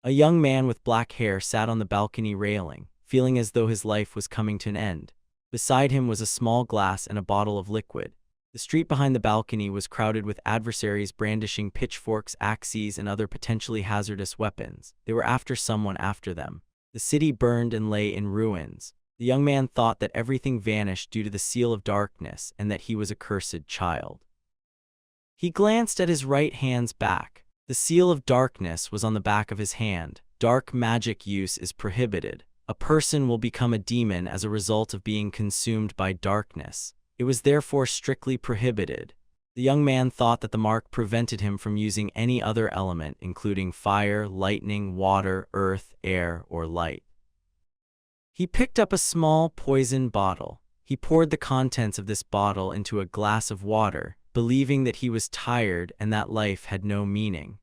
A young man with black hair sat on the balcony railing, feeling as though his life was coming to an end. Beside him was a small glass and a bottle of liquid. The street behind the balcony was crowded with adversaries brandishing pitchforks, axes, and other potentially hazardous weapons. They were after someone after them. The city burned and lay in ruins. The young man thought that everything vanished due to the seal of darkness and that he was a cursed child. He glanced at his right hand's back. The seal of darkness was on the back of his hand. Dark magic use is prohibited. A person will become a demon as a result of being consumed by darkness. It was therefore strictly prohibited. The young man thought that the mark prevented him from using any other element, including fire, lightning, water, earth, air, or light. He picked up a small poison bottle. He poured the contents of this bottle into a glass of water, believing that he was tired and that life had no meaning.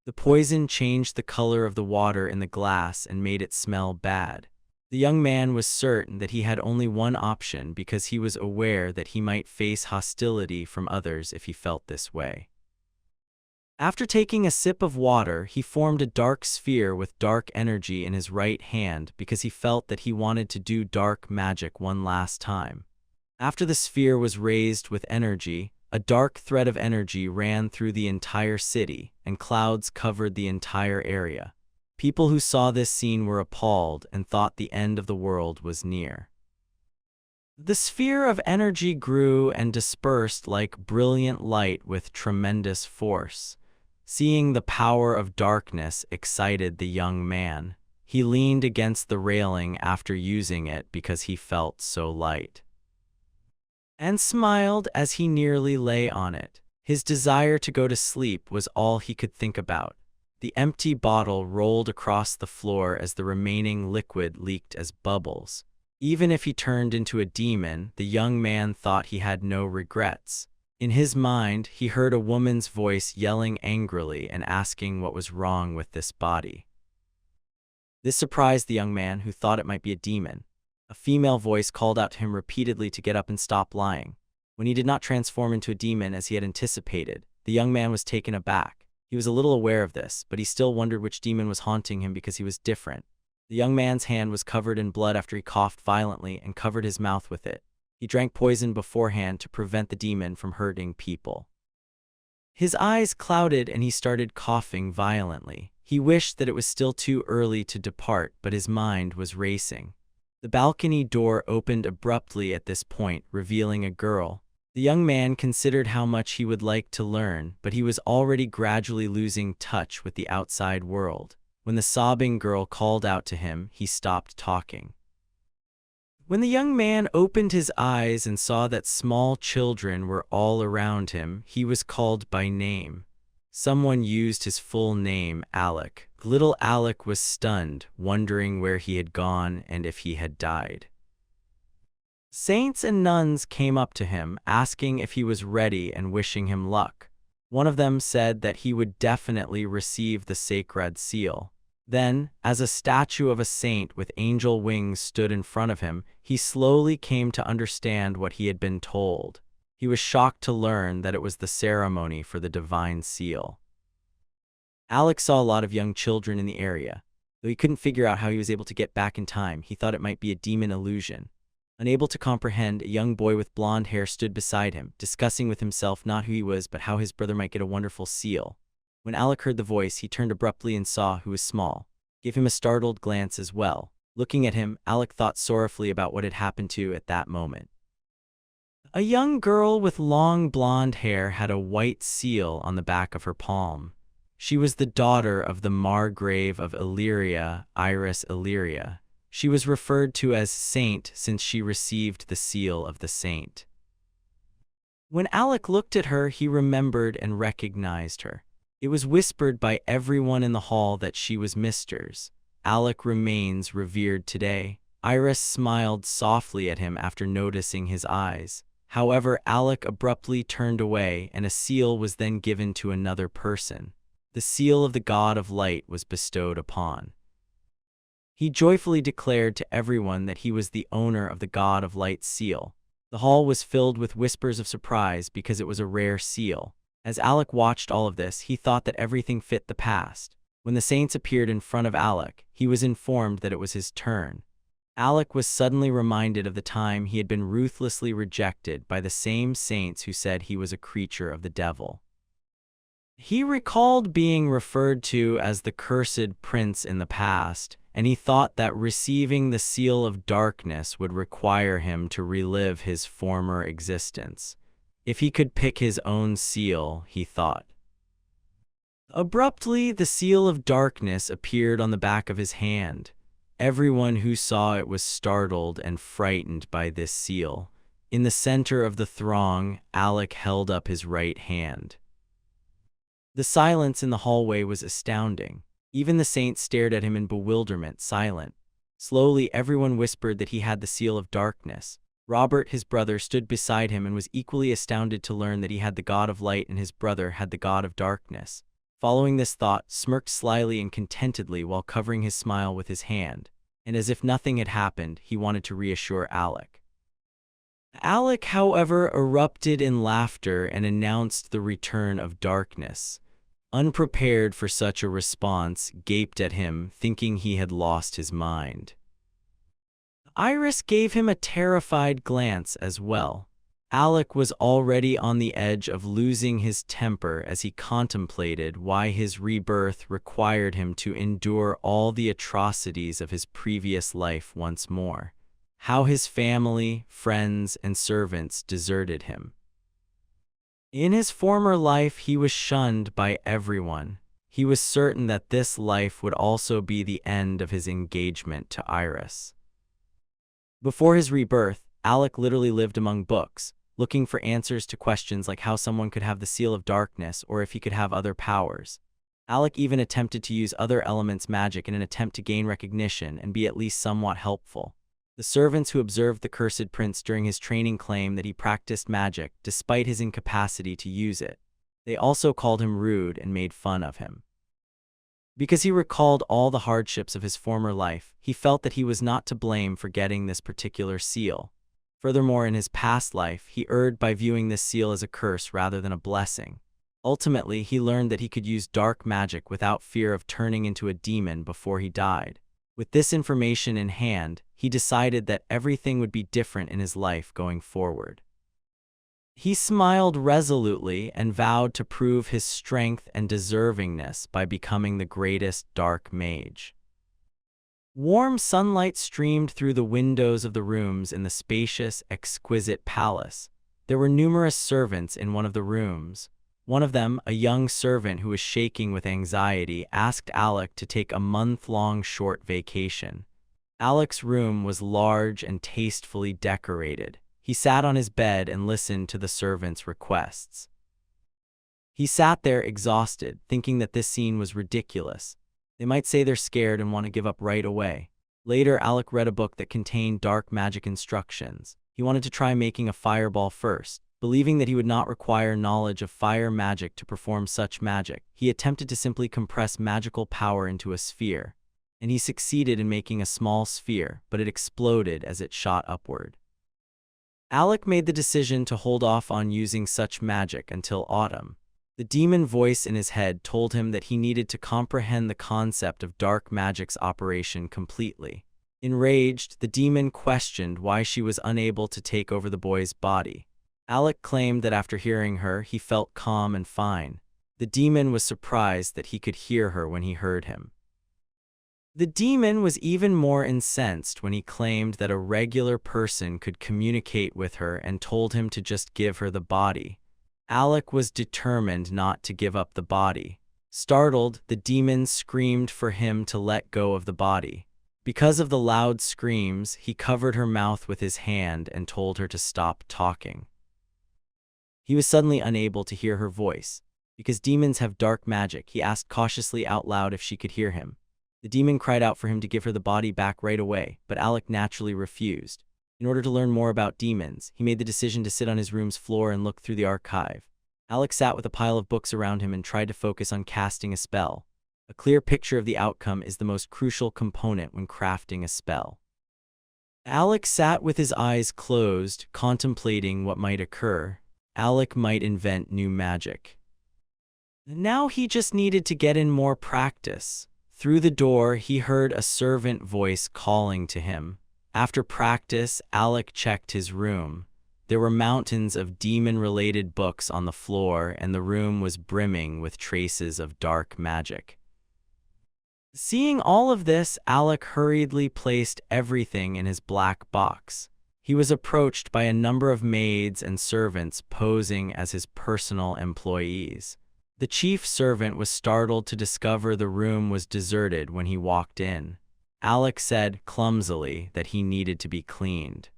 The poison changed the color of the water in the glass and made it smell bad. The young man was certain that he had only one option because he was aware that he might face hostility from others if he felt this way. After taking a sip of water, he formed a dark sphere with dark energy in his right hand because he felt that he wanted to do dark magic one last time. After the sphere was raised with energy, a dark thread of energy ran through the entire city, and clouds covered the entire area. People who saw this scene were appalled and thought the end of the world was near. The sphere of energy grew and dispersed like brilliant light with tremendous force. Seeing the power of darkness excited the young man. He leaned against the railing after using it because he felt so light, and smiled as he nearly lay on it. His desire to go to sleep was all he could think about. The empty bottle rolled across the floor as the remaining liquid leaked as bubbles. Even if he turned into a demon, the young man thought he had no regrets. In his mind, he heard a woman's voice yelling angrily and asking what was wrong with this body. This surprised the young man, who thought it might be a demon. A female voice called out to him repeatedly to get up and stop lying. When he did not transform into a demon as he had anticipated, the young man was taken aback. He was a little aware of this, but he still wondered which demon was haunting him because he was different. The young man's hand was covered in blood after he coughed violently and covered his mouth with it. He drank poison beforehand to prevent the demon from hurting people. His eyes clouded and he started coughing violently. He wished that it was still too early to depart, but his mind was racing. The balcony door opened abruptly at this point, revealing a girl. The young man considered how much he would like to learn, but he was already gradually losing touch with the outside world. When the sobbing girl called out to him, he stopped talking. When the young man opened his eyes and saw that small children were all around him, he was called by name. Someone used his full name, Alec. Little Alec was stunned, wondering where he had gone and if he had died. Saints and nuns came up to him, asking if he was ready and wishing him luck. One of them said that he would definitely receive the sacred seal. Then, as a statue of a saint with angel wings stood in front of him, he slowly came to understand what he had been told. He was shocked to learn that it was the ceremony for the divine seal. Alex saw a lot of young children in the area. Though he couldn't figure out how he was able to get back in time, he thought it might be a demon illusion. Unable to comprehend, a young boy with blonde hair stood beside him, discussing with himself not who he was but how his brother might get a wonderful seal. When Alec heard the voice, he turned abruptly and saw who was small. Gave him a startled glance as well. Looking at him, Alec thought sorrowfully about what had happened to at that moment. A young girl with long blonde hair had a white seal on the back of her palm. She was the daughter of the Margrave of Illyria, Iris Illyria. She was referred to as Saint since she received the seal of the saint. When Alec looked at her, he remembered and recognized her. It was whispered by everyone in the hall that she was Mister's. Alec remains revered today. Iris smiled softly at him after noticing his eyes. However, Alec abruptly turned away, and a seal was then given to another person. The seal of the God of Light was bestowed upon. He joyfully declared to everyone that he was the owner of the God of Light's seal. The hall was filled with whispers of surprise because it was a rare seal. As Alec watched all of this, he thought that everything fit the past. When the saints appeared in front of Alec, he was informed that it was his turn. Alec was suddenly reminded of the time he had been ruthlessly rejected by the same saints who said he was a creature of the devil. He recalled being referred to as the Cursed Prince in the past, and he thought that receiving the Seal of Darkness would require him to relive his former existence. If he could pick his own seal, he thought. Abruptly, the Seal of Darkness appeared on the back of his hand. Everyone who saw it was startled and frightened by this seal. In the center of the throng, Alec held up his right hand. The silence in the hallway was astounding. Even the saints stared at him in bewilderment, silent. Slowly, everyone whispered that he had the Seal of Darkness. Robert, his brother, stood beside him and was equally astounded to learn that he had the God of Light and his brother had the God of Darkness. Following this thought, smirked slyly and contentedly while covering his smile with his hand, and as if nothing had happened, he wanted to reassure Alec. Alec, however, erupted in laughter and announced the return of darkness. Unprepared for such a response, gaped at him, thinking he had lost his mind. Iris gave him a terrified glance as well. Alec was already on the edge of losing his temper as he contemplated why his rebirth required him to endure all the atrocities of his previous life once more. How his family, friends, and servants deserted him. In his former life, he was shunned by everyone. He was certain that this life would also be the end of his engagement to Iris. Before his rebirth, Alec literally lived among books, looking for answers to questions like how someone could have the Seal of Darkness or if he could have other powers. Alec even attempted to use other elements' magic in an attempt to gain recognition and be at least somewhat helpful. The servants who observed the Cursed Prince during his training claimed that he practiced magic despite his incapacity to use it. They also called him rude and made fun of him. Because he recalled all the hardships of his former life, he felt that he was not to blame for getting this particular seal. Furthermore, in his past life, he erred by viewing this seal as a curse rather than a blessing. Ultimately, he learned that he could use dark magic without fear of turning into a demon before he died. With this information in hand, he decided that everything would be different in his life going forward. He smiled resolutely and vowed to prove his strength and deservingness by becoming the greatest dark mage. Warm sunlight streamed through the windows of the rooms in the spacious, exquisite palace. There were numerous servants in one of the rooms. One of them, a young servant who was shaking with anxiety, asked Alec to take a month-long short vacation. Alec's room was large and tastefully decorated. He sat on his bed and listened to the servant's requests. He sat there exhausted, thinking that this scene was ridiculous. They might say they're scared and want to give up right away. Later, Alec read a book that contained dark magic instructions. He wanted to try making a fireball first. Believing that he would not require knowledge of fire magic to perform such magic, he attempted to simply compress magical power into a sphere. And he succeeded in making a small sphere, but it exploded as it shot upward. Alec made the decision to hold off on using such magic until autumn. The demon voice in his head told him that he needed to comprehend the concept of dark magic's operation completely. Enraged, the demon questioned why she was unable to take over the boy's body. Alec claimed that after hearing her, he felt calm and fine. The demon was surprised that he could hear her when he heard him. The demon was even more incensed when he claimed that a regular person could communicate with her and told him to just give her the body. Alec was determined not to give up the body. Startled, the demon screamed for him to let go of the body. Because of the loud screams, he covered her mouth with his hand and told her to stop talking. He was suddenly unable to hear her voice. Because demons have dark magic, he asked cautiously out loud if she could hear him. The demon cried out for him to give her the body back right away, but Alec naturally refused. In order to learn more about demons, he made the decision to sit on his room's floor and look through the archive. Alec sat with a pile of books around him and tried to focus on casting a spell. A clear picture of the outcome is the most crucial component when crafting a spell. Alec sat with his eyes closed, contemplating what might occur. Alec might invent new magic. Now he just needed to get in more practice. Through the door, he heard a servant voice calling to him. After practice, Alec checked his room. There were mountains of demon-related books on the floor, and the room was brimming with traces of dark magic. Seeing all of this, Alec hurriedly placed everything in his black box. He was approached by a number of maids and servants posing as his personal employees. The chief servant was startled to discover the room was deserted when he walked in. Alec said clumsily that he needed to be cleaned.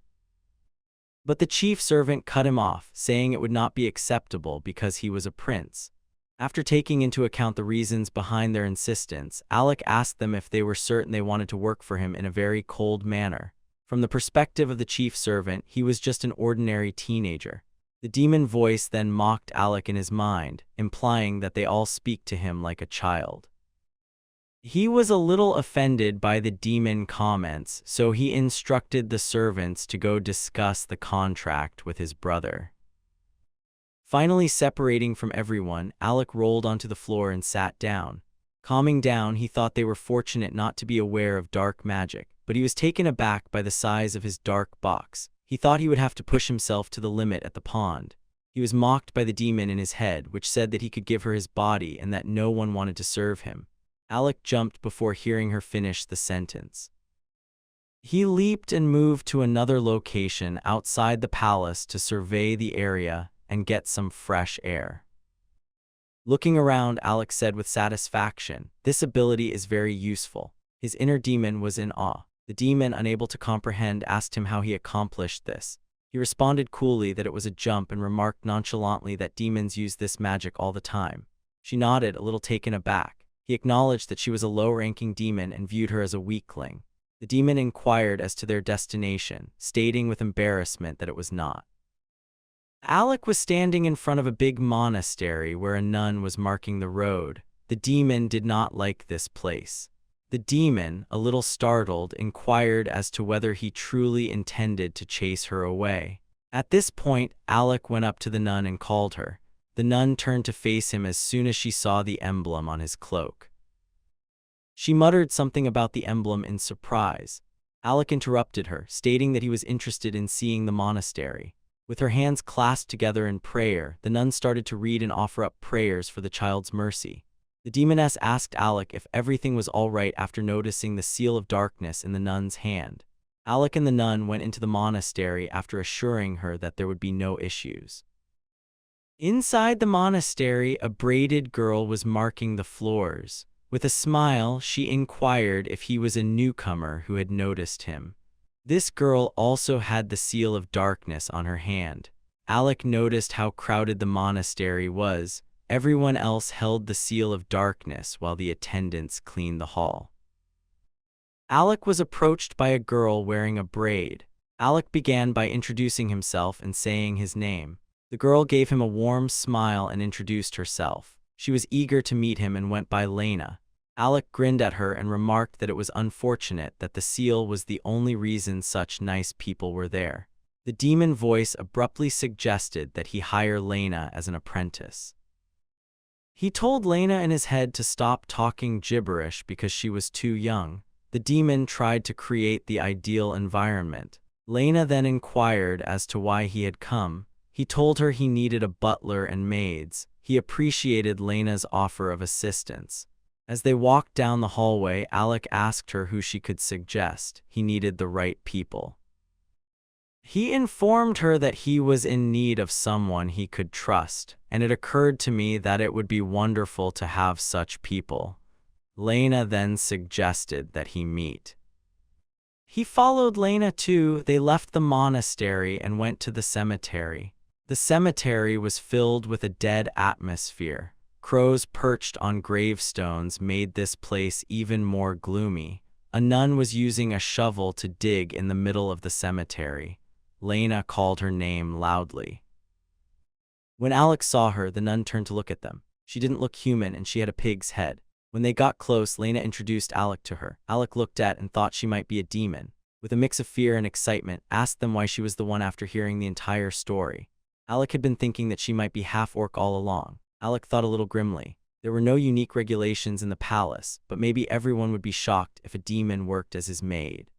But the chief servant cut him off, saying it would not be acceptable because he was a prince. After taking into account the reasons behind their insistence, Alec asked them if they were certain they wanted to work for him in a very cold manner. From the perspective of the chief servant, he was just an ordinary teenager. The demon voice then mocked Alec in his mind, implying that they all speak to him like a child. He was a little offended by the demon comments, so he instructed the servants to go discuss the contract with his brother. Finally separating from everyone, Alec rolled onto the floor and sat down. Calming down, he thought they were fortunate not to be aware of dark magic, but he was taken aback by the size of his dark box. He thought he would have to push himself to the limit at the pond. He was mocked by the demon in his head, which said that he could give her his body and that no one wanted to serve him. Alec jumped before hearing her finish the sentence. He leaped and moved to another location outside the palace to survey the area and get some fresh air. Looking around, Alec said with satisfaction, "This ability is very useful." His inner demon was in awe. The demon, unable to comprehend, asked him how he accomplished this. He responded coolly that it was a jump and remarked nonchalantly that demons use this magic all the time. She nodded, a little taken aback. He acknowledged that she was a low-ranking demon and viewed her as a weakling. The demon inquired as to their destination, stating with embarrassment that it was not. Alec was standing in front of a big monastery where a nun was marking the road. The demon did not like this place. The demon, a little startled, inquired as to whether he truly intended to chase her away. At this point, Alec went up to the nun and called her. The nun turned to face him as soon as she saw the emblem on his cloak. She muttered something about the emblem in surprise. Alec interrupted her, stating that he was interested in seeing the monastery. With her hands clasped together in prayer, the nun started to read and offer up prayers for the child's mercy. The demoness asked Alec if everything was all right after noticing the seal of darkness in the nun's hand. Alec and the nun went into the monastery after assuring her that there would be no issues. Inside the monastery, a braided girl was marking the floors. With a smile, she inquired if he was a newcomer who had noticed him. This girl also had the seal of darkness on her hand. Alec noticed how crowded the monastery was. Everyone else held the seal of darkness while the attendants cleaned the hall. Alec was approached by a girl wearing a braid. Alec began by introducing himself and saying his name. The girl gave him a warm smile and introduced herself. She was eager to meet him and went by Lena. Alec grinned at her and remarked that it was unfortunate that the seal was the only reason such nice people were there. The demon voice abruptly suggested that he hire Lena as an apprentice. He told Lena in his head to stop talking gibberish because she was too young. The demon tried to create the ideal environment. Lena then inquired as to why he had come. He told her he needed a butler and maids. He appreciated Lena's offer of assistance. As they walked down the hallway, Alec asked her who she could suggest. He needed the right people. He informed her that he was in need of someone he could trust, and it occurred to me that it would be wonderful to have such people. Lena then suggested that he meet. He followed Lena too. They left the monastery and went to the cemetery. The cemetery was filled with a dead atmosphere. Crows perched on gravestones made this place even more gloomy. A nun was using a shovel to dig in the middle of the cemetery. Lena called her name loudly. When Alex saw her, the nun turned to look at them. She didn't look human and she had a pig's head. When they got close, Lena introduced Alec to her. Alec looked at and thought she might be a demon. With a mix of fear and excitement, asked them why she was the one after hearing the entire story. Alec had been thinking that she might be half-orc all along. Alec thought a little grimly. There were no unique regulations in the palace, but maybe everyone would be shocked if a demon worked as his maid.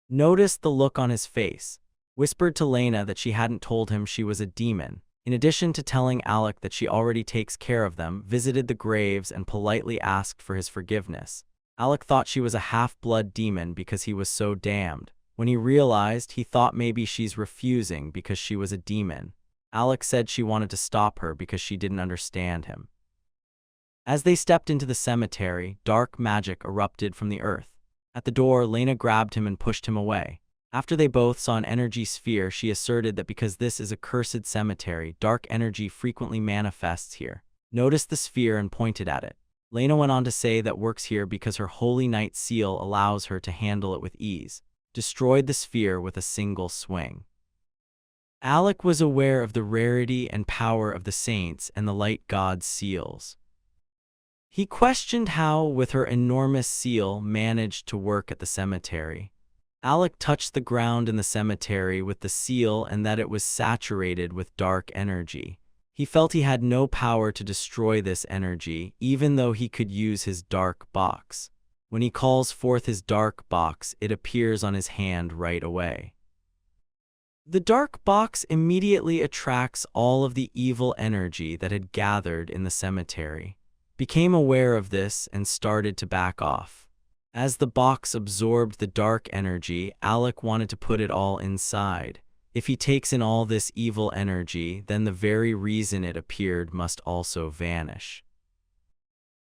Noticed the look on his face. Whispered to Lena that she hadn't told him she was a demon. In addition to telling Alec that she already takes care of them, visited the graves and politely asked for his forgiveness. Alec thought she was a half-blood demon because he was so damned. When he realized, he thought maybe she's refusing because she was a demon. Alec said she wanted to stop her because she didn't understand him. As they stepped into the cemetery, dark magic erupted from the earth. At the door, Lena grabbed him and pushed him away. After they both saw an energy sphere, she asserted that because this is a cursed cemetery, dark energy frequently manifests here. Noticed the sphere and pointed at it. Lena went on to say that works here because her Holy Night seal allows her to handle it with ease. Destroyed the sphere with a single swing. Alec was aware of the rarity and power of the saints and the light god's seals. He questioned how, with her enormous seal, managed to work at the cemetery. Alec touched the ground in the cemetery with the seal and that it was saturated with dark energy. He felt he had no power to destroy this energy, even though he could use his dark box. When he calls forth his dark box, it appears on his hand right away. The dark box immediately attracts all of the evil energy that had gathered in the cemetery. Became aware of this and started to back off. As the box absorbed the dark energy, Alec wanted to put it all inside. If he takes in all this evil energy, then the very reason it appeared must also vanish.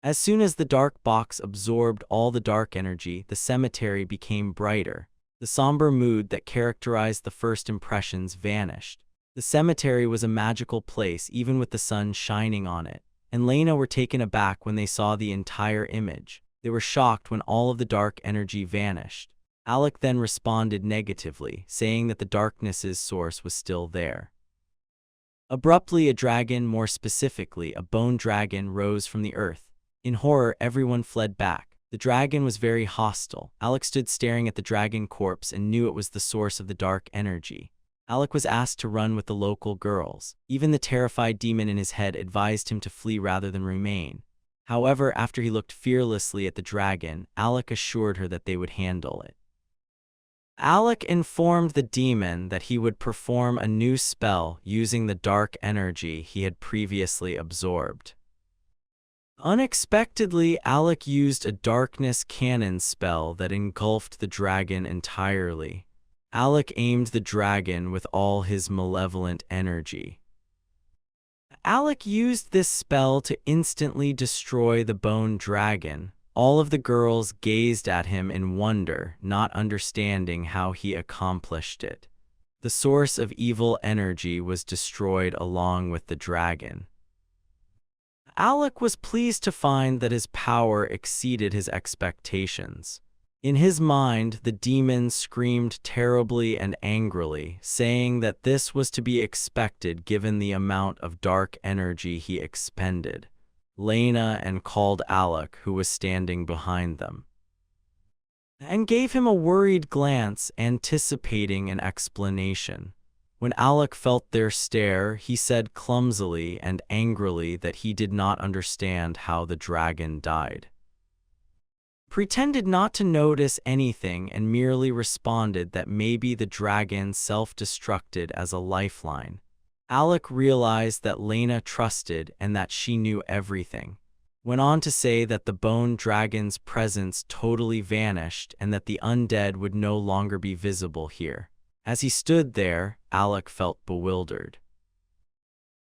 As soon as the dark box absorbed all the dark energy, the cemetery became brighter. The somber mood that characterized the first impressions vanished. The cemetery was a magical place even with the sun shining on it. And Lena were taken aback when they saw the entire image. They were shocked when all of the dark energy vanished. Alec then responded negatively, saying that the darkness's source was still there. Abruptly, a dragon, more specifically a bone dragon, rose from the earth. In horror, everyone fled back. The dragon was very hostile. Alec stood staring at the dragon corpse and knew it was the source of the dark energy. Alec was asked to run with the local girls. Even the terrified demon in his head advised him to flee rather than remain. However, after he looked fearlessly at the dragon, Alec assured her that they would handle it. Alec informed the demon that he would perform a new spell using the dark energy he had previously absorbed. Unexpectedly, Alec used a darkness cannon spell that engulfed the dragon entirely. Alec aimed the dragon with all his malevolent energy. Alec used this spell to instantly destroy the bone dragon. All of the girls gazed at him in wonder, not understanding how he accomplished it. The source of evil energy was destroyed along with the dragon. Alec was pleased to find that his power exceeded his expectations. In his mind, the demon screamed terribly and angrily, saying that this was to be expected given the amount of dark energy he expended. Lena and called Alec, who was standing behind them, and gave him a worried glance, anticipating an explanation. When Alec felt their stare, he said clumsily and angrily that he did not understand how the dragon died. Pretended not to notice anything and merely responded that maybe the dragon self-destructed as a lifeline. Alec realized that Lena trusted and that she knew everything. Went on to say that the bone dragon's presence totally vanished and that the undead would no longer be visible here. As he stood there, Alec felt bewildered.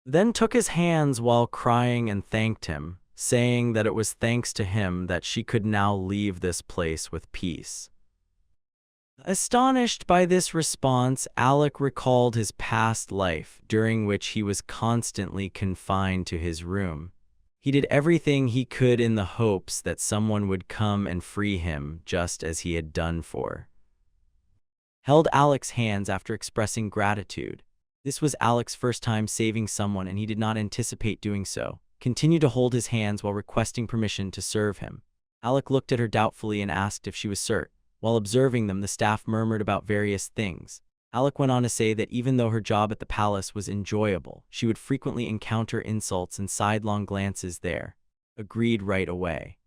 Then took his hands while crying and thanked him, saying that it was thanks to him that she could now leave this place with peace. Astonished by this response, Alec recalled his past life, during which he was constantly confined to his room. He did everything he could in the hopes that someone would come and free him, just as he had done for. Held Alec's hands after expressing gratitude. This was Alec's first time saving someone and he did not anticipate doing so. Continued to hold his hands while requesting permission to serve him. Alec looked at her doubtfully and asked if she was cert. While observing them, the staff murmured about various things. Alec went on to say that even though her job at the palace was enjoyable, she would frequently encounter insults and sidelong glances there. Agreed right away.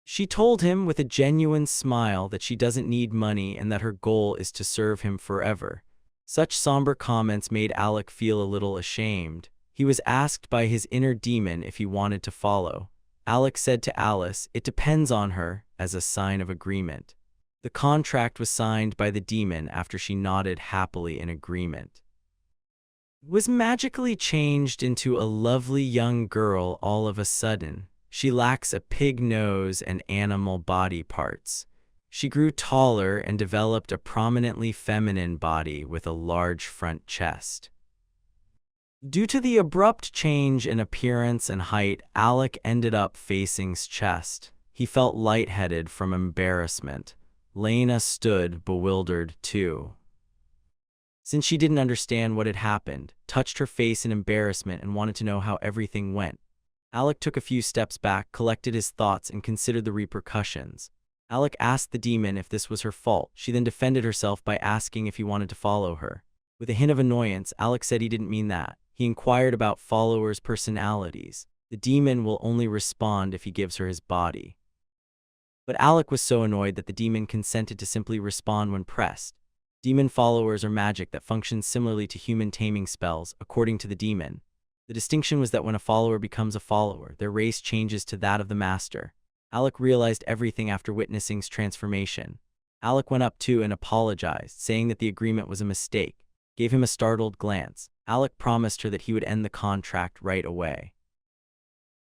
She told him with a genuine smile that she doesn't need money and that her goal is to serve him forever. Such somber comments made Alec feel a little ashamed. He was asked by his inner demon if he wanted to follow. Alec said to Alice, "It depends on her," as a sign of agreement. The contract was signed by the demon after she nodded happily in agreement. Was magically changed into a lovely young girl all of a sudden. She lacks a pig nose and animal body parts. She grew taller and developed a prominently feminine body with a large front chest. Due to the abrupt change in appearance and height, Alec ended up facing his chest. He felt lightheaded from embarrassment. Lena stood bewildered too. Since she didn't understand what had happened, touched her face in embarrassment and wanted to know how everything went. Alec took a few steps back, collected his thoughts, and considered the repercussions. Alec asked the demon if this was her fault. She then defended herself by asking if he wanted to follow her. With a hint of annoyance, Alec said he didn't mean that. He inquired about followers' personalities. The demon will only respond if he gives her his body. But Alec was so annoyed that the demon consented to simply respond when pressed. Demon followers are magic that functions similarly to human taming spells, according to the demon. The distinction was that when a follower becomes a follower, their race changes to that of the master. Alec realized everything after witnessing his transformation. Alec went up to and apologized, saying that the agreement was a mistake. Gave him a startled glance. Alec promised her that he would end the contract right away.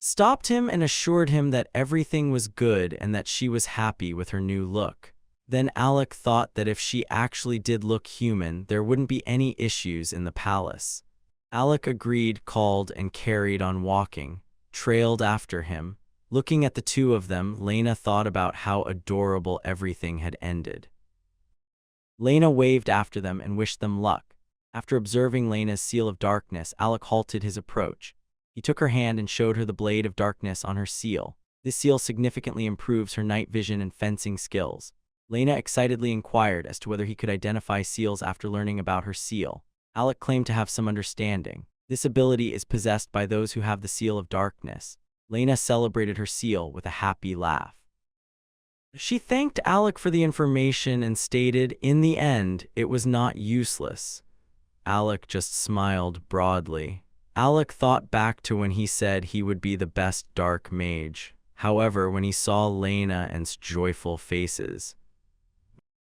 Stopped him and assured him that everything was good and that she was happy with her new look. Then Alec thought that if she actually did look human, there wouldn't be any issues in the palace. Alec agreed, called, and carried on walking, trailed after him. Looking at the two of them, Lena thought about how adorable everything had ended. Lena waved after them and wished them luck. After observing Lena's seal of darkness, Alec halted his approach. He took her hand and showed her the blade of darkness on her seal. This seal significantly improves her night vision and fencing skills. Lena excitedly inquired as to whether he could identify seals after learning about her seal. Alec claimed to have some understanding. This ability is possessed by those who have the seal of darkness. Lena celebrated her seal with a happy laugh. She thanked Alec for the information and stated, in the end, it was not useless. Alec just smiled broadly. Alec thought back to when he said he would be the best dark mage. However, when he saw Lena and's joyful faces,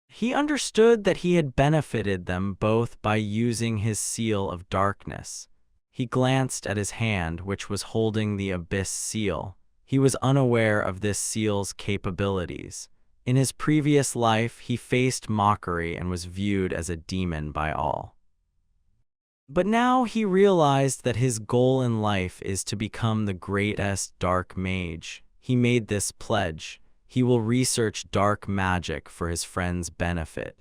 he understood that he had benefited them both by using his seal of darkness. He glanced at his hand, which was holding the Abyss seal. He was unaware of this seal's capabilities. In his previous life, he faced mockery and was viewed as a demon by all. But now he realized that his goal in life is to become the greatest dark mage. He made this pledge. He will research dark magic for his friend's benefit.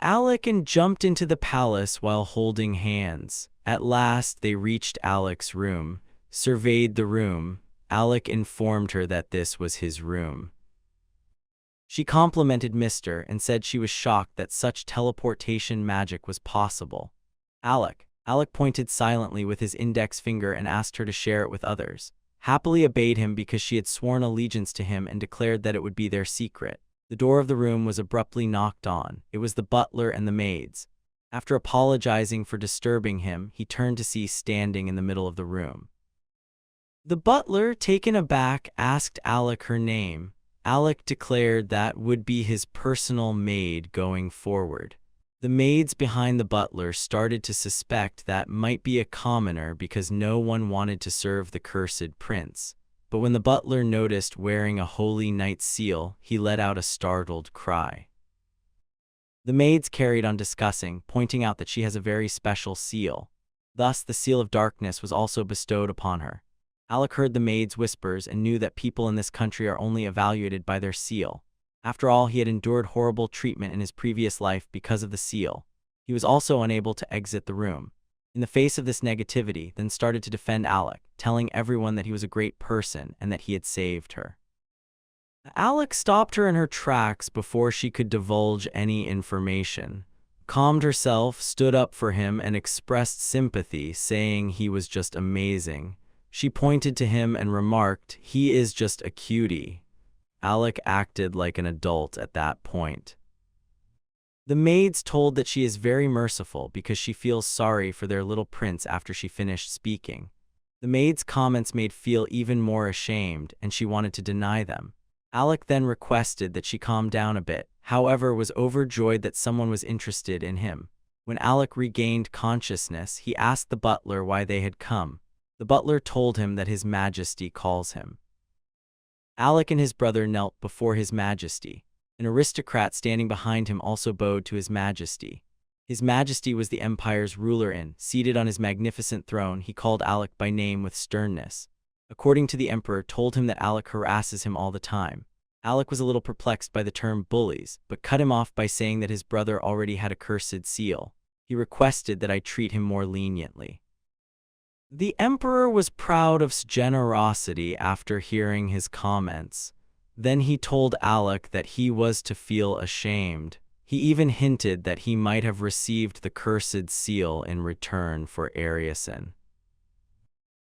Alec jumped into the palace while holding hands. At last they reached Alec's room, surveyed the room. Alec informed her that this was his room. She complimented Mr. and said she was shocked that such teleportation magic was possible. Alec pointed silently with his index finger and asked her to share it with others. Happily obeyed him because she had sworn allegiance to him and declared that it would be their secret. The door of the room was abruptly knocked on. It was the butler and the maids. After apologizing for disturbing him, he turned to see standing in the middle of the room. The butler, taken aback, asked Alec her name. Alec declared that would be his personal maid going forward. The maids behind the butler started to suspect that might be a commoner because no one wanted to serve the cursed prince. But when the butler noticed wearing a holy knight seal, he let out a startled cry. The maids carried on discussing, pointing out that she has a very special seal. Thus, the seal of darkness was also bestowed upon her. Alec heard the maids' whispers and knew that people in this country are only evaluated by their seal. After all, he had endured horrible treatment in his previous life because of the seal. He was also unable to exit the room. In the face of this negativity, then started to defend Alec, telling everyone that he was a great person and that he had saved her. Alec stopped her in her tracks before she could divulge any information. calmed herself, stood up for him, and expressed sympathy, saying he was just amazing. She pointed to him and remarked, "He is just a cutie." Alec acted like an adult at that point. The maids told that she is very merciful because she feels sorry for their little prince after she finished speaking. The maid's comments made feel even more ashamed, and she wanted to deny them. Alec then requested that she calm down a bit, however was overjoyed that someone was interested in him. When Alec regained consciousness, he asked the butler why they had come. The butler told him that His Majesty calls him. Alec and his brother knelt before His Majesty. An aristocrat standing behind him also bowed to His Majesty. His Majesty was the Empire's ruler and, seated on his magnificent throne, he called Alec by name with sternness. According to the Emperor, told him that Alec harasses him all the time. Alec was a little perplexed by the term bullies, but cut him off by saying that his brother already had a cursed seal. He requested that I treat him more leniently. The Emperor was proud of his generosity after hearing his comments. Then he told Alec that he was to feel ashamed. He even hinted that he might have received the cursed seal in return for Ariasen.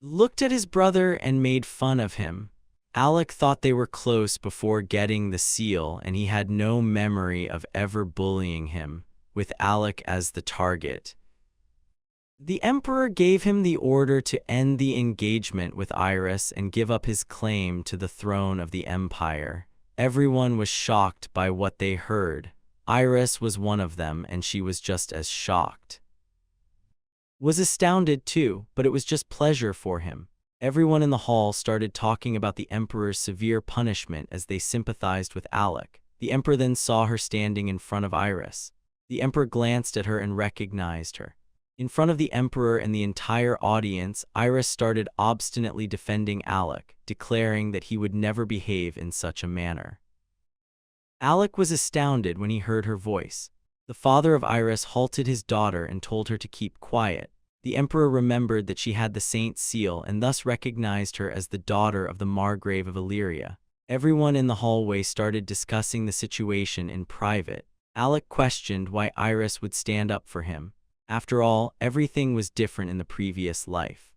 Looked at his brother and made fun of him. Alec thought they were close before getting the seal, and he had no memory of ever bullying him, with Alec as the target. The Emperor gave him the order to end the engagement with Iris and give up his claim to the throne of the Empire. Everyone was shocked by what they heard. Iris was one of them, and she was just as shocked. Was astounded too, but it was just pleasure for him. Everyone in the hall started talking about the Emperor's severe punishment as they sympathized with Alec. The Emperor then saw her standing in front of Iris. The Emperor glanced at her and recognized her. In front of the Emperor and the entire audience, Iris started obstinately defending Alec, declaring that he would never behave in such a manner. Alec was astounded when he heard her voice. The father of Iris halted his daughter and told her to keep quiet. The Emperor remembered that she had the Saint's seal and thus recognized her as the daughter of the Margrave of Illyria. Everyone in the hallway started discussing the situation in private. Alec questioned why Iris would stand up for him. After all, everything was different in the previous life.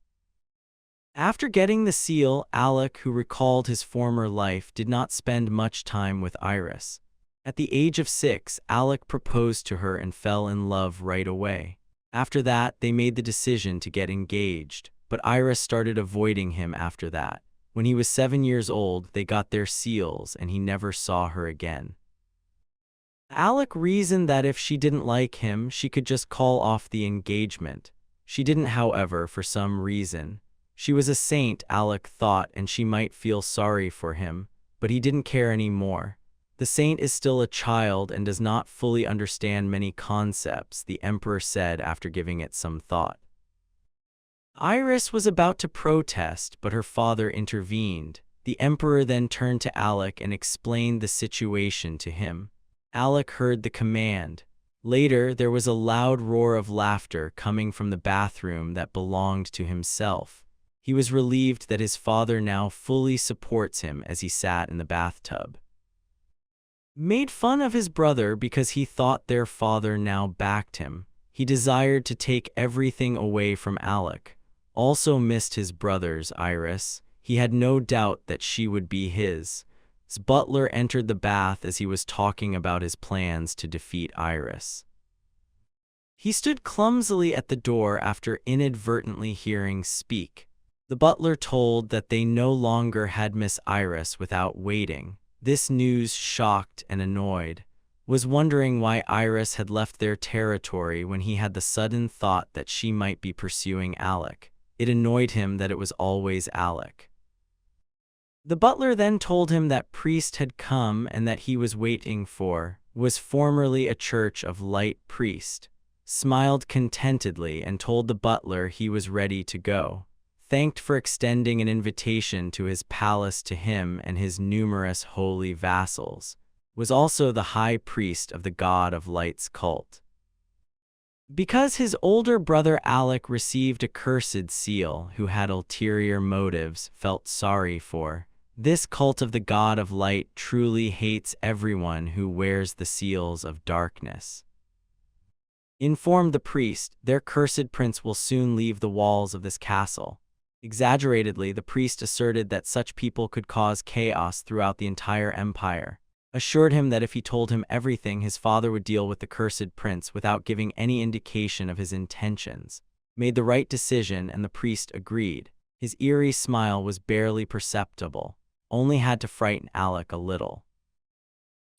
After getting the seal, Alec, who recalled his former life, did not spend much time with Iris. At the age of 6, Alec proposed to her and fell in love right away. After that, they made the decision to get engaged, but Iris started avoiding him after that. When he was 7 years old, they got their seals and he never saw her again. Alec reasoned that if she didn't like him, she could just call off the engagement. She didn't, however, for some reason. She was a saint, Alec thought, and she might feel sorry for him, but he didn't care anymore. The saint is still a child and does not fully understand many concepts, the Emperor said after giving it some thought. Iris was about to protest, but her father intervened. The Emperor then turned to Alec and explained the situation to him. Alec heard the command. Later, there was a loud roar of laughter coming from the bathroom that belonged to himself. He was relieved that his father now fully supports him as he sat in the bathtub. Made fun of his brother because he thought their father now backed him. He desired to take everything away from Alec. Also missed his brother's Iris. He had no doubt that she would be his. His butler entered the bath as he was talking about his plans to defeat Iris. He stood clumsily at the door after inadvertently hearing speak. The butler told that they no longer had Miss Iris without waiting. This news shocked and annoyed. Was wondering why Iris had left their territory when he had the sudden thought that she might be pursuing Alec. It annoyed him that it was always Alec. The butler then told him that priest had come and that he was waiting for, was formerly a Church of Light priest, smiled contentedly and told the butler he was ready to go, thanked for extending an invitation to his palace to him and his numerous holy vassals, was also the high priest of the God of Light's cult. Because his older brother Alec received a cursed seal who had ulterior motives, felt sorry for. This cult of the God of Light truly hates everyone who wears the seals of darkness. Informed the priest, their cursed prince will soon leave the walls of this castle. Exaggeratedly, the priest asserted that such people could cause chaos throughout the entire empire. Assured him that if he told him everything, his father would deal with the cursed prince without giving any indication of his intentions. Made the right decision, and the priest agreed. His eerie smile was barely perceptible, only had to frighten Alec a little.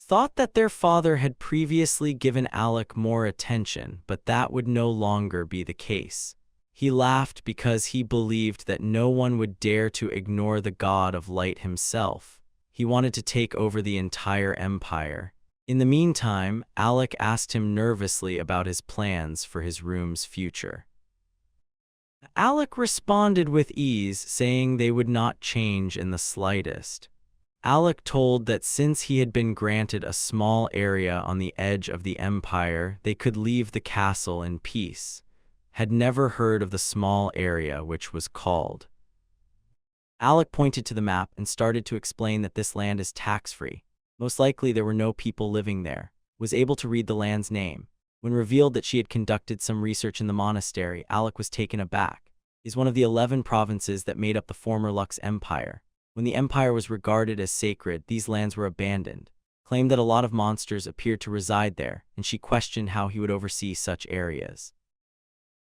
Thought that their father had previously given Alec more attention, but that would no longer be the case. He laughed because he believed that no one would dare to ignore the god of light himself. He wanted to take over the entire empire. In the meantime, Alec asked him nervously about his plans for his room's future. Alec responded with ease, saying they would not change in the slightest. Alec told that since he had been granted a small area on the edge of the empire, they could leave the castle in peace. Had never heard of the small area which was called. Alec pointed to the map and started to explain that this land is tax-free. Most likely there were no people living there. Was able to read the land's name. When revealed that she had conducted some research in the monastery, Alec was taken aback. It is one of the 11 provinces that made up the former Lux Empire. When the empire was regarded as sacred, these lands were abandoned. Claimed that a lot of monsters appeared to reside there, and she questioned how he would oversee such areas.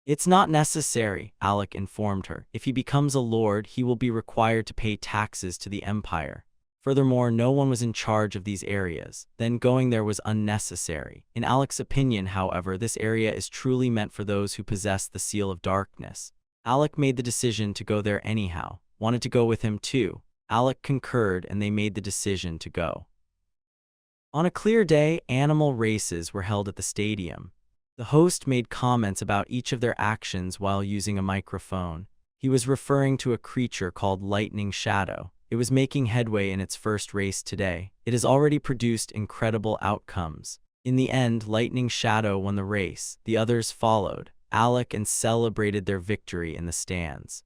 It's not necessary, Alec informed her. If he becomes a lord, he will be required to pay taxes to the empire. Furthermore, no one was in charge of these areas. Then going there was unnecessary. In Alec's opinion, however, this area is truly meant for those who possess the seal of darkness. Alec made the decision to go there anyhow. Wanted to go with him too. Alec concurred, and they made the decision to go. On a clear day, animal races were held at the stadium. The host made comments about each of their actions while using a microphone. He was referring to a creature called Lightning Shadow. It was making headway in its first race today. It has already produced incredible outcomes. In the end, Lightning Shadow won the race. The others followed Alec and celebrated their victory in the stands.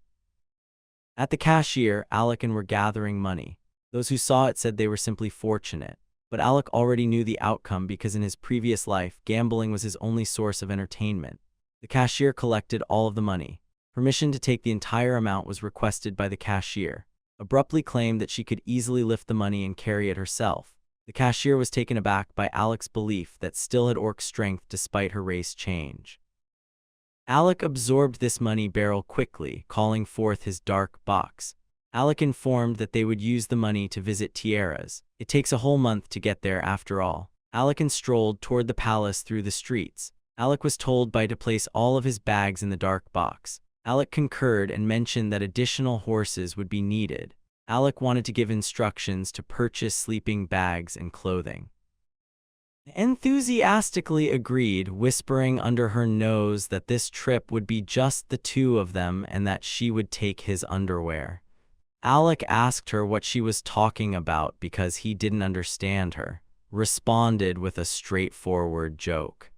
At the cashier, Alec and were gathering money. Those who saw it said they were simply fortunate. But Alec already knew the outcome because in his previous life, gambling was his only source of entertainment. The cashier collected all of the money. Permission to take the entire amount was requested by the cashier. Abruptly claimed that she could easily lift the money and carry it herself. The cashier was taken aback by Alec's belief that still had orc strength despite her race change. Alec absorbed this money barrel quickly, calling forth his dark box. Alec informed that they would use the money to visit Tiaras. It takes a whole month to get there after all. Alec strolled toward the palace through the streets. Alec was told to place all of his bags in the dark box. Alec concurred and mentioned that additional horses would be needed. Alec wanted to give instructions to purchase sleeping bags and clothing. Enthusiastically agreed, whispering under her nose that this trip would be just the two of them and that she would take his underwear. Alec asked her what she was talking about because he didn't understand her. Responded with a straightforward joke.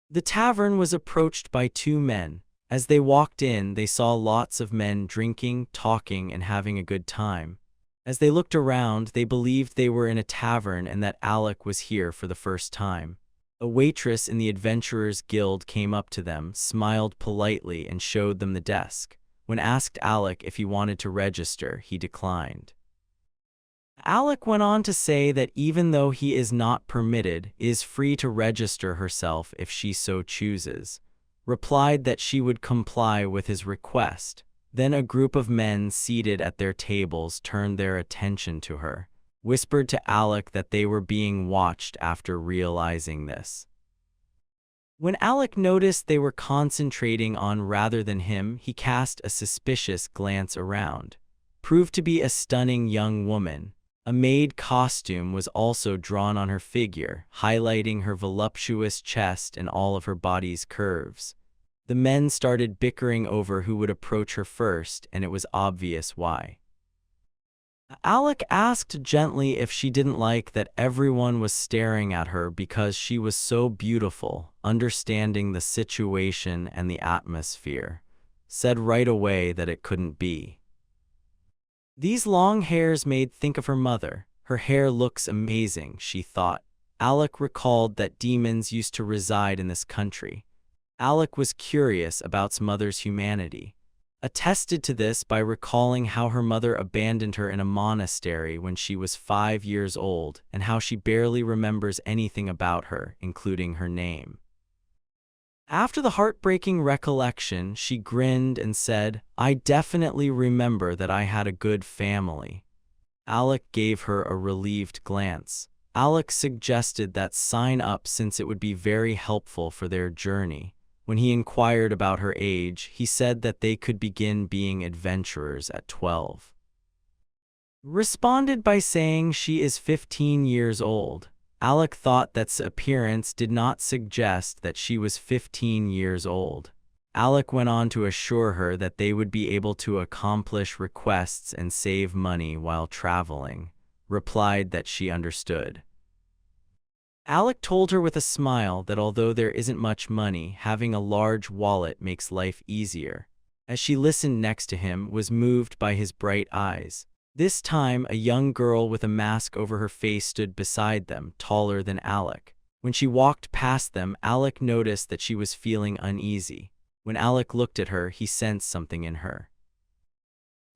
The tavern was approached by two men. As they walked in, they saw lots of men drinking, talking, and having a good time. As they looked around, they believed they were in a tavern and that Alec was here for the first time. A waitress in the Adventurers Guild came up to them, smiled politely, and showed them the desk. When asked Alec if he wanted to register, he declined. Alec went on to say that even though he is not permitted, is free to register herself if she so chooses. Replied that she would comply with his request. Then a group of men seated at their tables turned their attention to her, whispered to Alec that they were being watched after realizing this. When Alec noticed they were concentrating on rather than him, he cast a suspicious glance around. Proved to be a stunning young woman. A maid costume was also drawn on her figure, highlighting her voluptuous chest and all of her body's curves. The men started bickering over who would approach her first, and it was obvious why. Alec asked gently if she didn't like that everyone was staring at her because she was so beautiful, understanding the situation and the atmosphere. Said right away that it couldn't be. These long hairs made think of her mother. Her hair looks amazing, she thought. Alec recalled that demons used to reside in this country. Alec was curious about his mother's humanity, attested to this by recalling how her mother abandoned her in a monastery when she was 5 years old and how she barely remembers anything about her, including her name. After the heartbreaking recollection, she grinned and said, "I definitely remember that I had a good family." Alec gave her a relieved glance. Alec suggested that sign up since it would be very helpful for their journey. When he inquired about her age, he said that they could begin being adventurers at 12. Responded by saying she is 15 years old. Alec thought that appearance did not suggest that she was 15 years old. Alec went on to assure her that they would be able to accomplish requests and save money while traveling, replied that she understood. Alec told her with a smile that although there isn't much money, having a large wallet makes life easier. As she listened next to him, was moved by his bright eyes. This time, a young girl with a mask over her face stood beside them, taller than Alec. When she walked past them, Alec noticed that she was feeling uneasy. When Alec looked at her, he sensed something in her.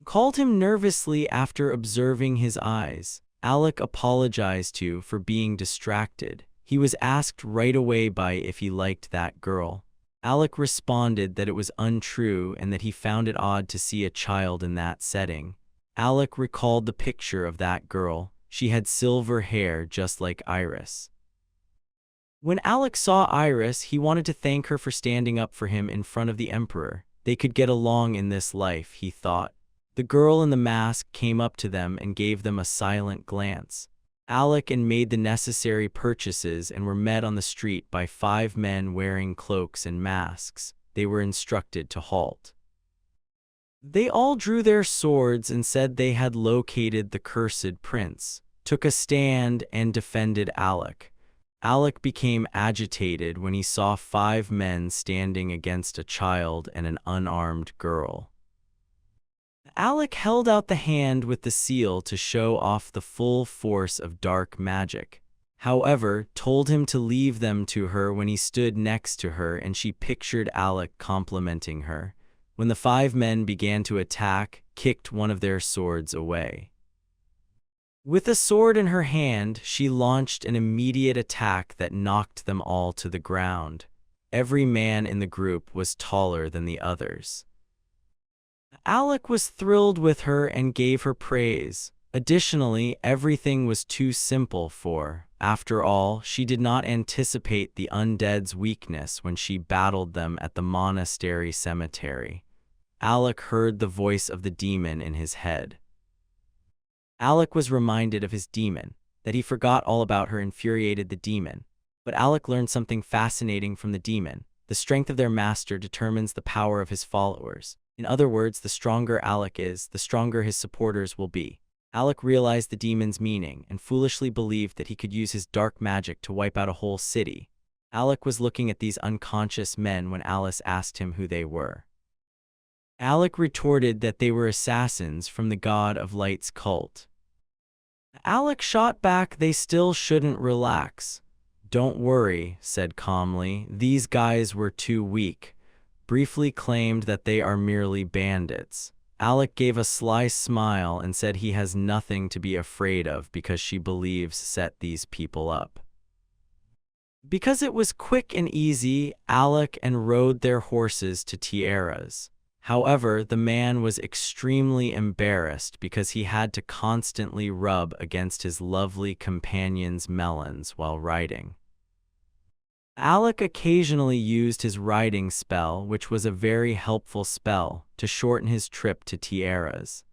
Called him nervously after observing his eyes. Alec apologized for being distracted. He was asked right away by if he liked that girl. Alec responded that it was untrue and that he found it odd to see a child in that setting. Alec recalled the picture of that girl. She had silver hair just like Iris. When Alec saw Iris, he wanted to thank her for standing up for him in front of the Emperor. They could get along in this life, he thought. The girl in the mask came up to them and gave them a silent glance. Alec made the necessary purchases and were met on the street by 5 men wearing cloaks and masks. They were instructed to halt. They all drew their swords and said they had located the cursed prince, took a stand and defended Alec. Alec became agitated when he saw 5 men standing against a child and an unarmed girl. Alec held out the hand with the seal to show off the full force of dark magic. However, told him to leave them to her when he stood next to her, and she pictured Alec complimenting her. When the 5 men began to attack, kicked one of their swords away. With a sword in her hand, she launched an immediate attack that knocked them all to the ground. Every man in the group was taller than the others. Alec was thrilled with her and gave her praise. Additionally, everything was too simple for, after all, she did not anticipate the undead's weakness when she battled them at the monastery cemetery. Alec heard the voice of the demon in his head. Alec was reminded of his demon. That he forgot all about her infuriated the demon. But Alec learned something fascinating from the demon. The strength of their master determines the power of his followers. In other words, the stronger Alec is, the stronger his supporters will be. Alec realized the demon's meaning and foolishly believed that he could use his dark magic to wipe out a whole city. Alec was looking at these unconscious men when Alice asked him who they were. Alec retorted that they were assassins from the God of Light's cult. Alec shot back, "They still shouldn't relax." "Don't worry," said calmly, "these guys were too weak." Briefly claimed that they are merely bandits. Alec gave a sly smile and said he has nothing to be afraid of because she believes set these people up. Because it was quick and easy, Alec rode their horses to Tiaras. However, the man was extremely embarrassed because he had to constantly rub against his lovely companion's melons while riding. Alec occasionally used his riding spell, which was a very helpful spell, to shorten his trip to Tiaras.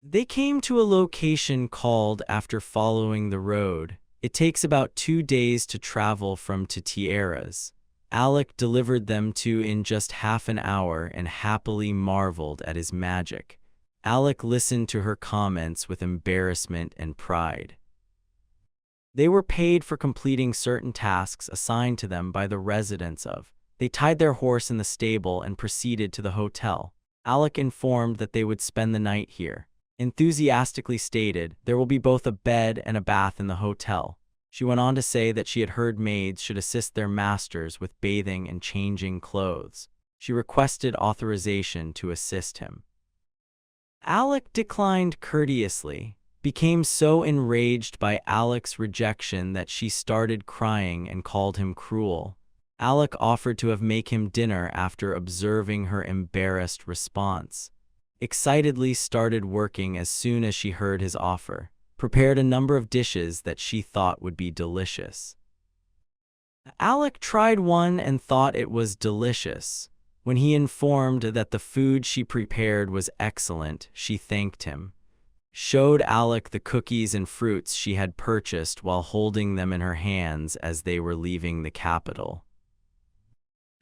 They came to a location called after following the road. It takes about 2 days to travel from to Tiaras. Alec delivered them to in just half an hour and happily marveled at his magic. Alec listened to her comments with embarrassment and pride. They were paid for completing certain tasks assigned to them by the residents of. They tied their horse in the stable and proceeded to the hotel. Alec informed that they would spend the night here. Enthusiastically stated, "There will be both a bed and a bath in the hotel." She went on to say that she had heard maids should assist their masters with bathing and changing clothes. She requested authorization to assist him. Alec declined courteously, became so enraged by Alec's rejection that she started crying and called him cruel. Alec offered to make him dinner after observing her embarrassed response. Excitedly started working as soon as she heard his offer. Prepared a number of dishes that she thought would be delicious. Alec tried one and thought it was delicious. When he informed that the food she prepared was excellent, she thanked him. Showed Alec the cookies and fruits she had purchased while holding them in her hands as they were leaving the capital.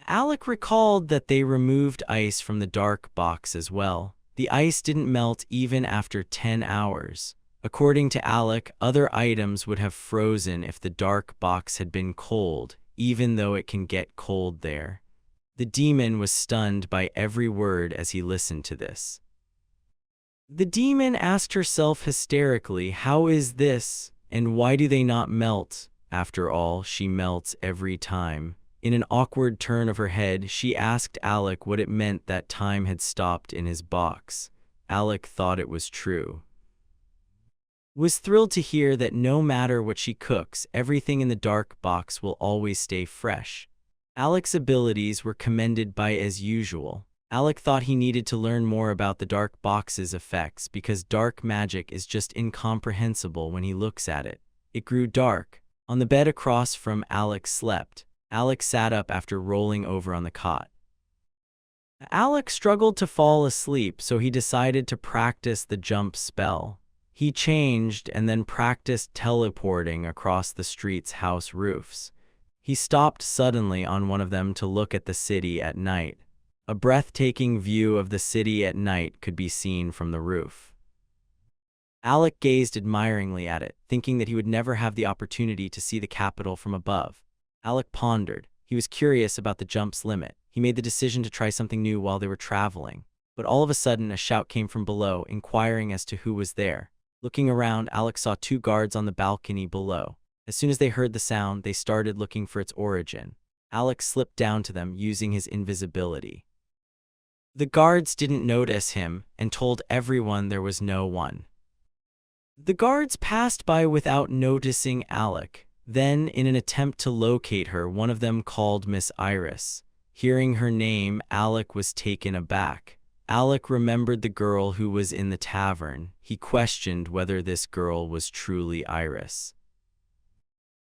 Alec recalled that they removed ice from the dark box as well. The ice didn't melt even after 10 hours. According to Alec, other items would have frozen if the dark box had been cold, even though it can get cold there. The demon was stunned by every word as he listened to this. The demon asked herself hysterically, how is this, and why do they not melt? After all, she melts every time. In an awkward turn of her head, she asked Alec what it meant that time had stopped in his box. Alec thought it was true. Was thrilled to hear that no matter what she cooks, everything in the dark box will always stay fresh. Alec's abilities were commended by as usual. Alec thought he needed to learn more about the dark box's effects because dark magic is just incomprehensible when he looks at it. It grew dark. On the bed across from Alec slept. Alec sat up after rolling over on the cot. Alec struggled to fall asleep, so he decided to practice the jump spell. He changed and then practiced teleporting across the street's house roofs. He stopped suddenly on one of them to look at the city at night. A breathtaking view of the city at night could be seen from the roof. Alec gazed admiringly at it, thinking that he would never have the opportunity to see the capital from above. Alec pondered. He was curious about the jump's limit. He made the decision to try something new while they were traveling. But all of a sudden, a shout came from below, inquiring as to who was there. Looking around, Alec saw 2 guards on the balcony below. As soon as they heard the sound, they started looking for its origin. Alec slipped down to them using his invisibility. The guards didn't notice him and told everyone there was no one. The guards passed by without noticing Alec. Then, in an attempt to locate her, one of them called Miss Iris. Hearing her name, Alec was taken aback. Alec remembered the girl who was in the tavern. He questioned whether this girl was truly Iris.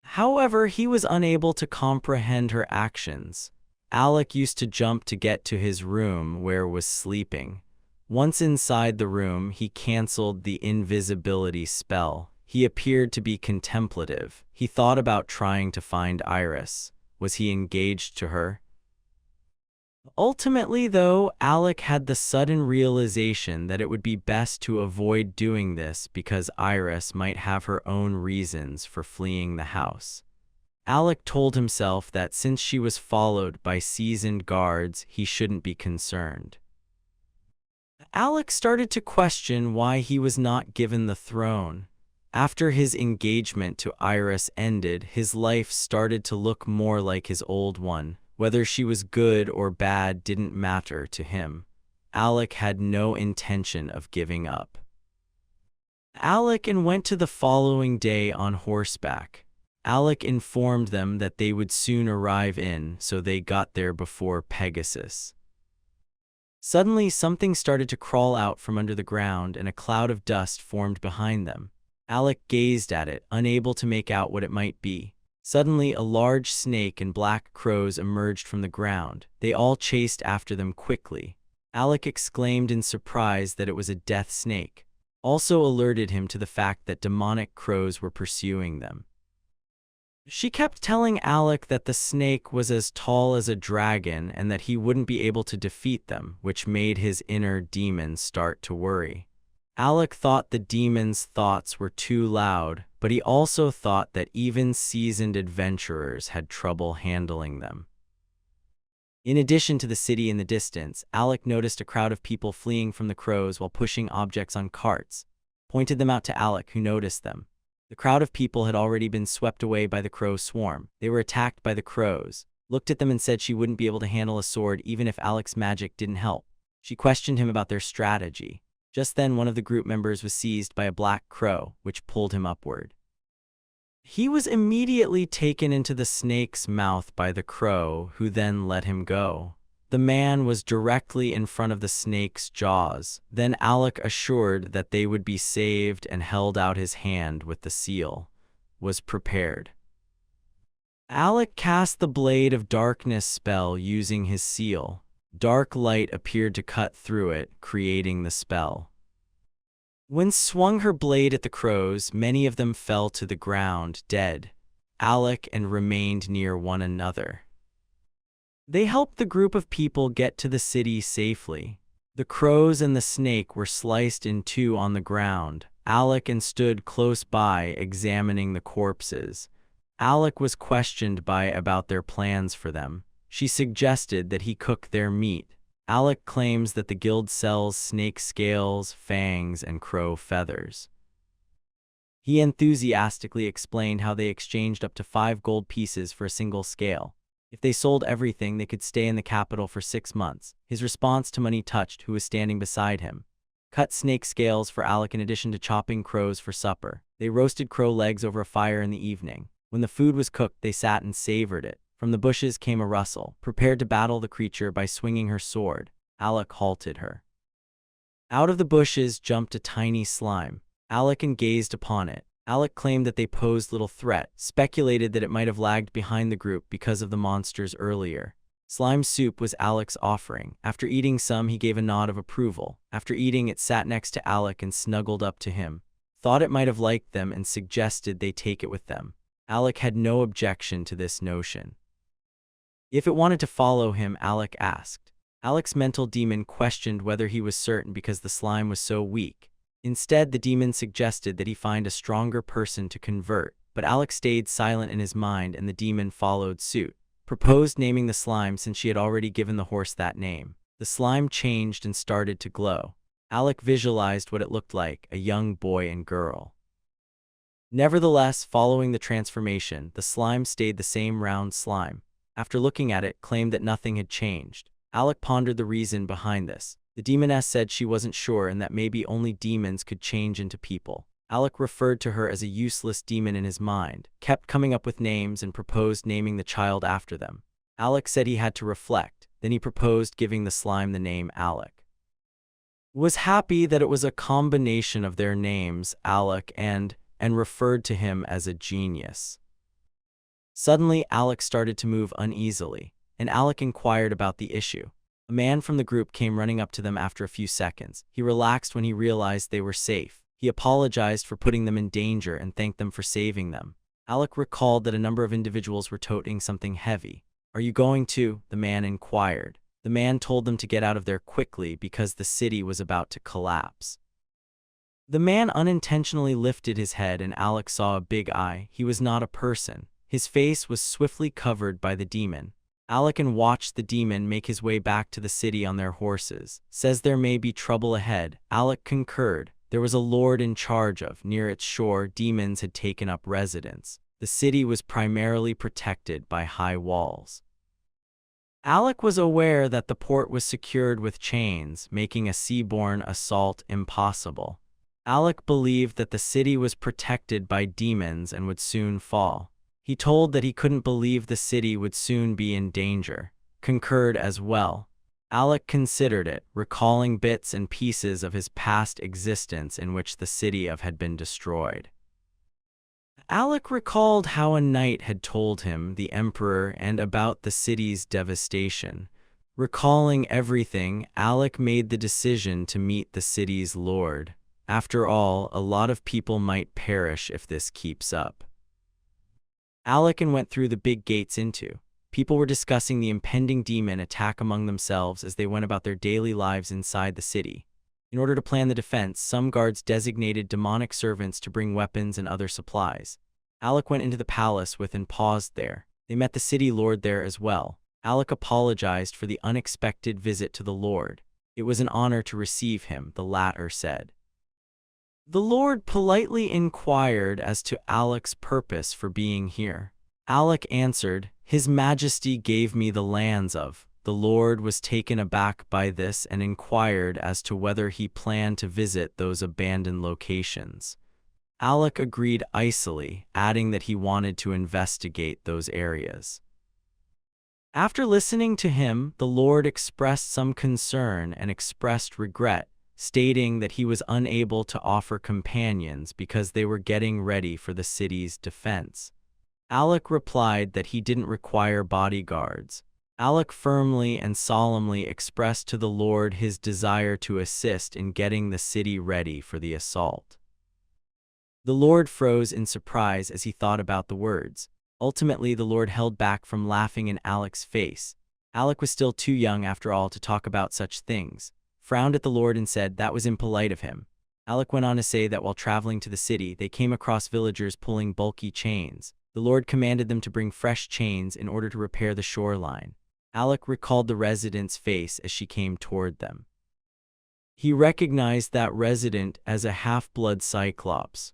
However, he was unable to comprehend her actions. Alec used to jump to get to his room where was sleeping. Once inside the room, he canceled the invisibility spell. He appeared to be contemplative. He thought about trying to find Iris. Was he engaged to her? Ultimately, though, Alec had the sudden realization that it would be best to avoid doing this because Iris might have her own reasons for fleeing the house. Alec told himself that since she was followed by seasoned guards, he shouldn't be concerned. Alec started to question why he was not given the throne. After his engagement to Iris ended, his life started to look more like his old one. Whether she was good or bad didn't matter to him. Alec had no intention of giving up. Alec went to the following day on horseback. Alec informed them that they would soon arrive so they got there before Pegasus. Suddenly, something started to crawl out from under the ground and a cloud of dust formed behind them. Alec gazed at it, unable to make out what it might be. Suddenly, a large snake and black crows emerged from the ground. They all chased after them quickly. Alec exclaimed in surprise that it was a death snake. Also alerted him to the fact that demonic crows were pursuing them. She kept telling Alec that the snake was as tall as a dragon and that he wouldn't be able to defeat them, which made his inner demon start to worry. Alec thought the demon's thoughts were too loud, but he also thought that even seasoned adventurers had trouble handling them. In addition to the city in the distance, Alec noticed a crowd of people fleeing from the crows while pushing objects on carts. Pointed them out to Alec, who noticed them. The crowd of people had already been swept away by the crow swarm. They were attacked by the crows, looked at them and said she wouldn't be able to handle a sword even if Alec's magic didn't help. She questioned him about their strategy. Just then, one of the group members was seized by a black crow, which pulled him upward. He was immediately taken into the snake's mouth by the crow, who then let him go. The man was directly in front of the snake's jaws. Then Alec, assured that they would be saved and held out his hand with the seal, was prepared. Alec cast the Blade of Darkness spell using his seal. Dark light appeared to cut through it, creating the spell. When swung her blade at the crows, many of them fell to the ground, dead. Alec and remained near one another. They helped the group of people get to the city safely. The crows and the snake were sliced in two on the ground. Alec and stood close by, examining the corpses. Alec was questioned by about their plans for them. She suggested that he cook their meat. Alec claims that the guild sells snake scales, fangs, and crow feathers. He enthusiastically explained how they exchanged up to 5 gold pieces for a single scale. If they sold everything, they could stay in the capital for 6 months. His response to Money touched who was standing beside him. Cut snake scales for Alec in addition to chopping crows for supper. They roasted crow legs over a fire in the evening. When the food was cooked, they sat and savored it. From the bushes came a rustle, prepared to battle the creature by swinging her sword. Alec halted her. Out of the bushes jumped a tiny slime. Alec gazed upon it. Alec claimed that they posed little threat, speculated that it might have lagged behind the group because of the monsters earlier. Slime soup was Alec's offering. After eating some, he gave a nod of approval. After eating, it sat next to Alec and snuggled up to him. Thought it might have liked them and suggested they take it with them. Alec had no objection to this notion. If it wanted to follow him, Alec asked. Alec's mental demon questioned whether he was certain because the slime was so weak. Instead, the demon suggested that he find a stronger person to convert, but Alec stayed silent in his mind and the demon followed suit. Proposed naming the slime since she had already given the horse that name. The slime changed and started to glow. Alec visualized what it looked like, a young boy and girl. Nevertheless, following the transformation, the slime stayed the same round slime. After looking at it, claimed that nothing had changed. Alec pondered the reason behind this. The demoness said she wasn't sure and that maybe only demons could change into people. Alec referred to her as a useless demon in his mind, kept coming up with names and proposed naming the child after them. Alec said he had to reflect, then he proposed giving the slime the name Alec. Was happy that it was a combination of their names, Alec and referred to him as a genius. Suddenly, Alec started to move uneasily, and Alec inquired about the issue. A man from the group came running up to them after a few seconds. He relaxed when he realized they were safe. He apologized for putting them in danger and thanked them for saving them. Alec recalled that a number of individuals were toting something heavy. "Are you going to?" the man inquired. The man told them to get out of there quickly because the city was about to collapse. The man unintentionally lifted his head and Alec saw a big eye. He was not a person. His face was swiftly covered by the demon. Alec watched the demon make his way back to the city on their horses. Says there may be trouble ahead. Alec concurred. There was a lord in charge of. Near its shore, demons had taken up residence. The city was primarily protected by high walls. Alec was aware that the port was secured with chains, making a seaborne assault impossible. Alec believed that the city was protected by demons and would soon fall. He told that he couldn't believe the city would soon be in danger. Concurred as well. Alec considered it, recalling bits and pieces of his past existence in which the city had been destroyed. Alec recalled how a knight had told him, the Emperor, and about the city's devastation. Recalling everything, Alec made the decision to meet the city's lord. After all, a lot of people might perish if this keeps up. Alec went through the big gates into. People were discussing the impending demon attack among themselves as they went about their daily lives inside the city. In order to plan the defense, some guards designated demonic servants to bring weapons and other supplies. Alec went into the palace with and paused there. They met the city lord there as well. Alec apologized for the unexpected visit to the lord. It was an honor to receive him, the latter said. The Lord politely inquired as to Alec's purpose for being here. Alec answered, "His Majesty gave me the lands of." The Lord was taken aback by this and inquired as to whether he planned to visit those abandoned locations. Alec agreed icily, adding that he wanted to investigate those areas. After listening to him, the Lord expressed some concern and expressed regret, stating that he was unable to offer companions because they were getting ready for the city's defense. Alec replied that he didn't require bodyguards. Alec firmly and solemnly expressed to the Lord his desire to assist in getting the city ready for the assault. The Lord froze in surprise as he thought about the words. Ultimately, the Lord held back from laughing in Alec's face. Alec was still too young, after all, to talk about such things, frowned at the Lord and said that was impolite of him. Alec went on to say that while traveling to the city, they came across villagers pulling bulky chains. The Lord commanded them to bring fresh chains in order to repair the shoreline. Alec recalled the resident's face as she came toward them. He recognized that resident as a half-blood Cyclops.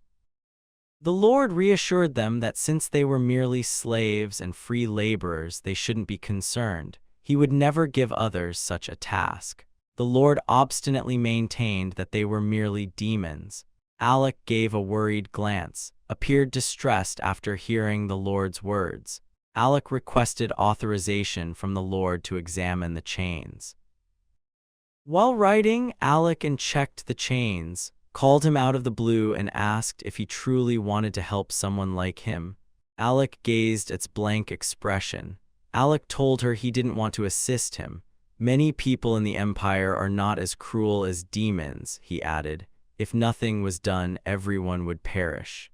The Lord reassured them that since they were merely slaves and free laborers, they shouldn't be concerned. He would never give others such a task. The Lord obstinately maintained that they were merely demons. Alec gave a worried glance, appeared distressed after hearing the Lord's words. Alec requested authorization from the Lord to examine the chains. While writing, Alec unchecked the chains, called him out of the blue and asked if he truly wanted to help someone like him. Alec gazed at its blank expression. Alec told her he didn't want to assist him. "Many people in the Empire are not as cruel as demons," he added. "If nothing was done, everyone would perish."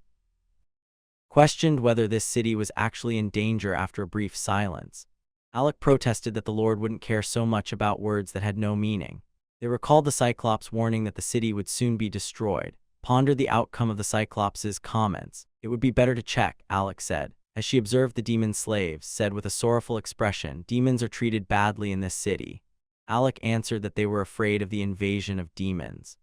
Questioned whether this city was actually in danger after a brief silence, Alec protested that the Lord wouldn't care so much about words that had no meaning. They recalled the Cyclops' warning that the city would soon be destroyed, pondered the outcome of the Cyclops' comments. "It would be better to check," Alec said. As she observed the demon slaves, said with a sorrowful expression, "Demons are treated badly in this city." Alec answered that they were afraid of the invasion of demons.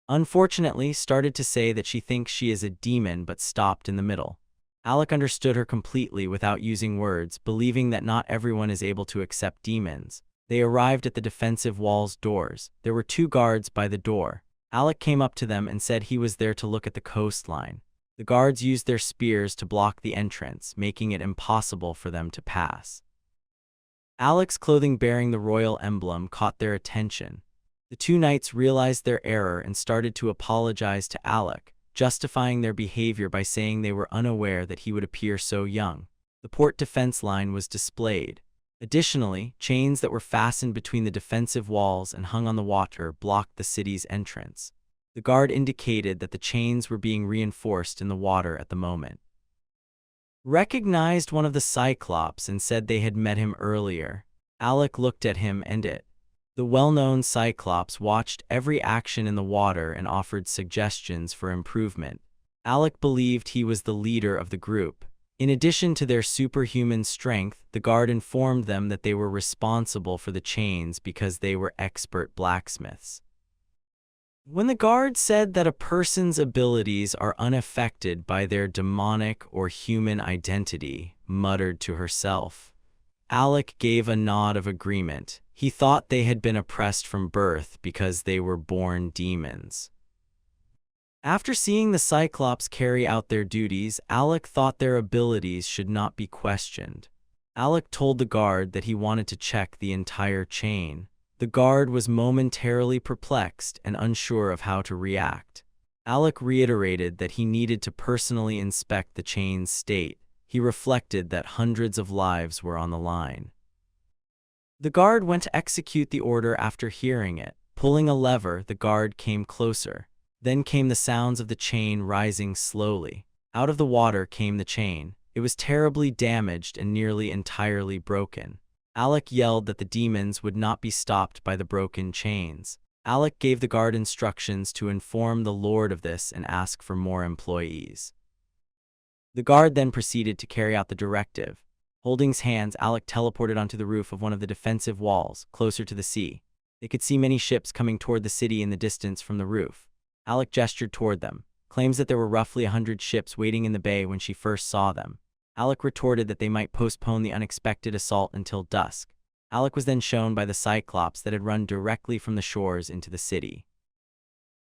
Unfortunately, started to say that she thinks she is a demon but stopped in the middle. Alec understood her completely without using words, believing that not everyone is able to accept demons. They arrived at the defensive wall's doors. There were 2 guards by the door. Alec came up to them and said he was there to look at the coastline. The guards used their spears to block the entrance, making it impossible for them to pass. Alec's clothing bearing the royal emblem caught their attention. The 2 knights realized their error and started to apologize to Alec, justifying their behavior by saying they were unaware that he would appear so young. The port defense line was displayed. Additionally, chains that were fastened between the defensive walls and hung on the water blocked the city's entrance. The guard indicated that the chains were being reinforced in the water at the moment. Recognized one of the Cyclops and said they had met him earlier. Alec looked at him and it. The well-known Cyclops watched every action in the water and offered suggestions for improvement. Alec believed he was the leader of the group. In addition to their superhuman strength, the guard informed them that they were responsible for the chains because they were expert blacksmiths. When the guard said that a person's abilities are unaffected by their demonic or human identity, muttered to herself. Alec gave a nod of agreement. He thought they had been oppressed from birth because they were born demons. After seeing the Cyclops carry out their duties, Alec thought their abilities should not be questioned. Alec told the guard that he wanted to check the entire chain. The guard was momentarily perplexed and unsure of how to react. Alec reiterated that he needed to personally inspect the chain's state. He reflected that hundreds of lives were on the line. The guard went to execute the order after hearing it. Pulling a lever, the guard came closer. Then came the sounds of the chain rising slowly. Out of the water came the chain. It was terribly damaged and nearly entirely broken. Alec yelled that the demons would not be stopped by the broken chains. Alec gave the guard instructions to inform the Lord of this and ask for more employees. The guard then proceeded to carry out the directive. Holding his hands, Alec teleported onto the roof of one of the defensive walls, closer to the sea. They could see many ships coming toward the city in the distance from the roof. Alec gestured toward them, claims that there were roughly 100 ships waiting in the bay when she first saw them. Alec retorted that they might postpone the unexpected assault until dusk. Alec was then shown by the Cyclops that had run directly from the shores into the city.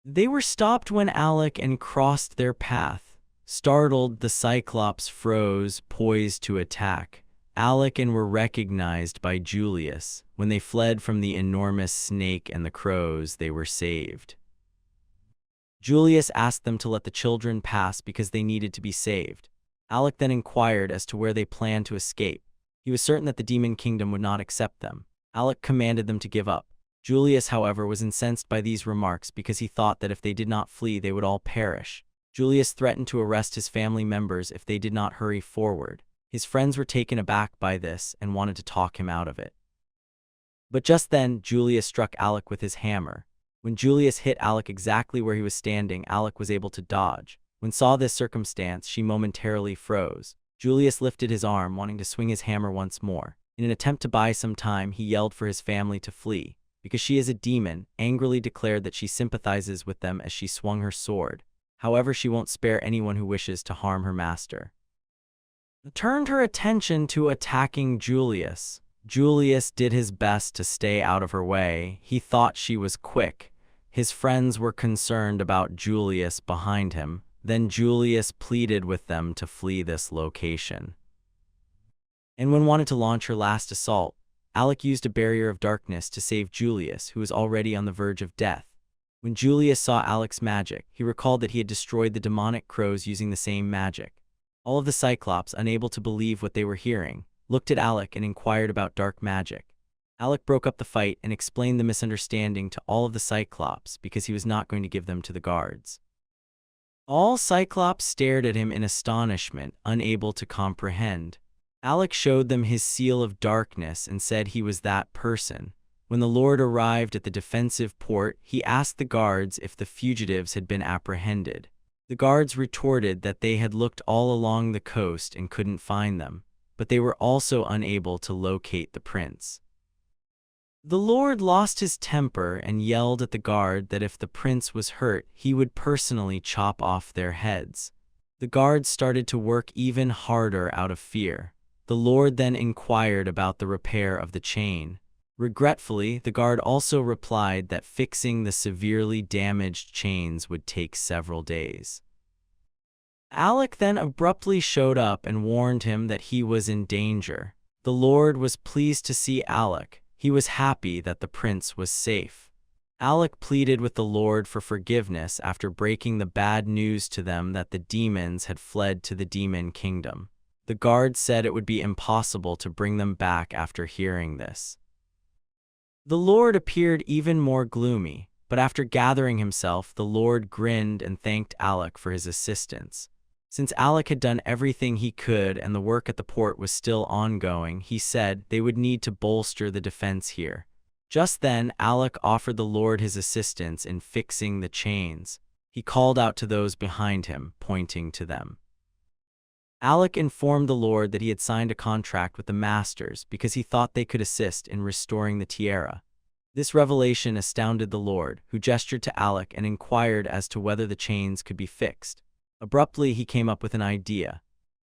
They were stopped when Alec and crossed their path. Startled, the Cyclops froze, poised to attack. Alec and were recognized by Julius. When they fled from the enormous snake and the crows, they were saved. Julius asked them to let the children pass because they needed to be saved. Alec then inquired as to where they planned to escape. He was certain that the demon kingdom would not accept them. Alec commanded them to give up. Julius, however, was incensed by these remarks because he thought that if they did not flee, they would all perish. Julius threatened to arrest his family members if they did not hurry forward. His friends were taken aback by this and wanted to talk him out of it. But just then, Julius struck Alec with his hammer. When Julius hit Alec exactly where he was standing, Alec was able to dodge. When saw this circumstance, she momentarily froze. Julius lifted his arm, wanting to swing his hammer once more. In an attempt to buy some time, he yelled for his family to flee. Because she is a demon, angrily declared that she sympathizes with them as she swung her sword. However, she won't spare anyone who wishes to harm her master. Turned her attention to attacking Julius. Julius did his best to stay out of her way. He thought she was quick. His friends were concerned about Julius behind him. Then Julius pleaded with them to flee this location. And when wanted to launch her last assault, Alec used a barrier of darkness to save Julius, who was already on the verge of death. When Julius saw Alec's magic, he recalled that he had destroyed the demonic crows using the same magic. All of the Cyclops, unable to believe what they were hearing, looked at Alec and inquired about dark magic. Alec broke up the fight and explained the misunderstanding to all of the Cyclops because he was not going to give them to the guards. All Cyclops stared at him in astonishment, unable to comprehend. Alec showed them his seal of darkness and said he was that person. When the Lord arrived at the defensive port, he asked the guards if the fugitives had been apprehended. The guards retorted that they had looked all along the coast and couldn't find them, but they were also unable to locate the prince. The Lord lost his temper and yelled at the guard that if the prince was hurt, he would personally chop off their heads. The guards started to work even harder out of fear. The Lord then inquired about the repair of the chain. Regretfully, the guard also replied that fixing the severely damaged chains would take several days. Alec then abruptly showed up and warned him that he was in danger. The Lord was pleased to see Alec. He was happy that the prince was safe. Alec pleaded with the Lord for forgiveness after breaking the bad news to them that the demons had fled to the demon kingdom. The guard said it would be impossible to bring them back after hearing this. The Lord appeared even more gloomy, but after gathering himself, the Lord grinned and thanked Alec for his assistance. Since Alec had done everything he could and the work at the port was still ongoing, he said they would need to bolster the defense here. Just then, Alec offered the Lord his assistance in fixing the chains. He called out to those behind him, pointing to them. Alec informed the Lord that he had signed a contract with the Masters because he thought they could assist in restoring the Tiara. This revelation astounded the Lord, who gestured to Alec and inquired as to whether the chains could be fixed. Abruptly, he came up with an idea.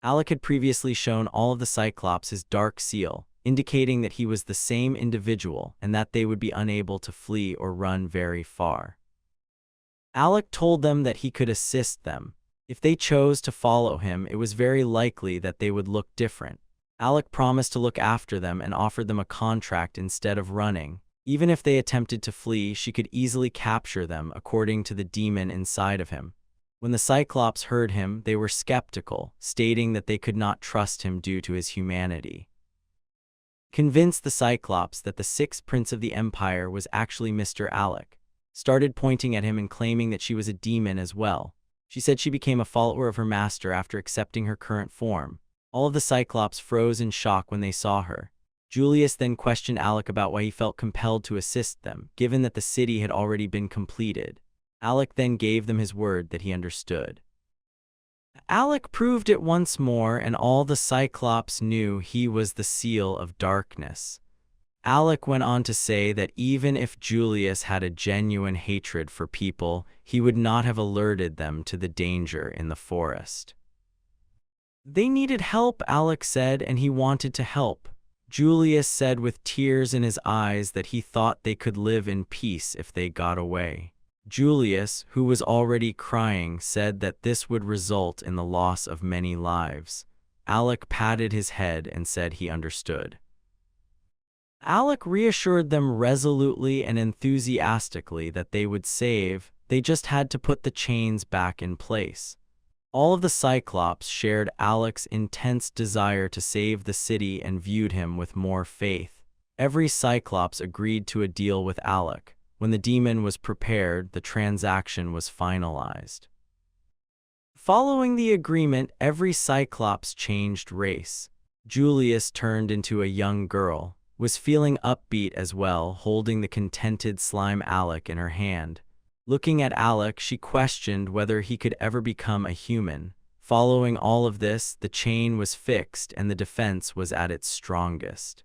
Alec had previously shown all of the Cyclops his dark seal, indicating that he was the same individual and that they would be unable to flee or run very far. Alec told them that he could assist them. If they chose to follow him, it was very likely that they would look different. Alec promised to look after them and offered them a contract instead of running. Even if they attempted to flee, she could easily capture them, according to the demon inside of him. When the Cyclops heard him, they were skeptical, stating that they could not trust him due to his humanity. Convinced, the Cyclops that the sixth prince of the Empire was actually Mr. Alec, started pointing at him and claiming that she was a demon as well. She said she became a follower of her master after accepting her current form. All of the Cyclops froze in shock when they saw her. Julius then questioned Alec about why he felt compelled to assist them, given that the city had already been completed. Alec then gave them his word that he understood. Alec proved it once more, and all the Cyclops knew he was the seal of darkness. Alec went on to say that even if Julius had a genuine hatred for people, he would not have alerted them to the danger in the forest. They needed help, Alec said, and he wanted to help. Julius said with tears in his eyes that he thought they could live in peace if they got away. Julius, who was already crying, said that this would result in the loss of many lives. Alec patted his head and said he understood. Alec reassured them resolutely and enthusiastically that they would save, they just had to put the chains back in place. All of the Cyclops shared Alec's intense desire to save the city and viewed him with more faith. Every Cyclops agreed to a deal with Alec. When the demon was prepared, the transaction was finalized. Following the agreement, every Cyclops changed race. Julius turned into a young girl, was feeling upbeat as well, holding the contented slime Alec in her hand. Looking at Alec, she questioned whether he could ever become a human. Following all of this, the chain was fixed and the defense was at its strongest.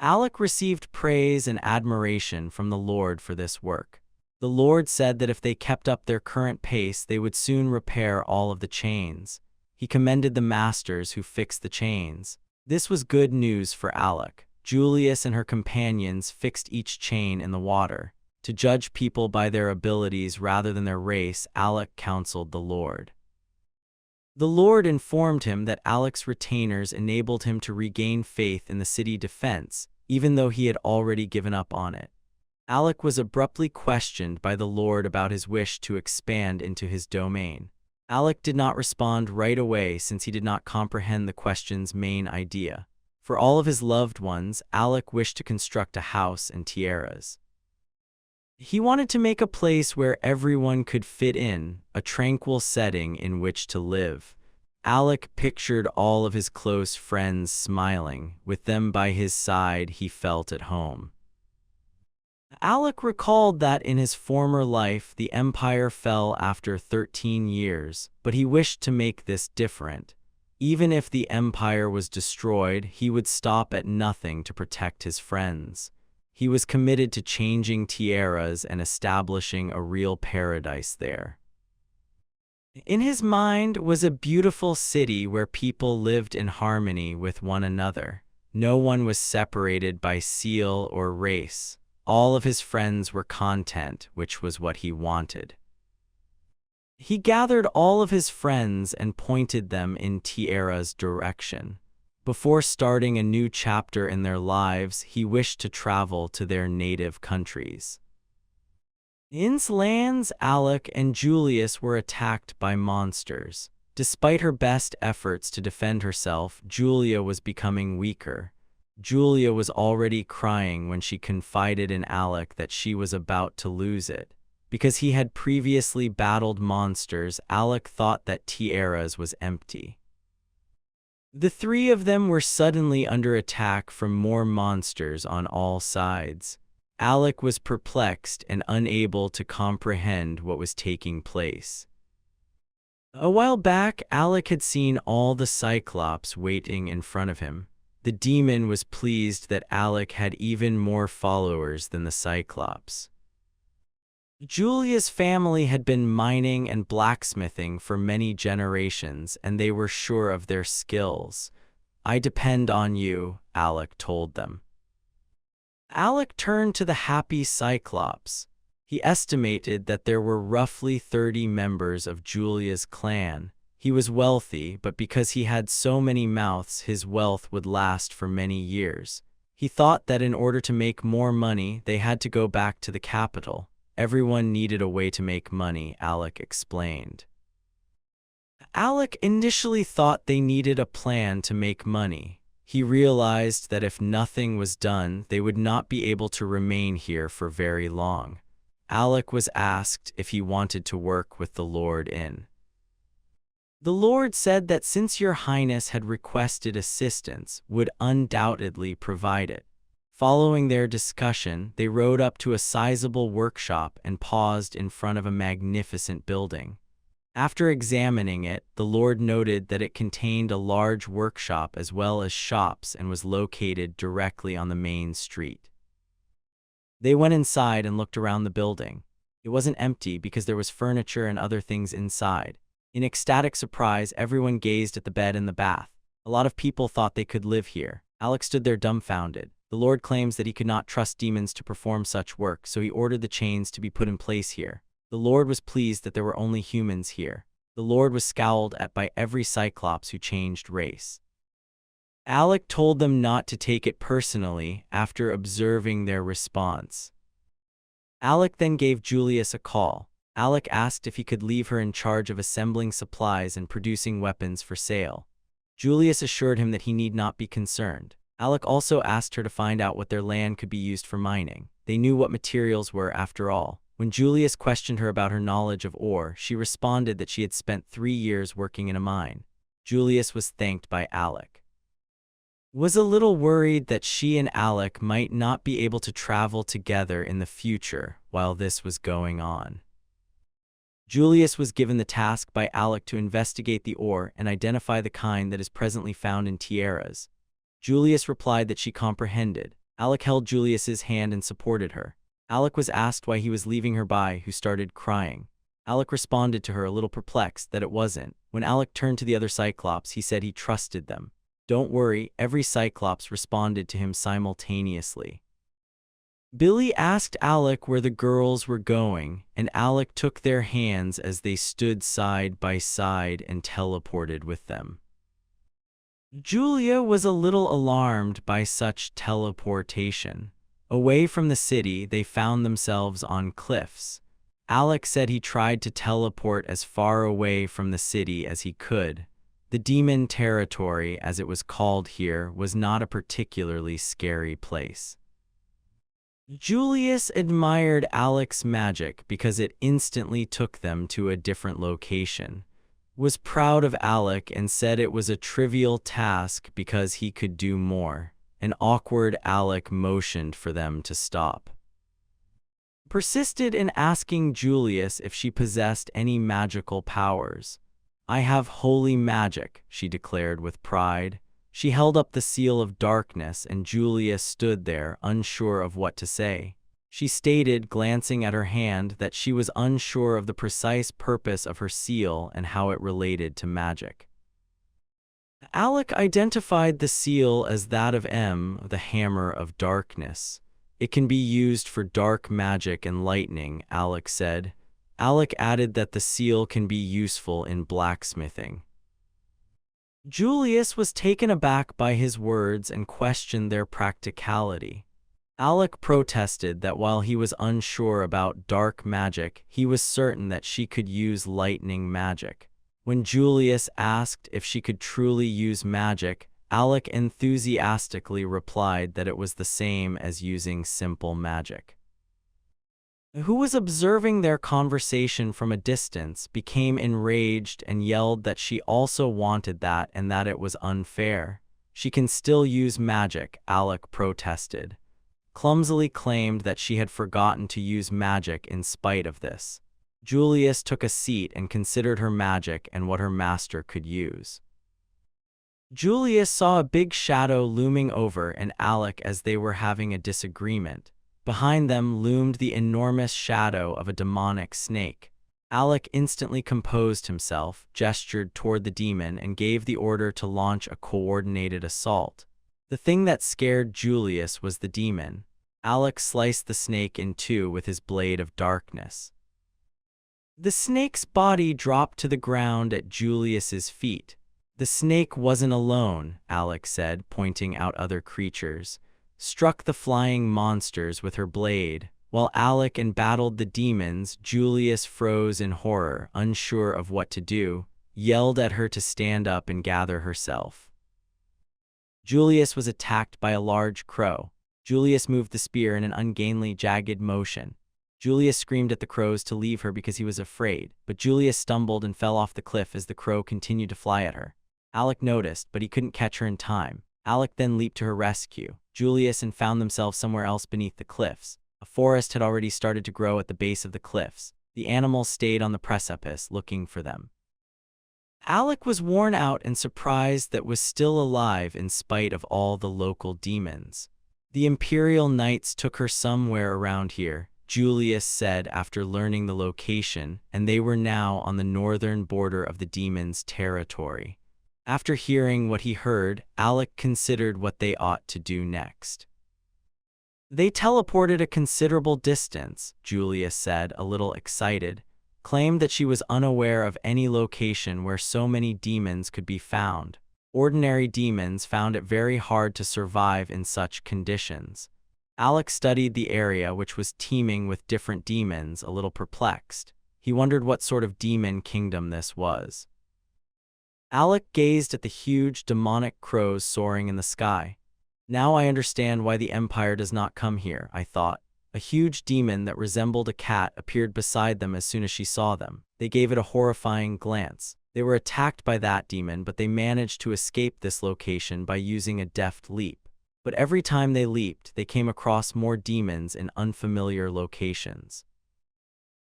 Alec received praise and admiration from the Lord for this work. The Lord said that if they kept up their current pace, they would soon repair all of the chains. He commended the masters who fixed the chains. This was good news for Alec. Julius and her companions fixed each chain in the water. To judge people by their abilities rather than their race, Alec counseled the Lord. The Lord informed him that Alec's retainers enabled him to regain faith in the city defense, even though he had already given up on it. Alec was abruptly questioned by the Lord about his wish to expand into his domain. Alec did not respond right away since he did not comprehend the question's main idea. For all of his loved ones, Alec wished to construct a house in Tiaras. He wanted to make a place where everyone could fit in, a tranquil setting in which to live. Alec pictured all of his close friends smiling. With them by his side, he felt at home. Alec recalled that in his former life, the Empire fell after 13 years, but he wished to make this different. Even if the Empire was destroyed, he would stop at nothing to protect his friends. He was committed to changing Tiaras and establishing a real paradise there. In his mind was a beautiful city where people lived in harmony with one another. No one was separated by seal or race. All of his friends were content, which was what he wanted. He gathered all of his friends and pointed them in Tiara's direction. Before starting a new chapter in their lives, he wished to travel to their native countries. In lands, Alec and Julius were attacked by monsters. Despite her best efforts to defend herself, Julia was becoming weaker. Julia was already crying when she confided in Alec that she was about to lose it. Because he had previously battled monsters, Alec thought that Tiaras was empty. The three of them were suddenly under attack from more monsters on all sides. Alec was perplexed and unable to comprehend what was taking place. A while back, Alec had seen all the Cyclops waiting in front of him. The demon was pleased that Alec had even more followers than the Cyclops. Julia's family had been mining and blacksmithing for many generations, and they were sure of their skills. "I depend on you," Alec told them. Alec turned to the happy Cyclops. He estimated that there were roughly 30 members of Julia's clan. He was wealthy, but because he had so many mouths, his wealth would last for many years. He thought that in order to make more money, they had to go back to the capital. Everyone needed a way to make money, Alec explained. Alec initially thought they needed a plan to make money. He realized that if nothing was done, they would not be able to remain here for very long. Alec was asked if he wanted to work with the Lord in. The Lord said that since Your Highness had requested assistance, would undoubtedly provide it. Following their discussion, they rode up to a sizable workshop and paused in front of a magnificent building. After examining it, the Lord noted that it contained a large workshop as well as shops and was located directly on the main street. They went inside and looked around the building. It wasn't empty because there was furniture and other things inside. In ecstatic surprise, everyone gazed at the bed and the bath. A lot of people thought they could live here. Alex stood there dumbfounded. The Lord claims that he could not trust demons to perform such work, so he ordered the chains to be put in place here. The Lord was pleased that there were only humans here. The Lord was scowled at by every Cyclops who changed race. Alec told them not to take it personally after observing their response. Alec then gave Julius a call. Alec asked if he could leave her in charge of assembling supplies and producing weapons for sale. Julius assured him that he need not be concerned. Alec also asked her to find out what their land could be used for mining. They knew what materials were after all. When Julius questioned her about her knowledge of ore, she responded that she had spent 3 years working in a mine. Julius was thanked by Alec. Was a little worried that she and Alec might not be able to travel together in the future while this was going on. Julius was given the task by Alec to investigate the ore and identify the kind that is presently found in Tiaras. Julius replied that she comprehended. Alec held Julius's hand and supported her. Alec was asked why he was leaving her by, who started crying. Alec responded to her, a little perplexed, that it wasn't. When Alec turned to the other Cyclops, he said he trusted them. Don't worry, every Cyclops responded to him simultaneously. Billy asked Alec where the girls were going, and Alec took their hands as they stood side by side and teleported with them. Julia was a little alarmed by such teleportation. Away from the city, they found themselves on cliffs. Alec said he tried to teleport as far away from the city as he could. The demon territory, as it was called here, was not a particularly scary place. Julius admired Alec's magic because it instantly took them to a different location. Was proud of Alec and said it was a trivial task because he could do more. An awkward Alec motioned for them to stop. Persisted in asking Julius if she possessed any magical powers. I have holy magic, she declared with pride. She held up the seal of darkness and Julius stood there, unsure of what to say. She stated, glancing at her hand, that she was unsure of the precise purpose of her seal and how it related to magic. Alec identified the seal as that of M, the Hammer of Darkness. It can be used for dark magic and lightning, Alec said. Alec added that the seal can be useful in blacksmithing. Julius was taken aback by his words and questioned their practicality. Alec protested that while he was unsure about dark magic, he was certain that she could use lightning magic. When Julius asked if she could truly use magic, Alec enthusiastically replied that it was the same as using simple magic. Who was observing their conversation from a distance became enraged and yelled that she also wanted that and that it was unfair. She can still use magic, Alec protested. Clumsily claimed that she had forgotten to use magic in spite of this. Julius took a seat and considered her magic and what her master could use. Julius saw a big shadow looming over and Alec as they were having a disagreement. Behind them loomed the enormous shadow of a demonic snake. Alec instantly composed himself, gestured toward the demon, and gave the order to launch a coordinated assault. The thing that scared Julius was the demon. Alec sliced the snake in two with his blade of darkness. The snake's body dropped to the ground at Julius's feet. The snake wasn't alone, Alec said, pointing out other creatures. Struck the flying monsters with her blade. While Alec embattled the demons, Julius froze in horror, unsure of what to do, yelled at her to stand up and gather herself. Julius was attacked by a large crow. Julius moved the spear in an ungainly, jagged motion. Julius screamed at the crows to leave her because he was afraid, but Julius stumbled and fell off the cliff as the crow continued to fly at her. Alec noticed, but he couldn't catch her in time. Alec then leaped to her rescue. Julius and found themselves somewhere else beneath the cliffs. A forest had already started to grow at the base of the cliffs. The animals stayed on the precipice, looking for them. Alec was worn out and surprised that was still alive in spite of all the local demons. The Imperial Knights took her somewhere around here, Julius said after learning the location, and they were now on the northern border of the demons' territory. After hearing what he heard, Alec considered what they ought to do next. They teleported a considerable distance, Julius said, a little excited, claimed that she was unaware of any location where so many demons could be found. Ordinary demons found it very hard to survive in such conditions. Alec studied the area, which was teeming with different demons, a little perplexed. He wondered what sort of demon kingdom this was. Alec gazed at the huge demonic crows soaring in the sky. Now I understand why the Empire does not come here, I thought. A huge demon that resembled a cat appeared beside them as soon as she saw them. They gave it a horrifying glance. They were attacked by that demon, but they managed to escape this location by using a deft leap. But every time they leaped, they came across more demons in unfamiliar locations.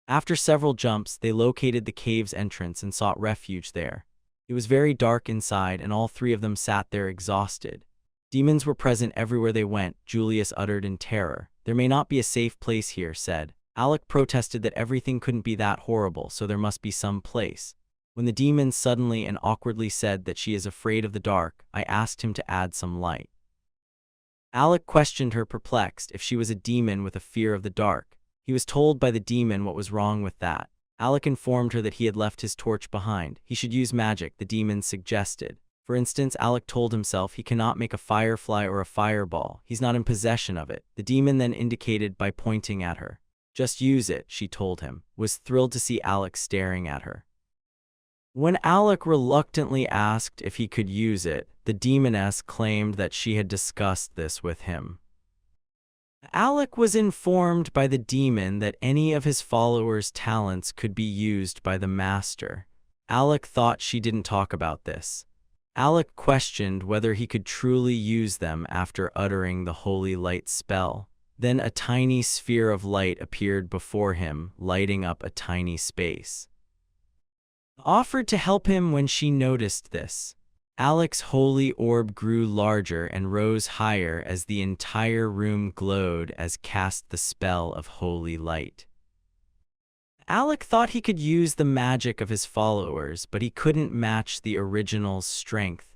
After several jumps, they located the cave's entrance and sought refuge there. It was very dark inside, and all three of them sat there exhausted. Demons were present everywhere they went, Julius uttered in terror. There may not be a safe place here, said. Alec protested that everything couldn't be that horrible, so there must be some place. When the demon suddenly and awkwardly said that she is afraid of the dark, I asked him to add some light. Alec questioned her, perplexed, if she was a demon with a fear of the dark. He was told by the demon what was wrong with that. Alec informed her that he had left his torch behind. He should use magic, the demon suggested. For instance, Alec told himself he cannot make a firefly or a fireball. He's not in possession of it. The demon then indicated by pointing at her. Just use it, she told him, was thrilled to see Alec staring at her. When Alec reluctantly asked if he could use it, the demoness claimed that she had discussed this with him. Alec was informed by the demon that any of his followers' talents could be used by the master. Alec thought she didn't talk about this. Alec questioned whether he could truly use them after uttering the holy light spell. Then a tiny sphere of light appeared before him, lighting up a tiny space. Offered to help him when she noticed this. Alec's holy orb grew larger and rose higher as the entire room glowed as cast the spell of holy light. Alec thought he could use the magic of his followers, but he couldn't match the original's strength.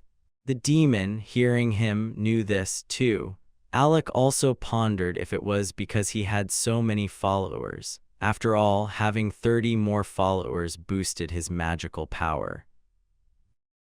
The demon, hearing him, knew this too. Alec also pondered if it was because he had so many followers. After all, having 30 more followers boosted his magical power.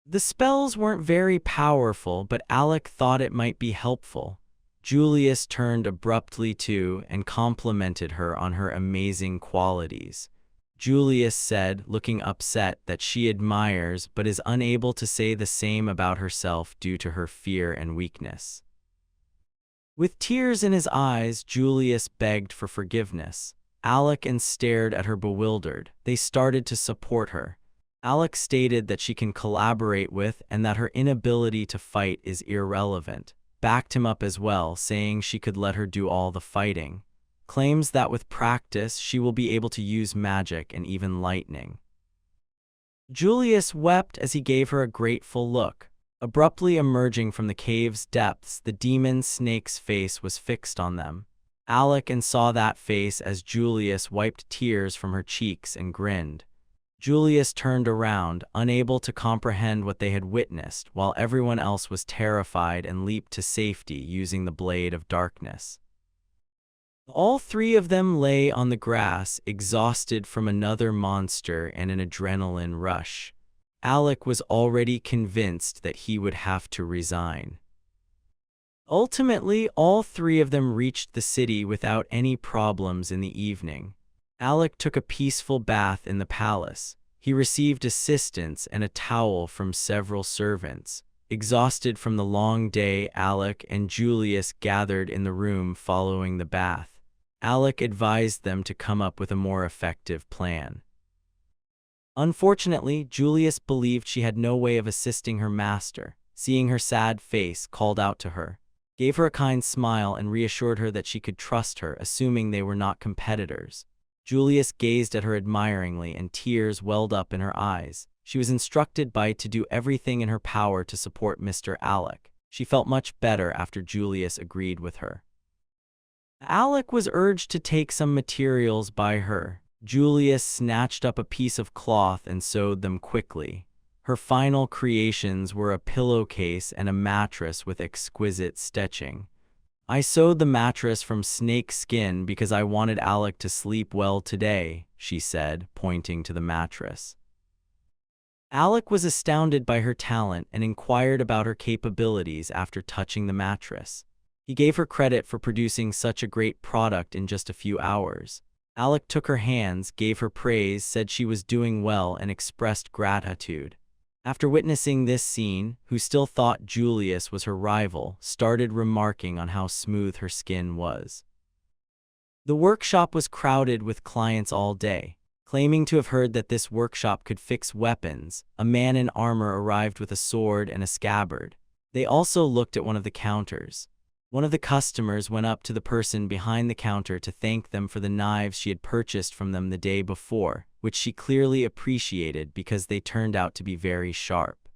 The spells weren't very powerful, but Alec thought it might be helpful. Julius turned abruptly to and complimented her on her amazing qualities. Julius said, looking upset, that she admires but is unable to say the same about herself due to her fear and weakness. With tears in his eyes, Julius begged for forgiveness. Alec and stared at her bewildered. They started to support her. Alec stated that she can collaborate with and that her inability to fight is irrelevant. Backed him up as well, saying she could let her do all the fighting. Claims that with practice she will be able to use magic and even lightning. Julius wept as he gave her a grateful look. Abruptly emerging from the cave's depths, the demon snake's face was fixed on them. Alec saw that face as Julius wiped tears from her cheeks and grinned. Julius turned around, unable to comprehend what they had witnessed, while everyone else was terrified and leaped to safety using the blade of darkness. All three of them lay on the grass, exhausted from another monster and an adrenaline rush. Alec was already convinced that he would have to resign. Ultimately, all three of them reached the city without any problems in the evening. Alec took a peaceful bath in the palace. He received assistance and a towel from several servants. Exhausted from the long day, Alec and Julius gathered in the room following the bath. Alec advised them to come up with a more effective plan. Unfortunately, Julius believed she had no way of assisting her master. Seeing her sad face, called out to her, gave her a kind smile and reassured her that she could trust her, assuming they were not competitors. Julius gazed at her admiringly, and tears welled up in her eyes. She was instructed to do everything in her power to support Mr. Alec. She felt much better after Julius agreed with her. Alec was urged to take some materials by her. Julius snatched up a piece of cloth and sewed them quickly. Her final creations were a pillowcase and a mattress with exquisite stitching. "I sewed the mattress from snake skin because I wanted Alec to sleep well today," she said, pointing to the mattress. Alec was astounded by her talent and inquired about her capabilities after touching the mattress. He gave her credit for producing such a great product in just a few hours. Alec took her hands, gave her praise, said she was doing well, and expressed gratitude. After witnessing this scene, who still thought Julius was her rival, started remarking on how smooth her skin was. The workshop was crowded with clients all day. Claiming to have heard that this workshop could fix weapons, a man in armor arrived with a sword and a scabbard. They also looked at one of the counters. One of the customers went up to the person behind the counter to thank them for the knives she had purchased from them the day before, which she clearly appreciated because they turned out to be very sharp.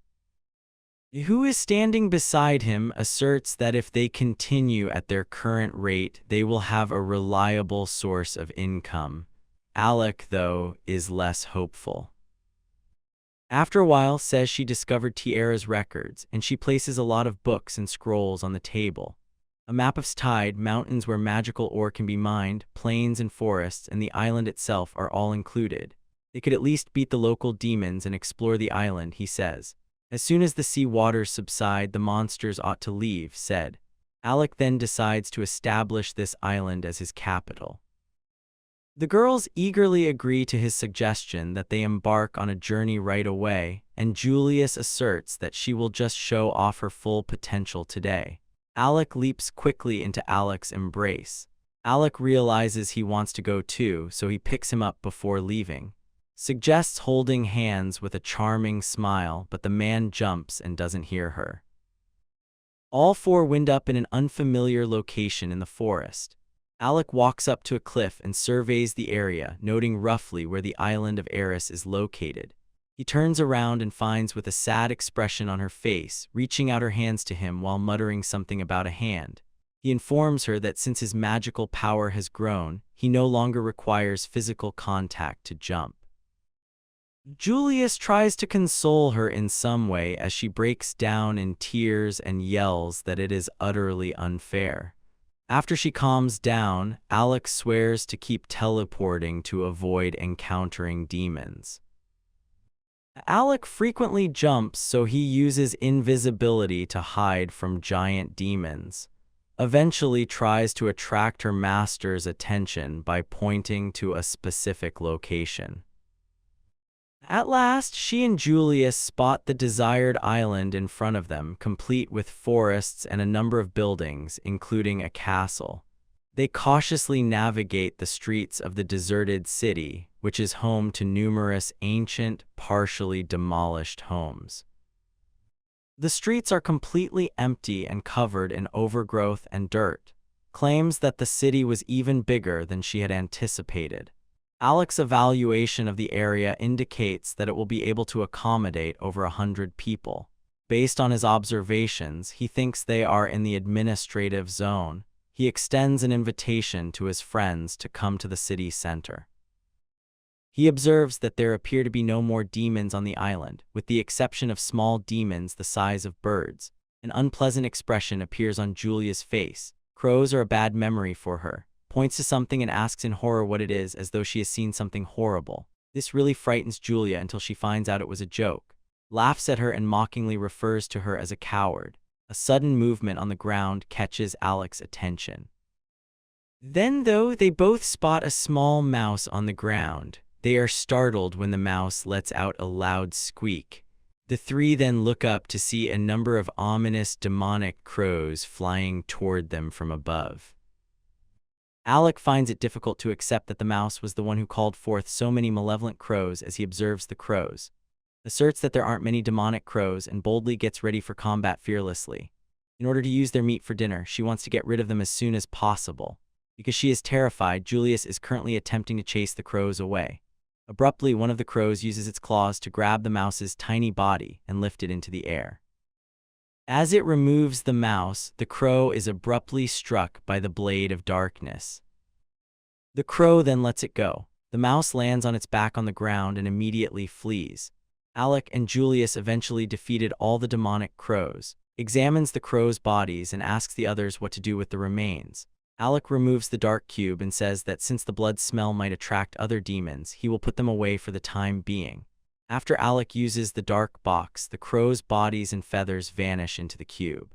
Who is standing beside him asserts that if they continue at their current rate, they will have a reliable source of income. Alec, though, is less hopeful. After a while, says she discovered Tiaras records, and she places a lot of books and scrolls on the table. A map of Tide, mountains where magical ore can be mined, plains and forests, and the island itself are all included. They could at least beat the local demons and explore the island, he says. As soon as the sea waters subside, the monsters ought to leave, said. Alec then decides to establish this island as his capital. The girls eagerly agree to his suggestion that they embark on a journey right away, and Julius asserts that she will just show off her full potential today. Alec leaps quickly into Alec's embrace. Alec realizes he wants to go too, so he picks him up before leaving. Suggests holding hands with a charming smile, but the man jumps and doesn't hear her. All four wind up in an unfamiliar location in the forest. Alec walks up to a cliff and surveys the area, noting roughly where the island of Eris is located. He turns around and finds with a sad expression on her face, reaching out her hands to him while muttering something about a hand. He informs her that since his magical power has grown, he no longer requires physical contact to jump. Julius tries to console her in some way as she breaks down in tears and yells that it is utterly unfair. After she calms down, Alec swears to keep teleporting to avoid encountering demons. Alec frequently jumps, so he uses invisibility to hide from giant demons. Eventually tries to attract her master's attention by pointing to a specific location. At last, she and Julius spot the desired island in front of them, complete with forests and a number of buildings, including a castle. They cautiously navigate the streets of the deserted city, which is home to numerous ancient, partially demolished homes. The streets are completely empty and covered in overgrowth and dirt. Claims that the city was even bigger than she had anticipated. Alec's evaluation of the area indicates that it will be able to accommodate over 100 people. Based on his observations, he thinks they are in the administrative zone. He extends an invitation to his friends to come to the city center. He observes that there appear to be no more demons on the island, with the exception of small demons the size of birds. An unpleasant expression appears on Julia's face. Crows are a bad memory for her. Points to something and asks in horror what it is, as though she has seen something horrible. This really frightens Julia until she finds out it was a joke. Laughs at her and mockingly refers to her as a coward. A sudden movement on the ground catches Alec's attention. Then, though they both spot a small mouse on the ground, they are startled when the mouse lets out a loud squeak. The three then look up to see a number of ominous demonic crows flying toward them from above. Alec finds it difficult to accept that the mouse was the one who called forth so many malevolent crows as he observes the crows. Asserts that there aren't many demonic crows and boldly gets ready for combat fearlessly. In order to use their meat for dinner, she wants to get rid of them as soon as possible. Because she is terrified, Julius is currently attempting to chase the crows away. Abruptly, one of the crows uses its claws to grab the mouse's tiny body and lift it into the air. As it removes the mouse, the crow is abruptly struck by the blade of darkness. The crow then lets it go. The mouse lands on its back on the ground and immediately flees. Alec and Julius eventually defeated all the demonic crows, examines the crows' bodies and asks the others what to do with the remains. Alec removes the dark cube and says that since the blood smell might attract other demons, he will put them away for the time being. After Alec uses the dark box, the crows' bodies and feathers vanish into the cube.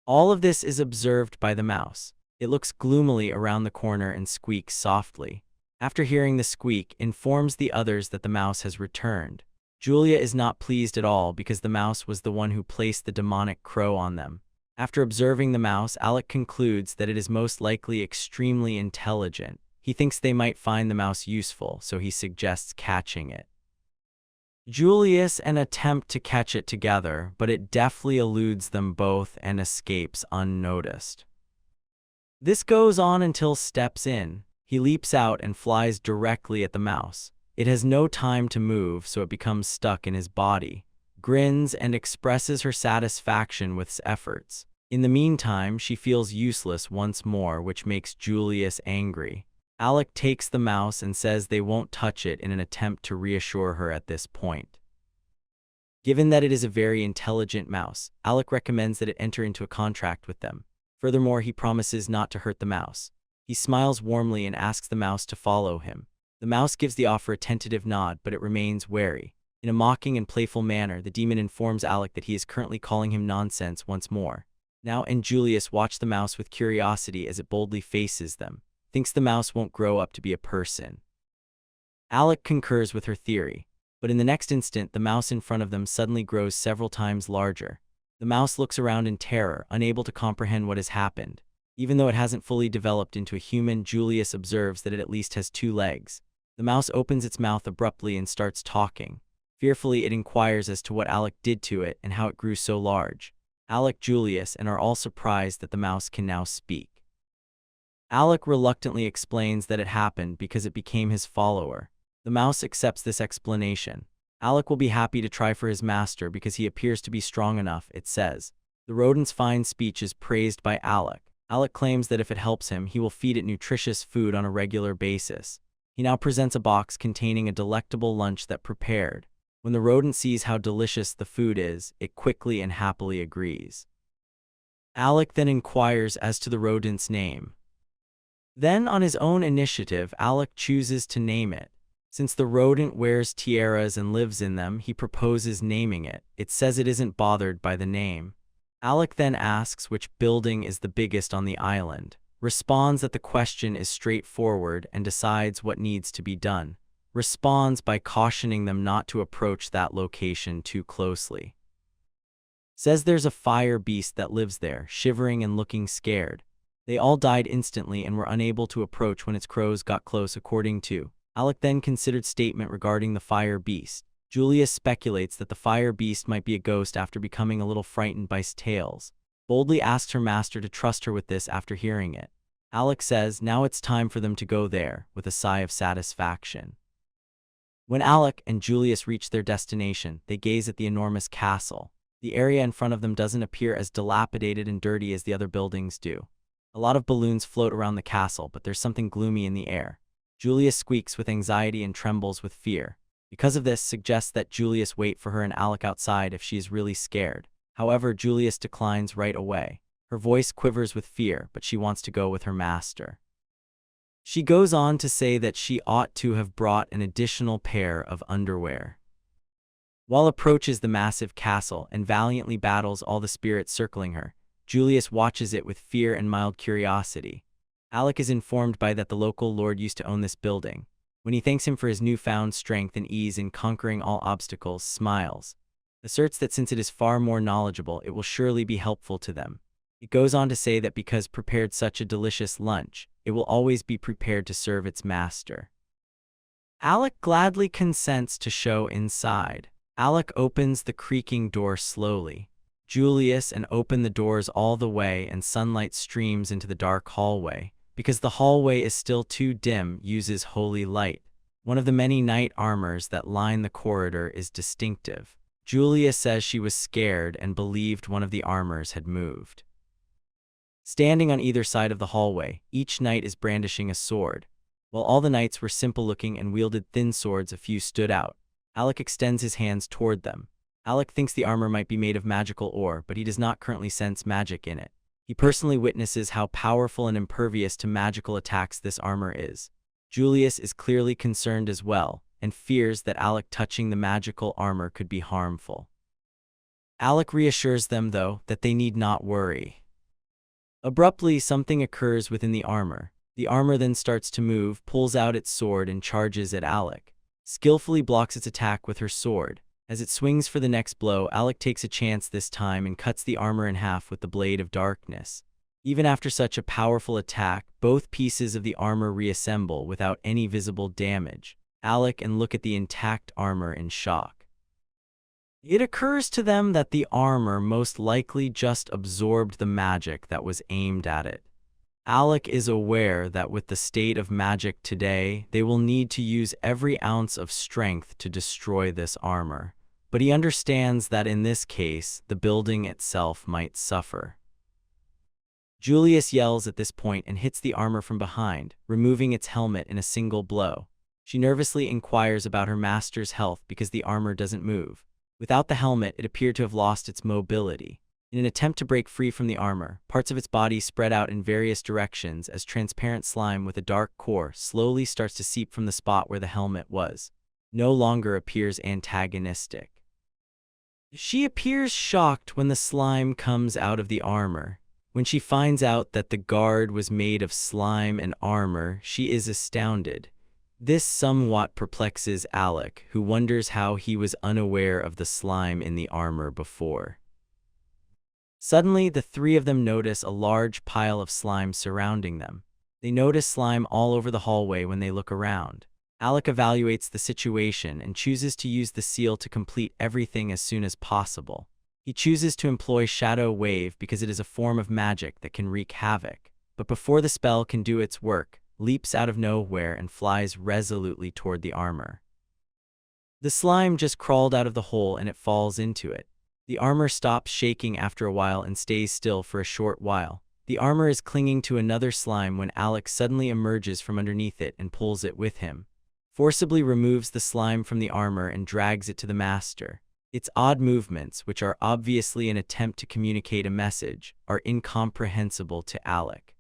All of this is observed by the mouse. It looks gloomily around the corner and squeaks softly. After hearing the squeak, informs the others that the mouse has returned. Julia is not pleased at all because the mouse was the one who placed the demonic crow on them. After observing the mouse, Alec concludes that it is most likely extremely intelligent. He thinks they might find the mouse useful, so he suggests catching it. Julius and attempt to catch it together, but it deftly eludes them both and escapes unnoticed. This goes on until steps in. He leaps out and flies directly at the mouse. It has no time to move, so it becomes stuck in his body, grins and expresses her satisfaction with his efforts. In the meantime, she feels useless once more, which makes Julius angry. Alec takes the mouse and says they won't touch it in an attempt to reassure her at this point. Given that it is a very intelligent mouse, Alec recommends that it enter into a contract with them. Furthermore, he promises not to hurt the mouse. He smiles warmly and asks the mouse to follow him. The mouse gives the offer a tentative nod, but it remains wary. In a mocking and playful manner, the demon informs Alec that he is currently calling him nonsense once more. Now and Julius watch the mouse with curiosity as it boldly faces them. Thinks the mouse won't grow up to be a person. Alec concurs with her theory, but in the next instant, the mouse in front of them suddenly grows several times larger. The mouse looks around in terror, unable to comprehend what has happened. Even though it hasn't fully developed into a human, Julius observes that it at least has 2 legs. The mouse opens its mouth abruptly and starts talking. Fearfully, it inquires as to what Alec did to it and how it grew so large. Alec, Julius, and are all surprised that the mouse can now speak. Alec reluctantly explains that it happened because it became his follower. The mouse accepts this explanation. Alec will be happy to try for his master because he appears to be strong enough, it says. The rodent's fine speech is praised by Alec. Alec claims that if it helps him, he will feed it nutritious food on a regular basis. He now presents a box containing a delectable lunch that prepared. When the rodent sees how delicious the food is, it quickly and happily agrees. Alec then inquires as to the rodent's name. Then, on his own initiative, Alec chooses to name it. Since the rodent wears tiaras and lives in them, he proposes naming it. It says it isn't bothered by the name. Alec then asks which building is the biggest on the island, responds that the question is straightforward and decides what needs to be done, responds by cautioning them not to approach that location too closely. Says there's a fire beast that lives there, shivering and looking scared. They all died instantly and were unable to approach when its crows got close, according to Alec. Then considered statement regarding the fire beast. Julius speculates that the fire beast might be a ghost after becoming a little frightened by its tales. Boldly asks her master to trust her with this after hearing it. Alec says now it's time for them to go there, with a sigh of satisfaction. When Alec and Julius reach their destination, they gaze at the enormous castle. The area in front of them doesn't appear as dilapidated and dirty as the other buildings do. A lot of balloons float around the castle, but there's something gloomy in the air. Julius squeaks with anxiety and trembles with fear. Because of this, suggests that Julius wait for her and Alec outside if she is really scared. However, Julius declines right away. Her voice quivers with fear, but she wants to go with her master. She goes on to say that she ought to have brought an additional pair of underwear. While approaches the massive castle and valiantly battles all the spirits circling her, Julius watches it with fear and mild curiosity. Alec is informed by that the local lord used to own this building. When he thanks him for his newfound strength and ease in conquering all obstacles, smiles. Asserts that since it is far more knowledgeable, it will surely be helpful to them. It goes on to say that because prepared such a delicious lunch, it will always be prepared to serve its master. Alec gladly consents to show inside. Alec opens the creaking door slowly. Julius and open the doors all the way and sunlight streams into the dark hallway. because the hallway is still too dim, uses holy light. One of the many knight armors that line the corridor is distinctive. Julia says she was scared and believed one of the armors had moved. Standing on either side of the hallway, each knight is brandishing a sword. While all the knights were simple-looking and wielded thin swords, a few stood out. Alec extends his hands toward them. Alec thinks the armor might be made of magical ore, but he does not currently sense magic in it. He personally witnesses how powerful and impervious to magical attacks this armor is. Julius is clearly concerned as well, and fears that Alec touching the magical armor could be harmful. Alec reassures them, though, that they need not worry. Abruptly, something occurs within the armor. The armor then starts to move, pulls out its sword, and charges at Alec. Skillfully blocks its attack with her sword. As it swings for the next blow, Alec takes a chance this time and cuts the armor in half with the Blade of Darkness. Even after such a powerful attack, both pieces of the armor reassemble without any visible damage. Alec and look at the intact armor in shock. It occurs to them that the armor most likely just absorbed the magic that was aimed at it. Alec is aware that with the state of magic today, they will need to use every ounce of strength to destroy this armor. But he understands that in this case, the building itself might suffer. Julius yells at this point and hits the armor from behind, removing its helmet in a single blow. She nervously inquires about her master's health because the armor doesn't move. Without the helmet, it appeared to have lost its mobility. In an attempt to break free from the armor, parts of its body spread out in various directions as transparent slime with a dark core slowly starts to seep from the spot where the helmet was. No longer appears antagonistic. She appears shocked when the slime comes out of the armor. When she finds out that the guard was made of slime and armor, she is astounded. This somewhat perplexes Alec, who wonders how he was unaware of the slime in the armor before. Suddenly, the three of them notice a large pile of slime surrounding them. They notice slime all over the hallway when they look around. Alec evaluates the situation and chooses to use the seal to complete everything as soon as possible. He chooses to employ Shadow Wave because it is a form of magic that can wreak havoc. But before the spell can do its work, leaps out of nowhere and flies resolutely toward the armor. The slime just crawled out of the hole and it falls into it. The armor stops shaking after a while and stays still for a short while. The armor is clinging to another slime when Alec suddenly emerges from underneath it and pulls it with him. Forcibly removes the slime from the armor and drags it to the master. Its odd movements, which are obviously an attempt to communicate a message, are incomprehensible to Alec.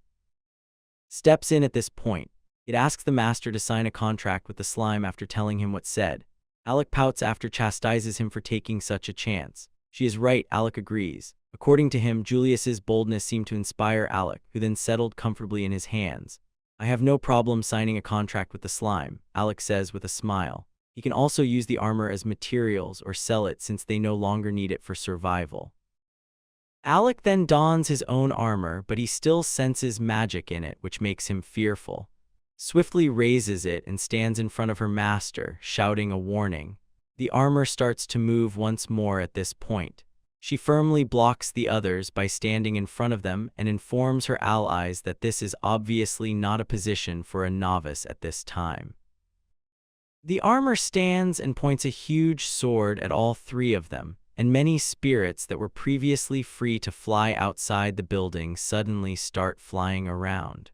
Steps in at this point. It asks the master to sign a contract with the slime after telling him what's said. Alec pouts after chastises him for taking such a chance. She is right, Alec agrees. According to him, Julius's boldness seemed to inspire Alec, who then settled comfortably in his hands. I have no problem signing a contract with the slime, Alec says with a smile. He can also use the armor as materials or sell it since they no longer need it for survival. Alec then dons his own armor, but he still senses magic in it, which makes him fearful. Swiftly raises it and stands in front of her master, shouting a warning. The armor starts to move once more at this point. She firmly blocks the others by standing in front of them and informs her allies that this is obviously not a position for a novice at this time. The armor stands and points a huge sword at all three of them, and many spirits that were previously free to fly outside the building suddenly start flying around.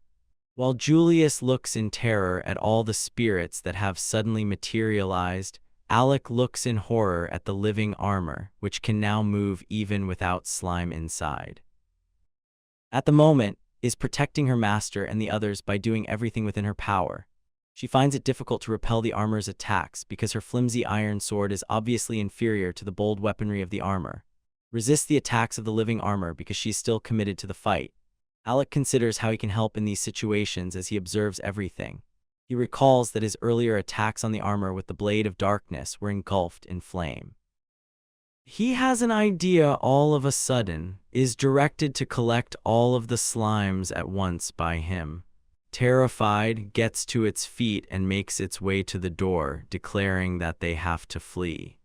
While Julius looks in terror at all the spirits that have suddenly materialized, Alec looks in horror at the living armor, which can now move even without slime inside. At the moment, is protecting her master and the others by doing everything within her power. She finds it difficult to repel the armor's attacks because her flimsy iron sword is obviously inferior to the bold weaponry of the armor. Resists the attacks of the living armor because she is still committed to the fight. Alec considers how he can help in these situations as he observes everything. He recalls that his earlier attacks on the armor with the Blade of Darkness were engulfed in flame. He has an idea all of a sudden, is directed to collect all of the slimes at once by him. Terrified, gets to its feet and makes its way to the door, declaring that they have to flee.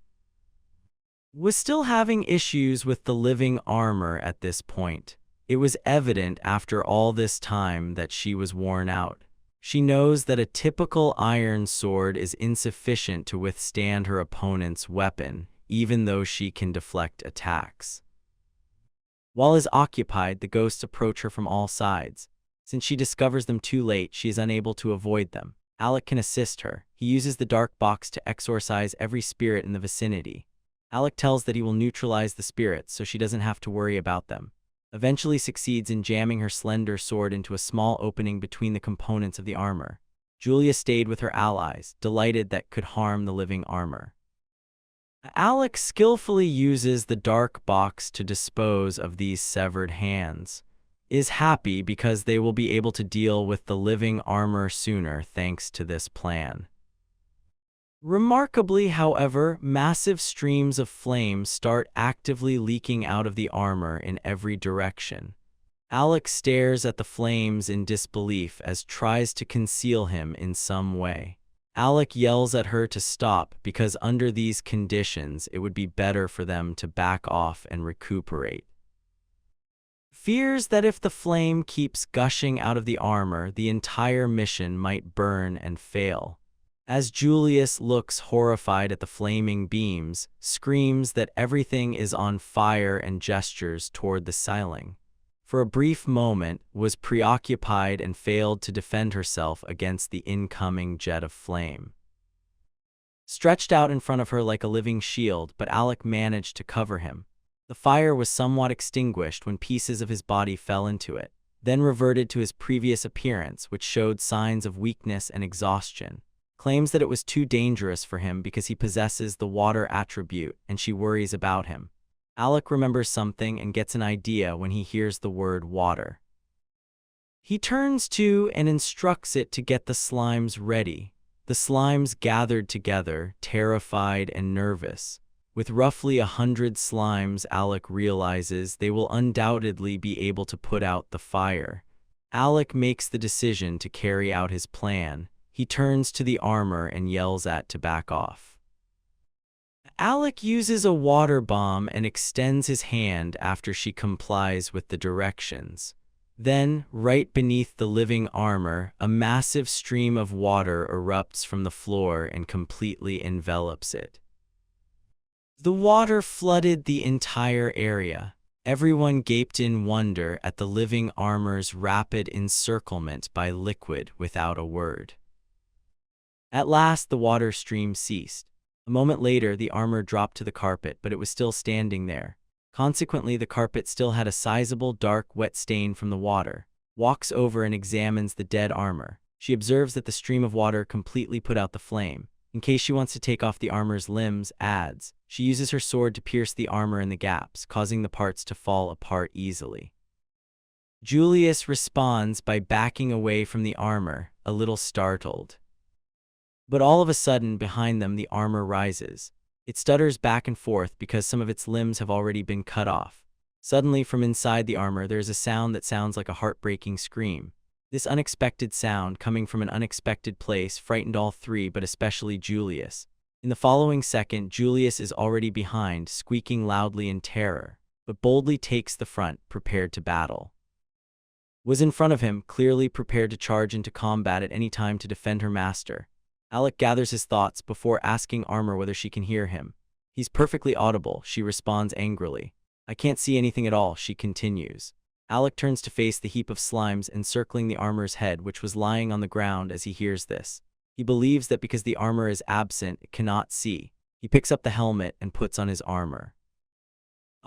Was still having issues with the living armor at this point. It was evident after all this time that she was worn out. She knows that a typical iron sword is insufficient to withstand her opponent's weapon, even though she can deflect attacks. While is occupied, the ghosts approach her from all sides. Since she discovers them too late, she is unable to avoid them. Alec can assist her. He uses the dark box to exorcise every spirit in the vicinity. Alec tells that he will neutralize the spirits so she doesn't have to worry about them. Eventually succeeds in jamming her slender sword into a small opening between the components of the armor. Julia stayed with her allies, delighted that could harm the living armor. Alec skillfully uses the dark box to dispose of these severed hands. Is happy because they will be able to deal with the living armor sooner thanks to this plan. Remarkably, however, massive streams of flame start actively leaking out of the armor in every direction. Alec stares at the flames in disbelief as tries to conceal him in some way. Alec yells at her to stop because under these conditions it would be better for them to back off and recuperate. Fears that if the flame keeps gushing out of the armor, the entire mission might burn and fail. As Julius looks horrified at the flaming beams, screams that everything is on fire and gestures toward the ceiling. For a brief moment, was preoccupied and failed to defend herself against the incoming jet of flame. Stretched out in front of her like a living shield, but Alec managed to cover him. The fire was somewhat extinguished when pieces of his body fell into it, then reverted to his previous appearance, which showed signs of weakness and exhaustion. Claims that it was too dangerous for him because he possesses the water attribute and she worries about him. Alec remembers something and gets an idea when he hears the word water. He turns to and instructs it to get the slimes ready. The slimes gathered together, terrified and nervous. With roughly 100 slimes, Alec realizes they will undoubtedly be able to put out the fire. Alec makes the decision to carry out his plan. He turns to the armor and yells at to back off. Alec uses a water bomb and extends his hand after she complies with the directions. Then, right beneath the living armor, a massive stream of water erupts from the floor and completely envelops it. The water flooded the entire area. Everyone gaped in wonder at the living armor's rapid encirclement by liquid without a word. At last, the water stream ceased. A moment later, the armor dropped to the carpet, but it was still standing there. Consequently, the carpet still had a sizable, dark, wet stain from the water. Walks over and examines the dead armor. She observes that the stream of water completely put out the flame. In case she wants to take off the armor's limbs, adds, she uses her sword to pierce the armor in the gaps, causing the parts to fall apart easily. Julius responds by backing away from the armor, a little startled. But all of a sudden, behind them, the armor rises. It stutters back and forth because some of its limbs have already been cut off. Suddenly, from inside the armor, there is a sound that sounds like a heartbreaking scream. This unexpected sound, coming from an unexpected place, frightened all three, but especially Julius. In the following second, Julius is already behind, squeaking loudly in terror, but boldly takes the front, prepared to battle. Was in front of him, clearly prepared to charge into combat at any time to defend her master. Alec gathers his thoughts before asking Armor whether she can hear him. He's perfectly audible, she responds angrily. I can't see anything at all, she continues. Alec turns to face the heap of slimes encircling the armor's head, which was lying on the ground as he hears this. He believes that because the armor is absent, it cannot see. He picks up the helmet and puts on his armor.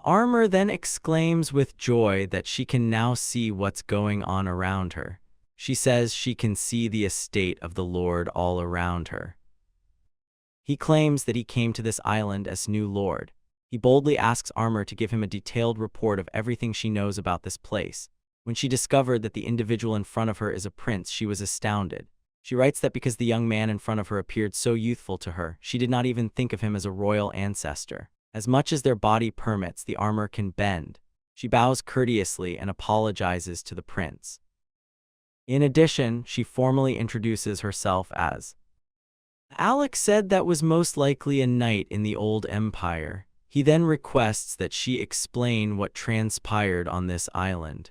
Armor then exclaims with joy that she can now see what's going on around her. She says she can see the estate of the Lord all around her. He claims that he came to this island as new Lord. He boldly asks Armor to give him a detailed report of everything she knows about this place. When she discovered that the individual in front of her is a prince, she was astounded. She writes that because the young man in front of her appeared so youthful to her, she did not even think of him as a royal ancestor. As much as their body permits, the armor can bend. She bows courteously and apologizes to the prince. In addition, she formally introduces herself as Alec said that was most likely a knight in the old empire. He then requests that she explain what transpired on this island.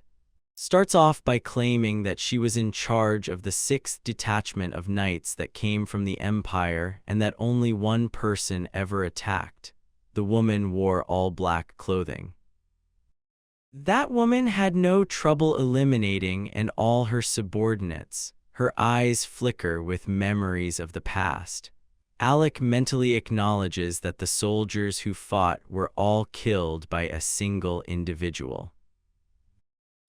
Starts off by claiming that she was in charge of the 6th detachment of knights that came from the Empire and that only one person ever attacked. The woman wore all black clothing. That woman had no trouble eliminating and all her subordinates. Her eyes flicker with memories of the past. Alec mentally acknowledges that the soldiers who fought were all killed by a single individual.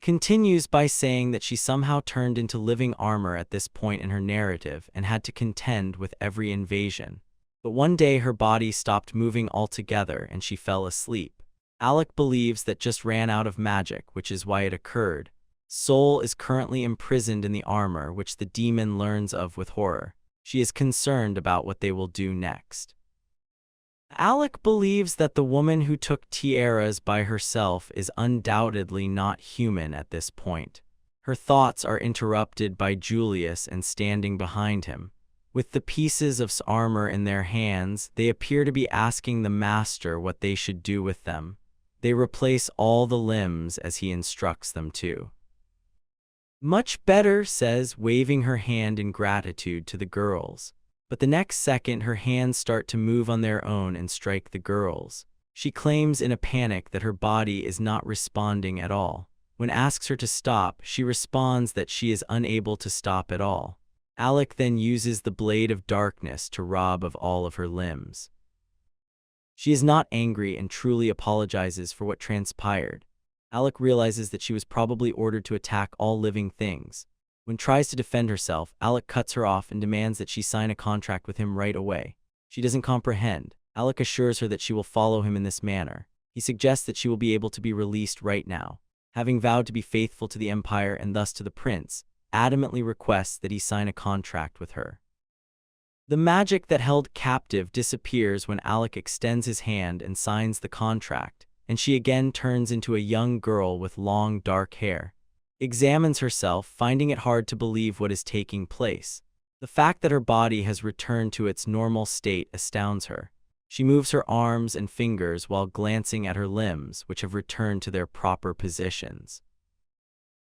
Continues by saying that she somehow turned into living armor at this point in her narrative and had to contend with every invasion. But one day her body stopped moving altogether and she fell asleep. Alec believes that just ran out of magic, which is why it occurred. Soul is currently imprisoned in the armor, which the demon learns of with horror. She is concerned about what they will do next. Alec believes that the woman who took Tiaras by herself is undoubtedly not human at this point. Her thoughts are interrupted by Julius and standing behind him. With the pieces of armor in their hands, they appear to be asking the master what they should do with them. They replace all the limbs as he instructs them to. Much better, says, waving her hand in gratitude to the girls. But the next second her hands start to move on their own and strike the girls. She claims in a panic that her body is not responding at all. When asks her to stop, she responds that she is unable to stop at all. Alec then uses the blade of darkness to rob of all of her limbs. She is not angry and truly apologizes for what transpired. Alec realizes that she was probably ordered to attack all living things. When tries to defend herself, Alec cuts her off and demands that she sign a contract with him right away. She doesn't comprehend. Alec assures her that she will follow him in this manner. He suggests that she will be able to be released right now. Having vowed to be faithful to the Empire and thus to the prince, adamantly requests that he sign a contract with her. The magic that held captive disappears when Alec extends his hand and signs the contract, and she again turns into a young girl with long dark hair. Examines herself, finding it hard to believe what is taking place. The fact that her body has returned to its normal state astounds her. She moves her arms and fingers while glancing at her limbs, which have returned to their proper positions.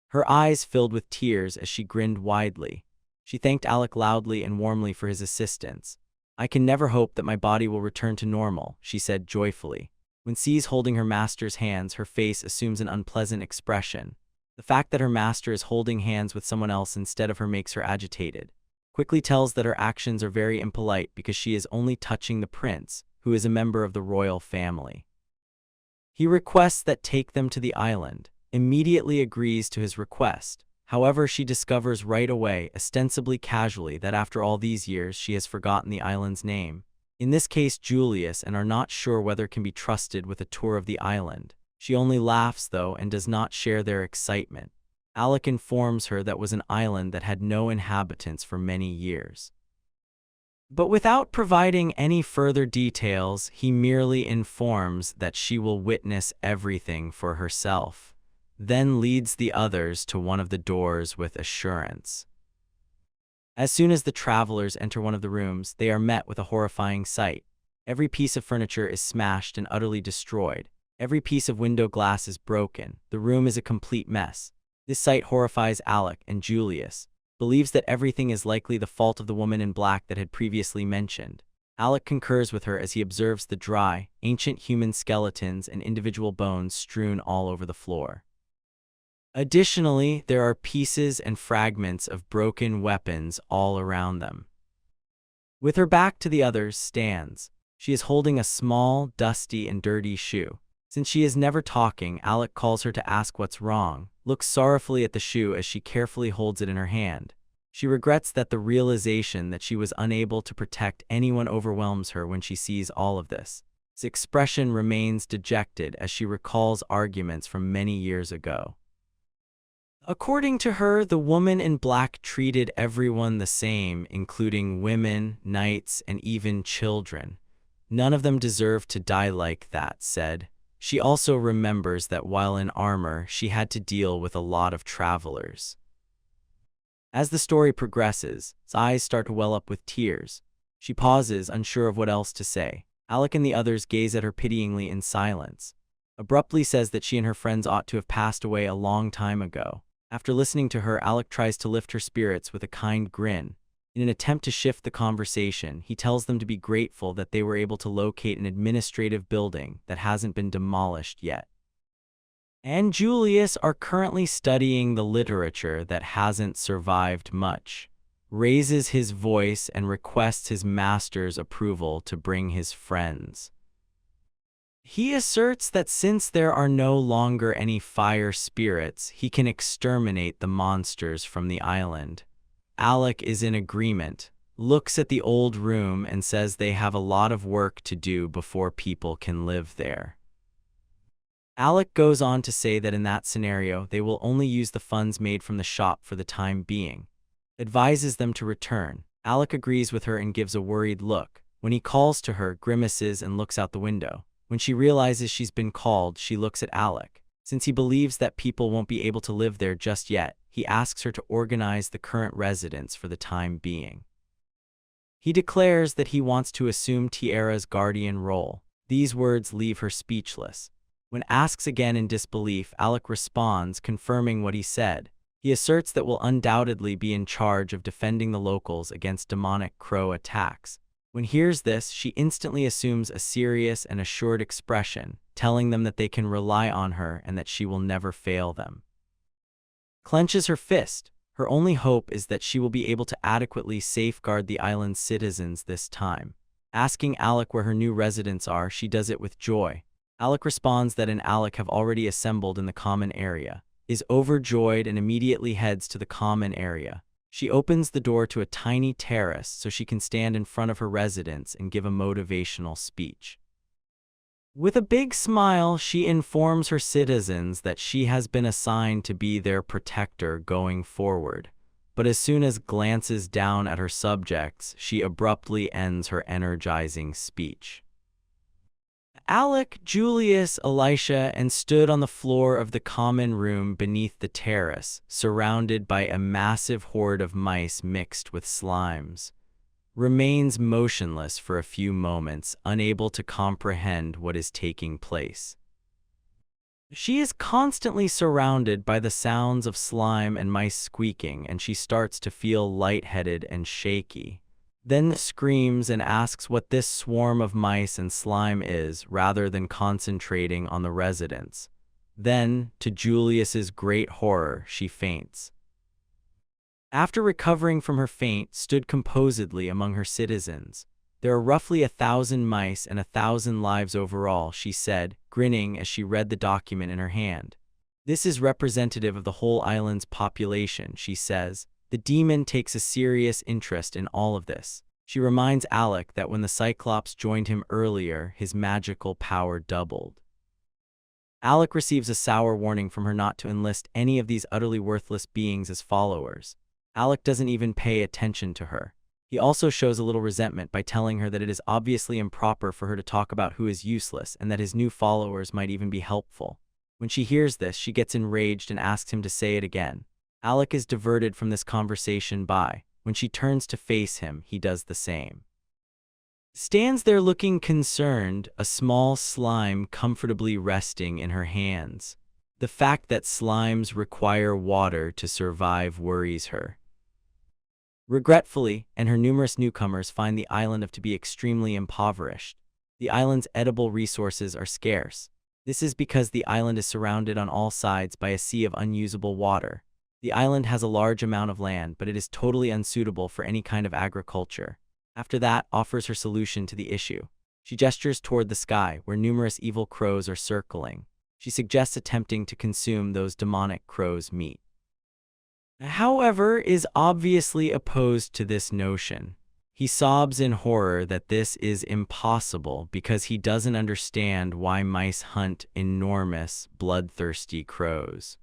Her eyes filled with tears as she grinned widely. She thanked Alec loudly and warmly for his assistance. "I can never hope that my body will return to normal," she said joyfully. When sees holding her master's hands, her face assumes an unpleasant expression. The fact that her master is holding hands with someone else instead of her makes her agitated. Quickly tells that her actions are very impolite because she is only touching the prince, who is a member of the royal family. He requests that take them to the island. Immediately agrees to his request. However, she discovers right away, ostensibly casually, that after all these years she has forgotten the island's name. In this case, Julius, and are not sure whether can be trusted with a tour of the island. She only laughs, though, and does not share their excitement. Alec informs her that was an island that had no inhabitants for many years. But without providing any further details, he merely informs that she will witness everything for herself, then leads the others to one of the doors with assurance. As soon as the travelers enter one of the rooms, they are met with a horrifying sight. Every piece of furniture is smashed and utterly destroyed. Every piece of window glass is broken. The room is a complete mess. This sight horrifies Alec, and Julius believes that everything is likely the fault of the woman in black that had previously mentioned. Alec concurs with her as he observes the dry, ancient human skeletons and individual bones strewn all over the floor. Additionally, there are pieces and fragments of broken weapons all around them. With her back to the others stands. She is holding a small, dusty, and dirty shoe. Since she is never talking, Alec calls her to ask what's wrong, looks sorrowfully at the shoe as she carefully holds it in her hand. She regrets that the realization that she was unable to protect anyone overwhelms her when she sees all of this. His expression remains dejected as she recalls arguments from many years ago. According to her, the woman in black treated everyone the same, including women, knights, and even children. None of them deserved to die like that, said. She also remembers that while in armor, she had to deal with a lot of travelers. As the story progresses, his eyes start to well up with tears. She pauses, unsure of what else to say. Alec and the others gaze at her pityingly in silence. Abruptly says that she and her friends ought to have passed away a long time ago. After listening to her, Alec tries to lift her spirits with a kind grin. In an attempt to shift the conversation, he tells them to be grateful that they were able to locate an administrative building that hasn't been demolished yet. And Julius are currently studying the literature that hasn't survived much, raises his voice and requests his master's approval to bring his friends. He asserts that since there are no longer any fire spirits, he can exterminate the monsters from the island. Alec is in agreement, looks at the old room and says they have a lot of work to do before people can live there. Alec goes on to say that in that scenario, they will only use the funds made from the shop for the time being. Advises them to return. Alec agrees with her and gives a worried look. When he calls to her, grimaces and looks out the window. When she realizes she's been called, she looks at Alec. Since he believes that people won't be able to live there just yet, he asks her to organize the current residents for the time being. He declares that he wants to assume Tiara's guardian role. These words leave her speechless. When asked again in disbelief, Alec responds, confirming what he said. He asserts that will undoubtedly be in charge of defending the locals against demonic crow attacks. When hears this, she instantly assumes a serious and assured expression, telling them that they can rely on her and that she will never fail them. Clenches her fist. Her only hope is that she will be able to adequately safeguard the island's citizens this time. Asking Alec where her new residents are, she does it with joy. Alec responds that Alec have already assembled in the common area, is overjoyed and immediately heads to the common area. She opens the door to a tiny terrace so she can stand in front of her residents and give a motivational speech. With a big smile, she informs her citizens that she has been assigned to be their protector going forward. But as soon as glances down at her subjects, she abruptly ends her energizing speech. Alec, Julius, Elisha, and stood on the floor of the common room beneath the terrace, surrounded by a massive horde of mice mixed with slimes. Remains motionless for a few moments, unable to comprehend what is taking place. She is constantly surrounded by the sounds of slime and mice squeaking, and she starts to feel lightheaded and shaky. Then screams and asks what this swarm of mice and slime is, rather than concentrating on the residents. Then, to Julius's great horror, she faints. After recovering from her faint, stood composedly among her citizens. There are roughly 1,000 mice and 1,000 lives overall, she said, grinning as she read the document in her hand. This is representative of the whole island's population, she says. The demon takes a serious interest in all of this. She reminds Alec that when the Cyclops joined him earlier, his magical power doubled. Alec receives a sour warning from her not to enlist any of these utterly worthless beings as followers. Alec doesn't even pay attention to her. He also shows a little resentment by telling her that it is obviously improper for her to talk about who is useless and that his new followers might even be helpful. When she hears this, she gets enraged and asks him to say it again. Alec is diverted from this conversation by, when she turns to face him, he does the same. Stands there looking concerned, a small slime comfortably resting in her hands. The fact that slimes require water to survive worries her. Regretfully, and her numerous newcomers find the island to be extremely impoverished. The island's edible resources are scarce. This is because the island is surrounded on all sides by a sea of unusable water. The island has a large amount of land, but it is totally unsuitable for any kind of agriculture. After that, offers her solution to the issue. She gestures toward the sky, where numerous evil crows are circling. She suggests attempting to consume those demonic crows' meat. However, is obviously opposed to this notion. He sobs in horror that this is impossible because he doesn't understand why mice hunt enormous, bloodthirsty crows.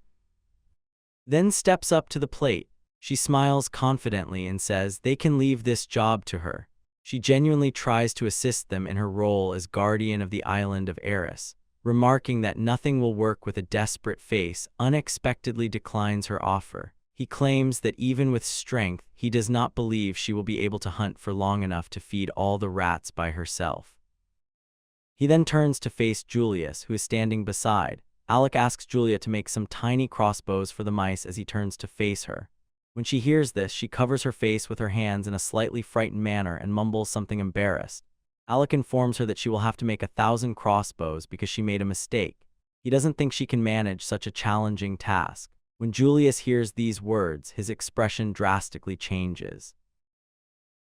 Then steps up to the plate. She smiles confidently and says they can leave this job to her. She genuinely tries to assist them in her role as guardian of the island of Eris, remarking that nothing will work with a desperate face, unexpectedly declines her offer. He claims that even with strength, he does not believe she will be able to hunt for long enough to feed all the rats by herself. He then turns to face Julius, who is standing beside. Alec asks Julia to make some tiny crossbows for the mice as he turns to face her. When she hears this, she covers her face with her hands in a slightly frightened manner and mumbles something embarrassed. Alec informs her that she will have to make 1,000 crossbows because she made a mistake. He doesn't think she can manage such a challenging task. When Julius hears these words, his expression drastically changes.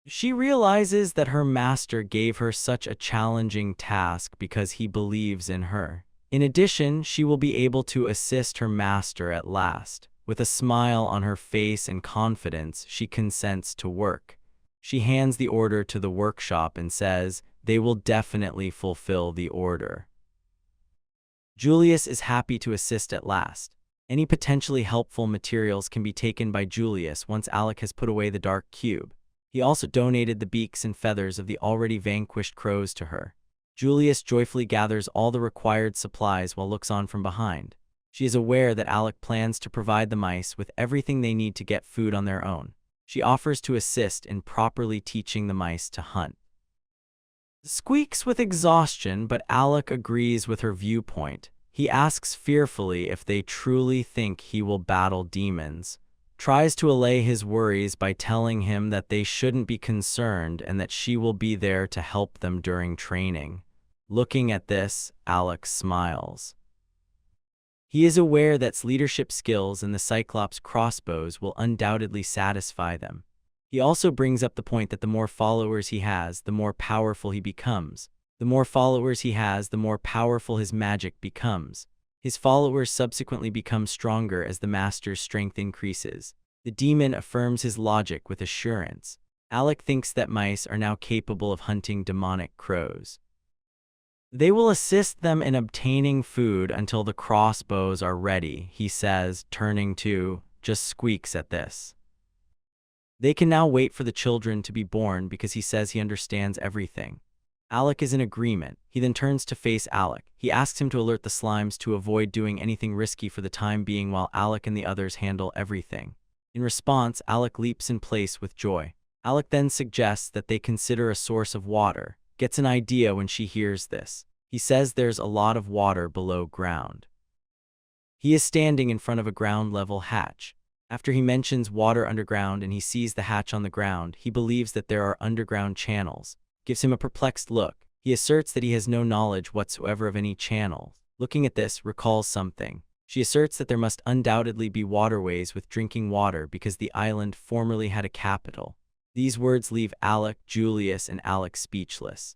She realizes that her master gave her such a challenging task because he believes in her. In addition, she will be able to assist her master at last. With a smile on her face and confidence, she consents to work. She hands the order to the workshop and says, "They will definitely fulfill the order." Julius is happy to assist at last. Any potentially helpful materials can be taken by Julius once Alec has put away the dark cube. He also donated the beaks and feathers of the already vanquished crows to her. Julius joyfully gathers all the required supplies while looks on from behind. She is aware that Alec plans to provide the mice with everything they need to get food on their own. She offers to assist in properly teaching the mice to hunt. Squeaks with exhaustion, but Alec agrees with her viewpoint. He asks fearfully if they truly think he will battle demons, tries to allay his worries by telling him that they shouldn't be concerned and that she will be there to help them during training. Looking at this, Alec smiles. He is aware that leadership skills and the Cyclops' crossbows will undoubtedly satisfy them. He also brings up the point that the more followers he has, the more powerful he becomes. The more followers he has, the more powerful his magic becomes. His followers subsequently become stronger as the master's strength increases. The demon affirms his logic with assurance. Alec thinks that mice are now capable of hunting demonic crows. They will assist them in obtaining food until the crossbows are ready, he says, turning to, just squeaks at this. They can now wait for the children to be born because he says he understands everything. Alec is in agreement. He then turns to face Alec. He asks him to alert the slimes to avoid doing anything risky for the time being while Alec and the others handle everything. In response, Alec leaps in place with joy. Alec then suggests that they consider a source of water. Gets an idea when she hears this. He says there's a lot of water below ground. He is standing in front of a ground-level hatch. After he mentions water underground and he sees the hatch on the ground, he believes that there are underground channels. Gives him a perplexed look. He asserts that he has no knowledge whatsoever of any channels. Looking at this, recalls something. She asserts that there must undoubtedly be waterways with drinking water because the island formerly had a capital. These words leave Alec, Julius, and Alec speechless.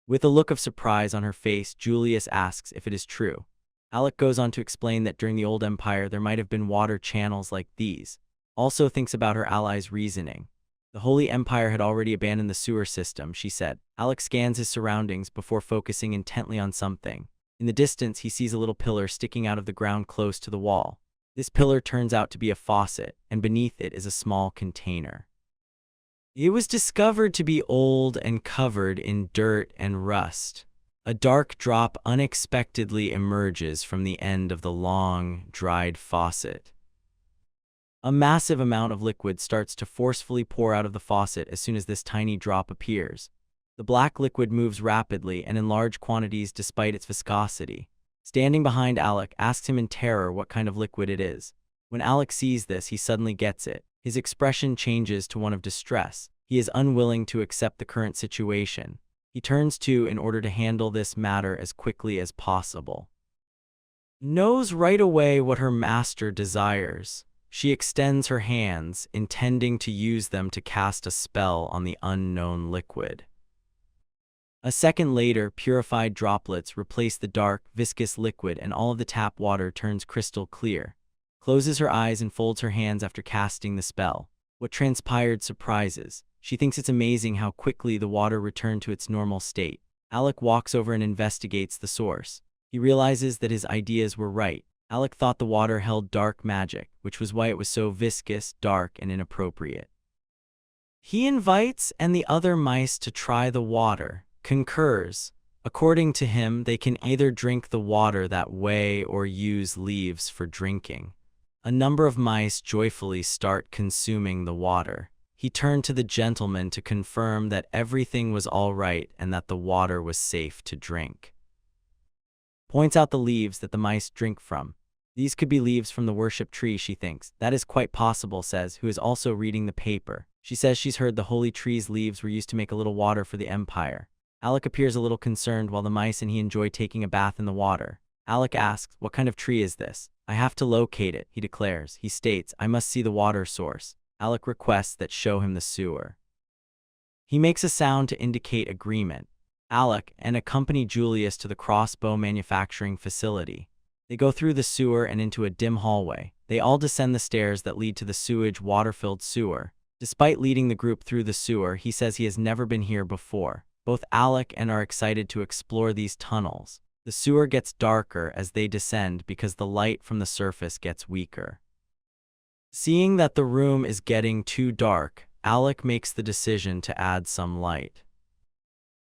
With a look of surprise on her face, Julius asks if it is true. Alec goes on to explain that during the Old Empire there might have been water channels like these. Also thinks about her allies' reasoning. The Holy Empire had already abandoned the sewer system, she said. Alec scans his surroundings before focusing intently on something. In the distance, he sees a little pillar sticking out of the ground close to the wall. This pillar turns out to be a faucet, and beneath it is a small container. It was discovered to be old and covered in dirt and rust. A dark drop unexpectedly emerges from the end of the long, dried faucet. A massive amount of liquid starts to forcefully pour out of the faucet as soon as this tiny drop appears. The black liquid moves rapidly and in large quantities despite its viscosity. Standing behind Alec, asks him in terror what kind of liquid it is. When Alec sees this, he suddenly gets it. His expression changes to one of distress. He is unwilling to accept the current situation. He turns to in order to handle this matter as quickly as possible. Knows right away what her master desires. She extends her hands, intending to use them to cast a spell on the unknown liquid. A second later, purified droplets replace the dark, viscous liquid and all of the tap water turns crystal clear. Closes her eyes and folds her hands after casting the spell. What transpired surprises. She thinks it's amazing how quickly the water returned to its normal state. Alec walks over and investigates the source. He realizes that his ideas were right. Alec thought the water held dark magic, which was why it was so viscous, dark, and inappropriate. He invites and the other mice to try the water, concurs. According to him, they can either drink the water that way or use leaves for drinking. A number of mice joyfully start consuming the water. he turned to the gentleman to confirm that everything was all right and that the water was safe to drink. Points out the leaves that the mice drink from. These could be leaves from the worship tree, she thinks. That is quite possible, says, who is also reading the paper. She says she's heard the holy tree's leaves were used to make a little water for the empire. Alec appears a little concerned while the mice and he enjoy taking a bath in the water. Alec asks, what kind of tree is this? I have to locate it, he declares. He states, I must see the water source. Alec requests that show him the sewer. He makes a sound to indicate agreement. Alec and accompany Julius to the crossbow manufacturing facility. They go through the sewer and into a dim hallway. They all descend the stairs that lead to the sewage water-filled sewer. Despite leading the group through the sewer, he says he has never been here before. Both Alec and are excited to explore these tunnels. The sewer gets darker as they descend because the light from the surface gets weaker. Seeing that the room is getting too dark, Alec makes the decision to add some light.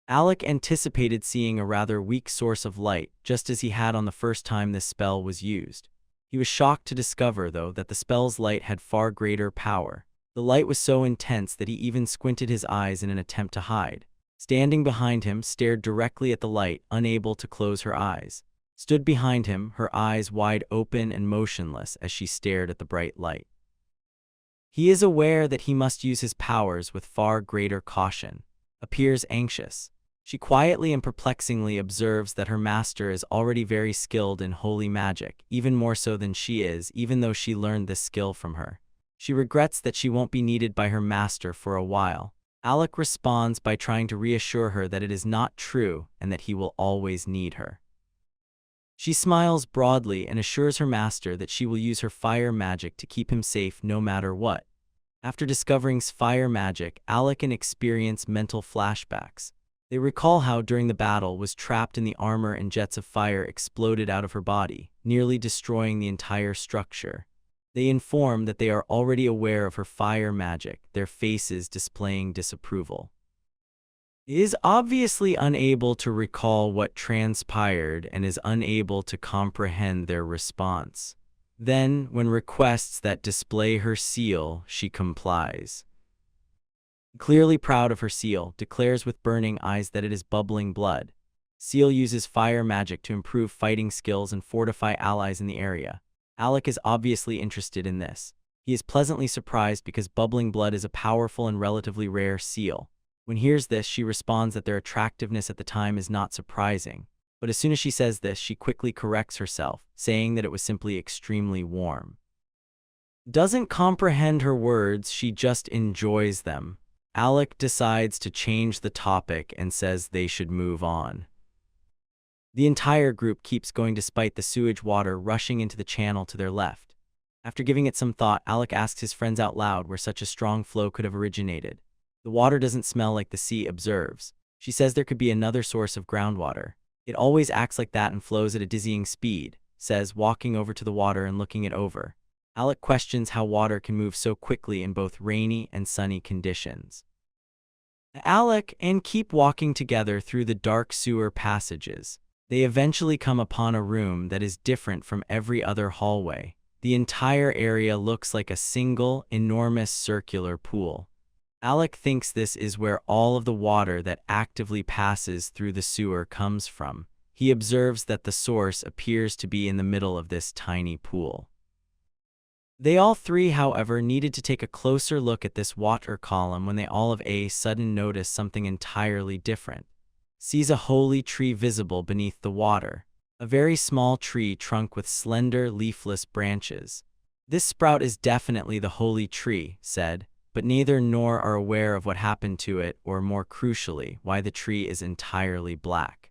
Alec anticipated seeing a rather weak source of light, just as he had on the first time this spell was used. He was shocked to discover, though, that the spell's light had far greater power. The light was so intense that he even squinted his eyes in an attempt to hide. Standing behind him, stared directly at the light, unable to close her eyes. Stood behind him, her eyes wide open and motionless as she stared at the bright light. He is aware that he must use his powers with far greater caution. Appears anxious. She quietly and perplexingly observes that her master is already very skilled in holy magic, even more so than she is, even though she learned this skill from her. She regrets that she won't be needed by her master for a while. Alec responds by trying to reassure her that it is not true and that he will always need her. She smiles broadly and assures her master that she will use her fire magic to keep him safe no matter what. After discovering fire magic, Alec experience mental flashbacks. They recall how during the battle was trapped in the armor and jets of fire exploded out of her body, nearly destroying the entire structure. They inform that they are already aware of her fire magic, their faces displaying disapproval. He is obviously unable to recall what transpired and is unable to comprehend their response. Then, when requests that display her seal, she complies. Clearly proud of her seal, declares with burning eyes that it is bubbling blood. Seal uses fire magic to improve fighting skills and fortify allies in the area. Alec is obviously interested in this. He is pleasantly surprised because bubbling blood is a powerful and relatively rare seal. When he hears this, she responds that their attractiveness at the time is not surprising. But as soon as she says this, she quickly corrects herself, saying that it was simply extremely warm. Doesn't comprehend her words, she just enjoys them. Alec decides to change the topic and says they should move on. The entire group keeps going despite the sewage water rushing into the channel to their left. After giving it some thought, Alec asks his friends out loud where such a strong flow could have originated. The water doesn't smell like the sea, observes. She says there could be another source of groundwater. It always acts like that and flows at a dizzying speed, says, walking over to the water and looking it over. Alec questions how water can move so quickly in both rainy and sunny conditions. Alec and keep walking together through the dark sewer passages. They eventually come upon a room that is different from every other hallway. The entire area looks like a single, enormous circular pool. Alec thinks this is where all of the water that actively passes through the sewer comes from. He observes that the source appears to be in the middle of this tiny pool. They all three, however, needed to take a closer look at this water column when they all of a sudden notice something entirely different. Sees a holy tree visible beneath the water. A very small tree trunk with slender, leafless branches. This sprout is definitely the holy tree, said, but neither nor are aware of what happened to it or, more crucially, why the tree is entirely black.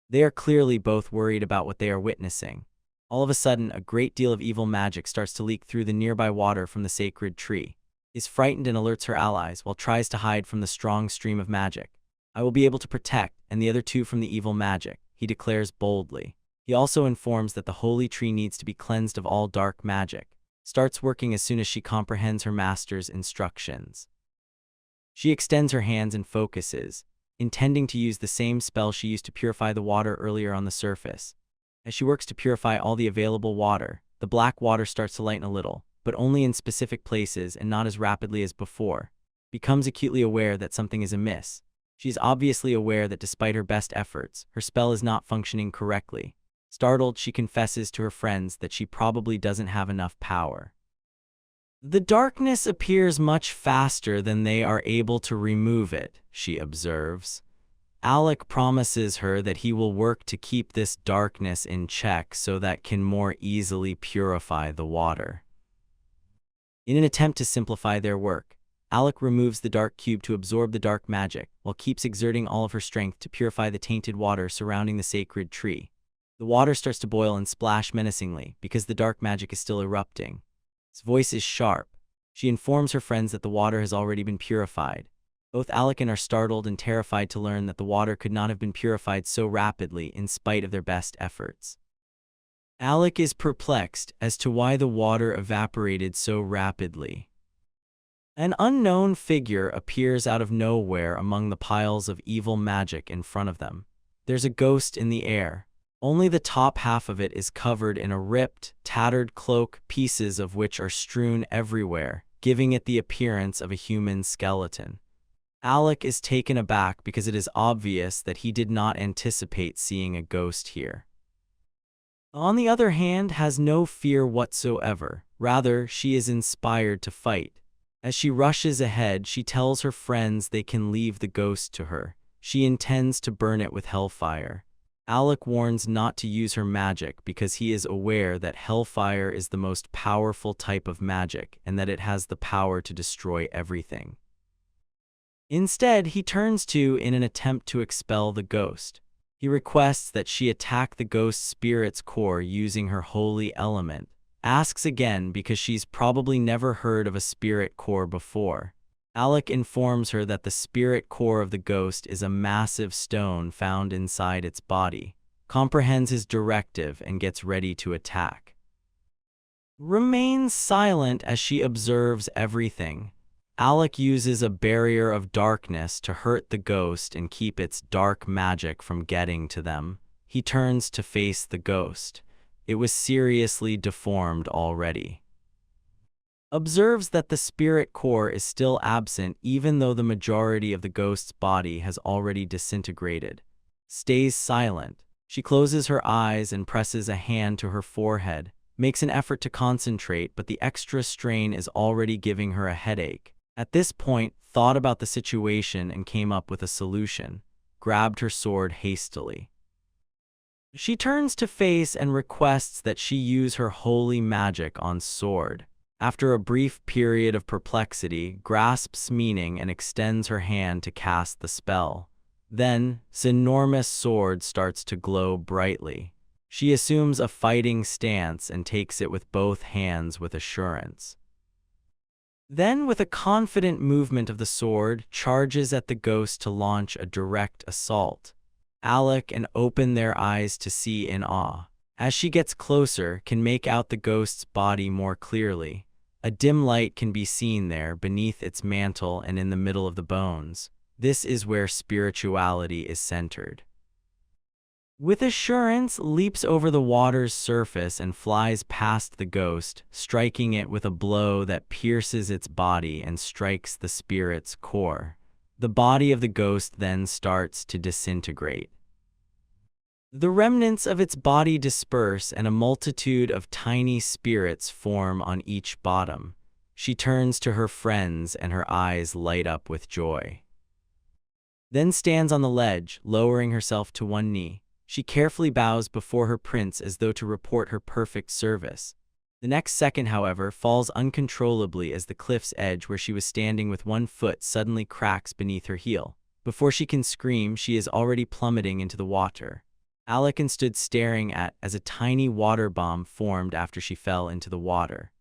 They are clearly both worried about what they are witnessing. All of a sudden, a great deal of evil magic starts to leak through the nearby water from the sacred tree. Is frightened and alerts her allies while tries to hide from the strong stream of magic. I will be able to protect, and the other two from the evil magic, he declares boldly. He also informs that the holy tree needs to be cleansed of all dark magic. Starts working as soon as she comprehends her master's instructions. She extends her hands and focuses, intending to use the same spell she used to purify the water earlier on the surface. As she works to purify all the available water, the black water starts to lighten a little, but only in specific places and not as rapidly as before. Becomes acutely aware that something is amiss. She's obviously aware that despite her best efforts, her spell is not functioning correctly. Startled, she confesses to her friends that she probably doesn't have enough power. The darkness appears much faster than they are able to remove it, she observes. Alec promises her that he will work to keep this darkness in check so that can more easily purify the water. In an attempt to simplify their work, Alec removes the dark cube to absorb the dark magic, while keeps exerting all of her strength to purify the tainted water surrounding the sacred tree. The water starts to boil and splash menacingly because the dark magic is still erupting. His voice is sharp. She informs her friends that the water has already been purified. Both Alec and are startled and terrified to learn that the water could not have been purified so rapidly in spite of their best efforts. Alec is perplexed as to why the water evaporated so rapidly. An unknown figure appears out of nowhere among the piles of evil magic in front of them. There's a ghost in the air. Only the top half of it is covered in a ripped, tattered cloak, pieces of which are strewn everywhere, giving it the appearance of a human skeleton. Alec is taken aback because it is obvious that he did not anticipate seeing a ghost here. On the other hand, has no fear whatsoever. Rather, she is inspired to fight. As she rushes ahead, she tells her friends they can leave the ghost to her. She intends to burn it with hellfire. Alec warns not to use her magic because he is aware that hellfire is the most powerful type of magic and that it has the power to destroy everything. Instead, he turns to in an attempt to expel the ghost. He requests that she attack the ghost spirit's core using her holy element. Asks again because she's probably never heard of a spirit core before. Alec informs her that the spirit core of the ghost is a massive stone found inside its body, comprehends his directive and gets ready to attack. Remains silent as she observes everything. Alec uses a barrier of darkness to hurt the ghost and keep its dark magic from getting to them. He turns to face the ghost. It was seriously deformed already. Observes that the spirit core is still absent even though the majority of the ghost's body has already disintegrated. Stays silent. She closes her eyes and presses a hand to her forehead. Makes an effort to concentrate, but the extra strain is already giving her a headache. At this point, thought about the situation and came up with a solution. Grabbed her sword hastily. She turns to face and requests that she use her holy magic on sword. After a brief period of perplexity, grasps meaning and extends her hand to cast the spell. Then, this enormous sword starts to glow brightly. She assumes a fighting stance and takes it with both hands with assurance. Then, with a confident movement of the sword, charges at the ghost to launch a direct assault. Alec and open their eyes to see in awe. As she gets closer, can make out the ghost's body more clearly. A dim light can be seen there beneath its mantle and in the middle of the bones. This is where spirituality is centered. With assurance, leaps over the water's surface and flies past the ghost, striking it with a blow that pierces its body and strikes the spirit's core. The body of the ghost then starts to disintegrate. The remnants of its body disperse and a multitude of tiny spirits form on each bottom. She turns to her friends and her eyes light up with joy. Then stands on the ledge, lowering herself to one knee. She carefully bows before her prince as though to report her perfect service. The next second, however, falls uncontrollably as the cliff's edge where she was standing with one foot suddenly cracks beneath her heel. Before she can scream, she is already plummeting into the water. Alec stood staring at as a tiny water bomb formed after she fell into the water.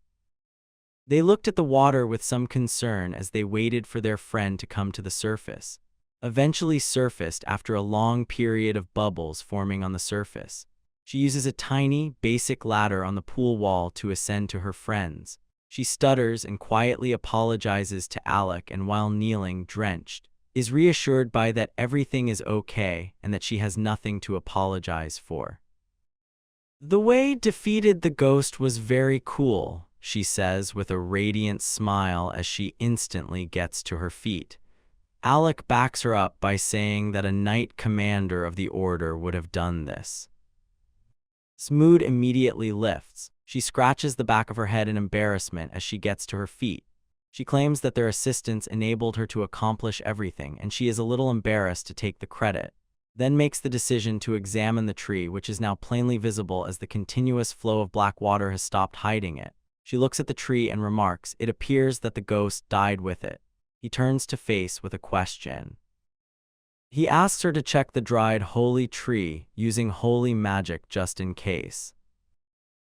They looked at the water with some concern as they waited for their friend to come to the surface. Eventually surfaced after a long period of bubbles forming on the surface. She uses a tiny, basic ladder on the pool wall to ascend to her friends. She stutters and quietly apologizes to Alec, and while kneeling, drenched, is reassured by that everything is okay and that she has nothing to apologize for. The way defeated the ghost was very cool, she says with a radiant smile as she instantly gets to her feet. Alec backs her up by saying that a knight commander of the order would have done this. His mood immediately lifts. She scratches the back of her head in embarrassment as she gets to her feet. She claims that their assistance enabled her to accomplish everything, and she is a little embarrassed to take the credit. Then makes the decision to examine the tree, which is now plainly visible as the continuous flow of black water has stopped hiding it. She looks at the tree and remarks, "It appears that the ghost died with it." He turns to face with a question. He asks her to check the dried holy tree using holy magic just in case.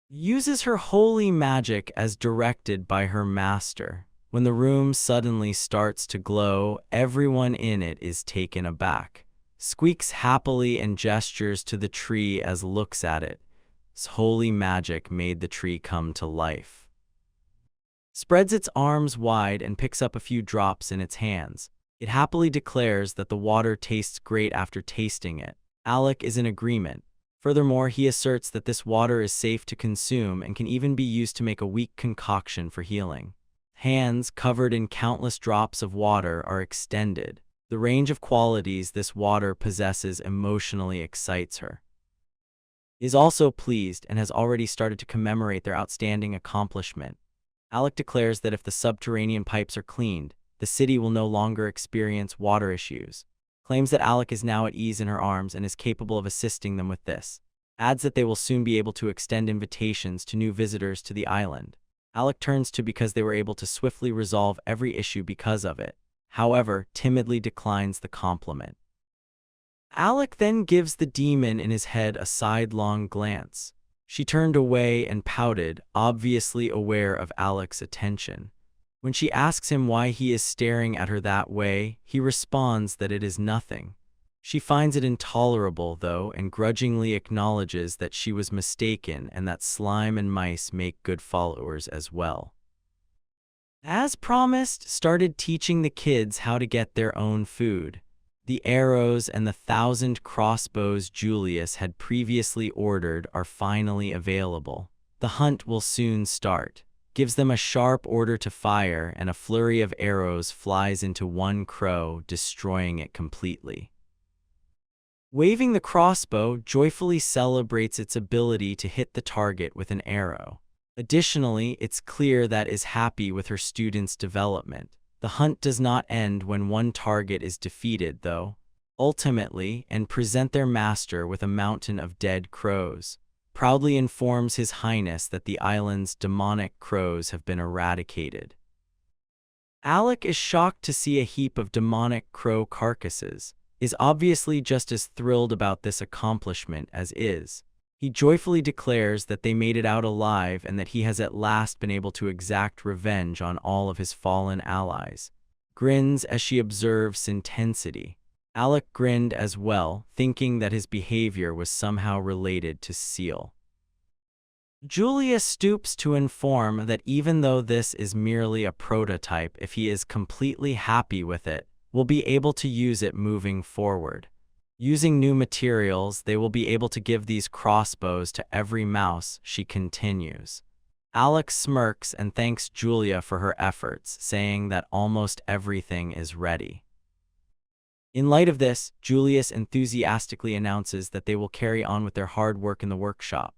Uses her holy magic as directed by her master. When the room suddenly starts to glow, everyone in it is taken aback. Squeaks happily and gestures to the tree as looks at it. His holy magic made the tree come to life. Spreads its arms wide and picks up a few drops in its hands. It happily declares that the water tastes great after tasting it. Alec is in agreement. Furthermore, he asserts that this water is safe to consume and can even be used to make a weak concoction for healing. Hands covered in countless drops of water are extended. The range of qualities this water possesses emotionally excites her. He is also pleased and has already started to commemorate their outstanding accomplishment. Alec declares that if the subterranean pipes are cleaned, the city will no longer experience water issues. Claims that Alec is now at ease in her arms and is capable of assisting them with this. Adds that they will soon be able to extend invitations to new visitors to the island. Alec turns to because they were able to swiftly resolve every issue because of it. However, timidly declines the compliment. Alec then gives the demon in his head a sidelong glance. She turned away and pouted, obviously aware of Alec's attention. When she asks him why he is staring at her that way, he responds that it is nothing. She finds it intolerable, though, and grudgingly acknowledges that she was mistaken and that slime and mice make good followers as well. As promised, started teaching the kids how to get their own food. The arrows and the 1,000 crossbows Julius had previously ordered are finally available. The hunt will soon start. Gives them a sharp order to fire, and a flurry of arrows flies into one crow, destroying it completely. Waving the crossbow joyfully celebrates its ability to hit the target with an arrow. Additionally, it's clear that is happy with her students' development. The hunt does not end when one target is defeated, though. Ultimately, and present their master with a mountain of dead crows. Proudly informs His Highness that the island's demonic crows have been eradicated. Alec is shocked to see a heap of demonic crow carcasses. Is obviously just as thrilled about this accomplishment as is. He joyfully declares that they made it out alive and that he has at last been able to exact revenge on all of his fallen allies. Grins as she observes intensity. Alec grinned as well, thinking that his behavior was somehow related to Seal. Julia stoops to inform that even though this is merely a prototype, if he is completely happy with it, will be able to use it moving forward. Using new materials, they will be able to give these crossbows to every mouse, she continues. Alex smirks and thanks Julia for her efforts, saying that almost everything is ready. In light of this, Julius enthusiastically announces that they will carry on with their hard work in the workshop.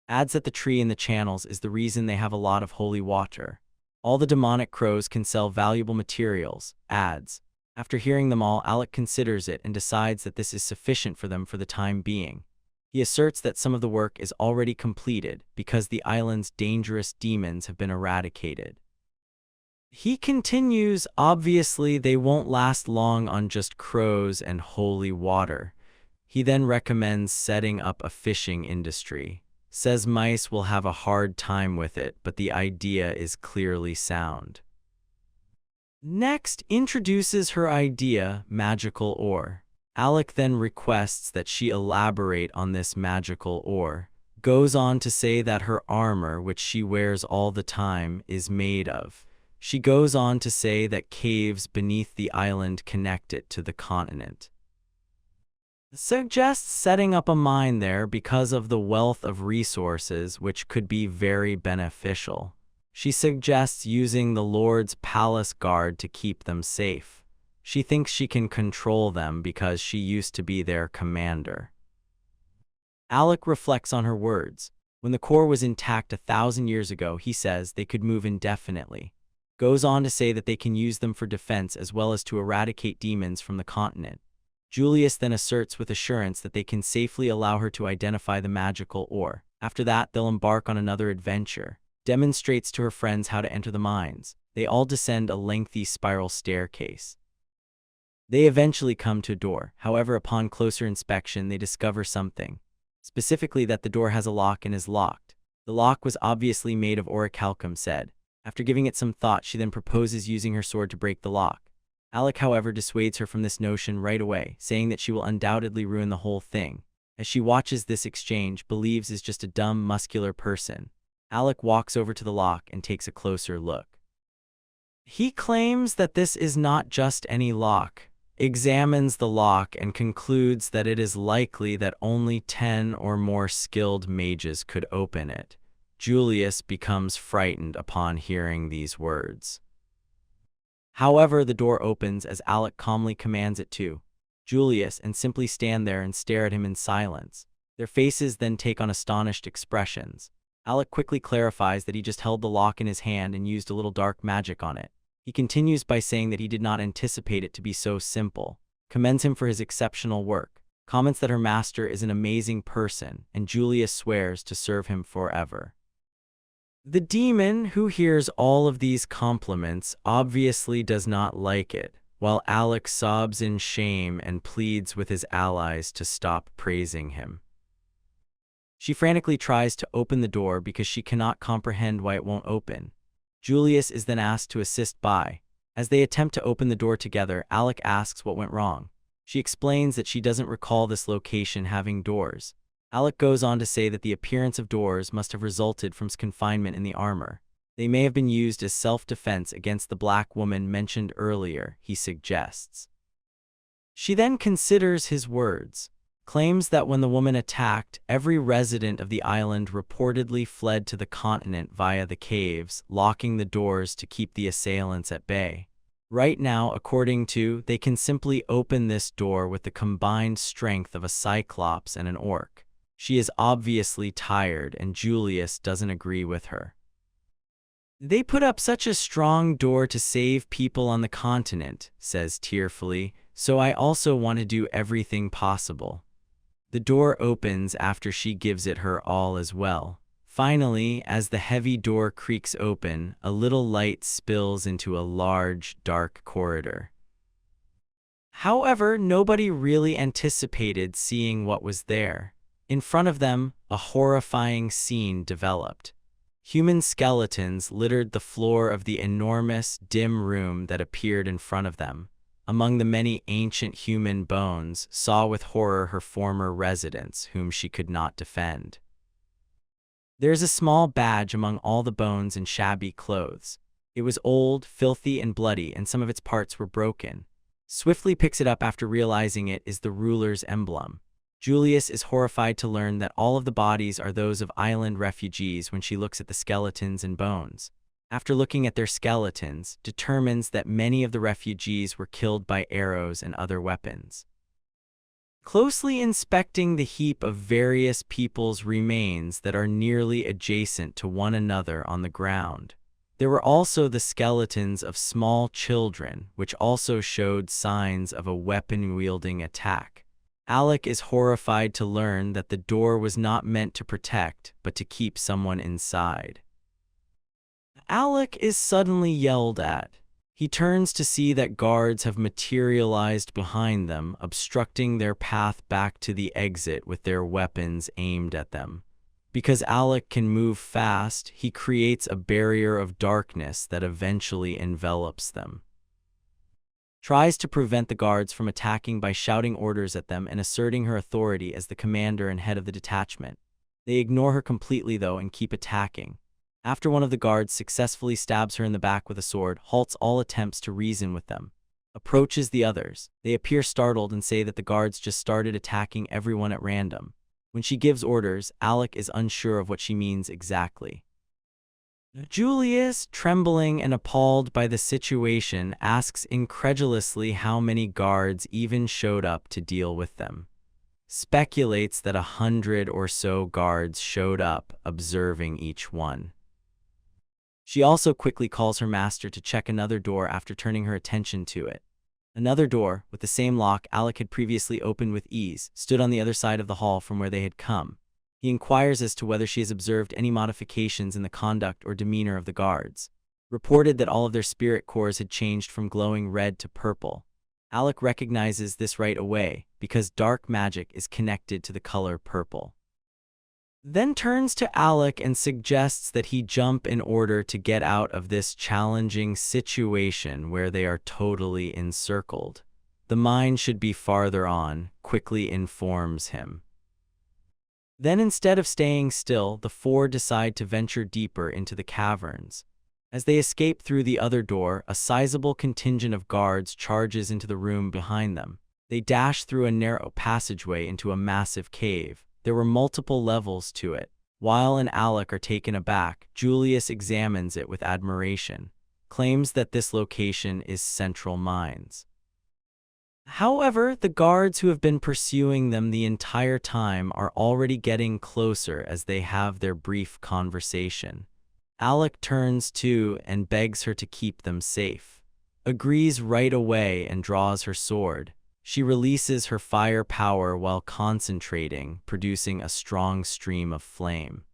Adds that the tree in the channels is the reason they have a lot of holy water. All the demonic crows can sell valuable materials, adds. After hearing them all, Alec considers it and decides that this is sufficient for them for the time being. He asserts that some of the work is already completed because the island's dangerous demons have been eradicated. He continues, obviously they won't last long on just crows and holy water. He then recommends setting up a fishing industry. Says mice will have a hard time with it, but the idea is clearly sound. Next, introduces her idea, magical ore. Alec then requests that she elaborate on this magical ore. Goes on to say that her armor, which she wears all the time, is made of. She goes on to say that caves beneath the island connect it to the continent. Suggests setting up a mine there because of the wealth of resources, which could be very beneficial. She suggests using the Lord's palace guard to keep them safe. She thinks she can control them because she used to be their commander. Alec reflects on her words. When the core was intact 1,000 years ago, he says they could move indefinitely. Goes on to say that they can use them for defense as well as to eradicate demons from the continent. Julius then asserts with assurance that they can safely allow her to identify the magical ore. After that, they'll embark on another adventure. Demonstrates to her friends how to enter the mines. They all descend a lengthy spiral staircase. They eventually come to a door. However, upon closer inspection, they discover something. Specifically that the door has a lock and is locked. The lock was obviously made of orichalcum, said. After giving it some thought, she then proposes using her sword to break the lock. Alec, however, dissuades her from this notion right away, saying that she will undoubtedly ruin the whole thing. As she watches this exchange, believes is just a dumb, muscular person. Alec walks over to the lock and takes a closer look. He claims that this is not just any lock, examines the lock and concludes that it is likely that only 10 or more skilled mages could open it. Julius becomes frightened upon hearing these words. However, the door opens as Alec calmly commands it to. Julius and simply stand there and stare at him in silence. Their faces then take on astonished expressions. Alec quickly clarifies that he just held the lock in his hand and used a little dark magic on it. He continues by saying that he did not anticipate it to be so simple, commends him for his exceptional work, comments that her master is an amazing person, and Julius swears to serve him forever. The demon, who hears all of these compliments, obviously does not like it, while Alec sobs in shame and pleads with his allies to stop praising him. She frantically tries to open the door because she cannot comprehend why it won't open. Julius is then asked to assist by. As they attempt to open the door together, Alec asks what went wrong. She explains that she doesn't recall this location having doors. Alec goes on to say that the appearance of doors must have resulted from confinement in the armor. They may have been used as self-defense against the black woman mentioned earlier, he suggests. She then considers his words, claims that when the woman attacked, every resident of the island reportedly fled to the continent via the caves, locking the doors to keep the assailants at bay. Right now, according to, they can simply open this door with the combined strength of a cyclops and an orc. She is obviously tired, and Julius doesn't agree with her. They put up such a strong door to save people on the continent, says tearfully, so I also want to do everything possible. The door opens after she gives it her all as well. Finally, as the heavy door creaks open, a little light spills into a large, dark corridor. However, nobody really anticipated seeing what was there. In front of them, a horrifying scene developed. Human skeletons littered the floor of the enormous, dim room that appeared in front of them. Among the many ancient human bones, saw with horror her former residents, whom she could not defend. There is a small badge among all the bones and shabby clothes. It was old, filthy, and bloody, and some of its parts were broken. Swiftly picks it up after realizing it is the ruler's emblem. Julius is horrified to learn that all of the bodies are those of island refugees when she looks at the skeletons and bones. After looking at their skeletons, determines that many of the refugees were killed by arrows and other weapons. Closely inspecting the heap of various people's remains that are nearly adjacent to one another on the ground. There were also the skeletons of small children, which also showed signs of a weapon-wielding attack. Alec is horrified to learn that the door was not meant to protect, but to keep someone inside. Alec is suddenly yelled at. He turns to see that guards have materialized behind them, obstructing their path back to the exit with their weapons aimed at them. Because Alec can move fast, he creates a barrier of darkness that eventually envelops them. Tries to prevent the guards from attacking by shouting orders at them and asserting her authority as the commander and head of the detachment. They ignore her completely, though, and keep attacking. After one of the guards successfully stabs her in the back with a sword, halts all attempts to reason with them. Approaches the others. They appear startled and say that the guards just started attacking everyone at random. When she gives orders, Alec is unsure of what she means exactly. Julius, trembling and appalled by the situation, asks incredulously how many guards even showed up to deal with them. Speculates that 100 or so guards showed up, observing each one. She also quickly calls her master to check another door after turning her attention to it. Another door, with the same lock Alec had previously opened with ease, stood on the other side of the hall from where they had come. He inquires as to whether she has observed any modifications in the conduct or demeanor of the guards. Reported that all of their spirit cores had changed from glowing red to purple. Alec recognizes this right away, because dark magic is connected to the color purple. Then turns to Alec and suggests that he jump in order to get out of this challenging situation where they are totally encircled. The mine should be farther on, quickly informs him. Then instead of staying still, the four decide to venture deeper into the caverns. As they escape through the other door, a sizable contingent of guards charges into the room behind them. They dash through a narrow passageway into a massive cave. There were multiple levels to it. While and Alec are taken aback, Julius examines it with admiration, claims that this location is Central Mines. However, the guards who have been pursuing them the entire time are already getting closer as they have their brief conversation. Alec turns to and begs her to keep them safe. Agrees right away and draws her sword. She releases her fire power while concentrating, producing a strong stream of flame.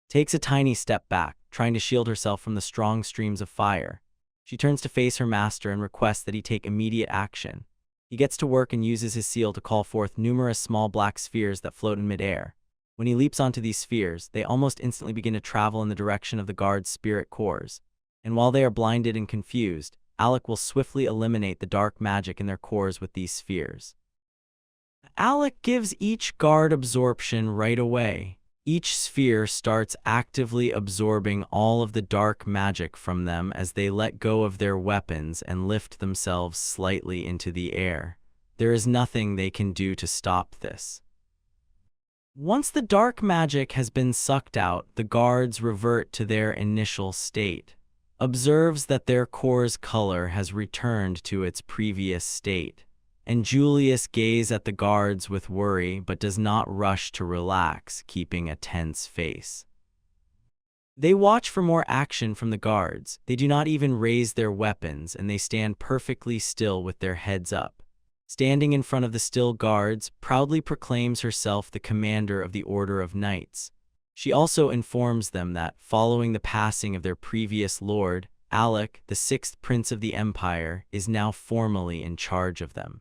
Takes a tiny step back, trying to shield herself from the strong streams of fire. She turns to face her master and requests that he take immediate action. He gets to work and uses his seal to call forth numerous small black spheres that float in midair. When he leaps onto these spheres, they almost instantly begin to travel in the direction of the guards' spirit cores. And while they are blinded and confused, Alec will swiftly eliminate the dark magic in their cores with these spheres. Alec gives each guard absorption right away. Each sphere starts actively absorbing all of the dark magic from them as they let go of their weapons and lift themselves slightly into the air. There is nothing they can do to stop this. Once the dark magic has been sucked out, the guards revert to their initial state. Observes that their core's color has returned to its previous state. And Julius gazes at the guards with worry but does not rush to relax, keeping a tense face. They watch for more action from the guards. They do not even raise their weapons, and they stand perfectly still with their heads up. Standing in front of the still guards, proudly proclaims herself the commander of the Order of Knights. She also informs them that, following the passing of their previous lord, Alec, the sixth prince of the Empire, is now formally in charge of them.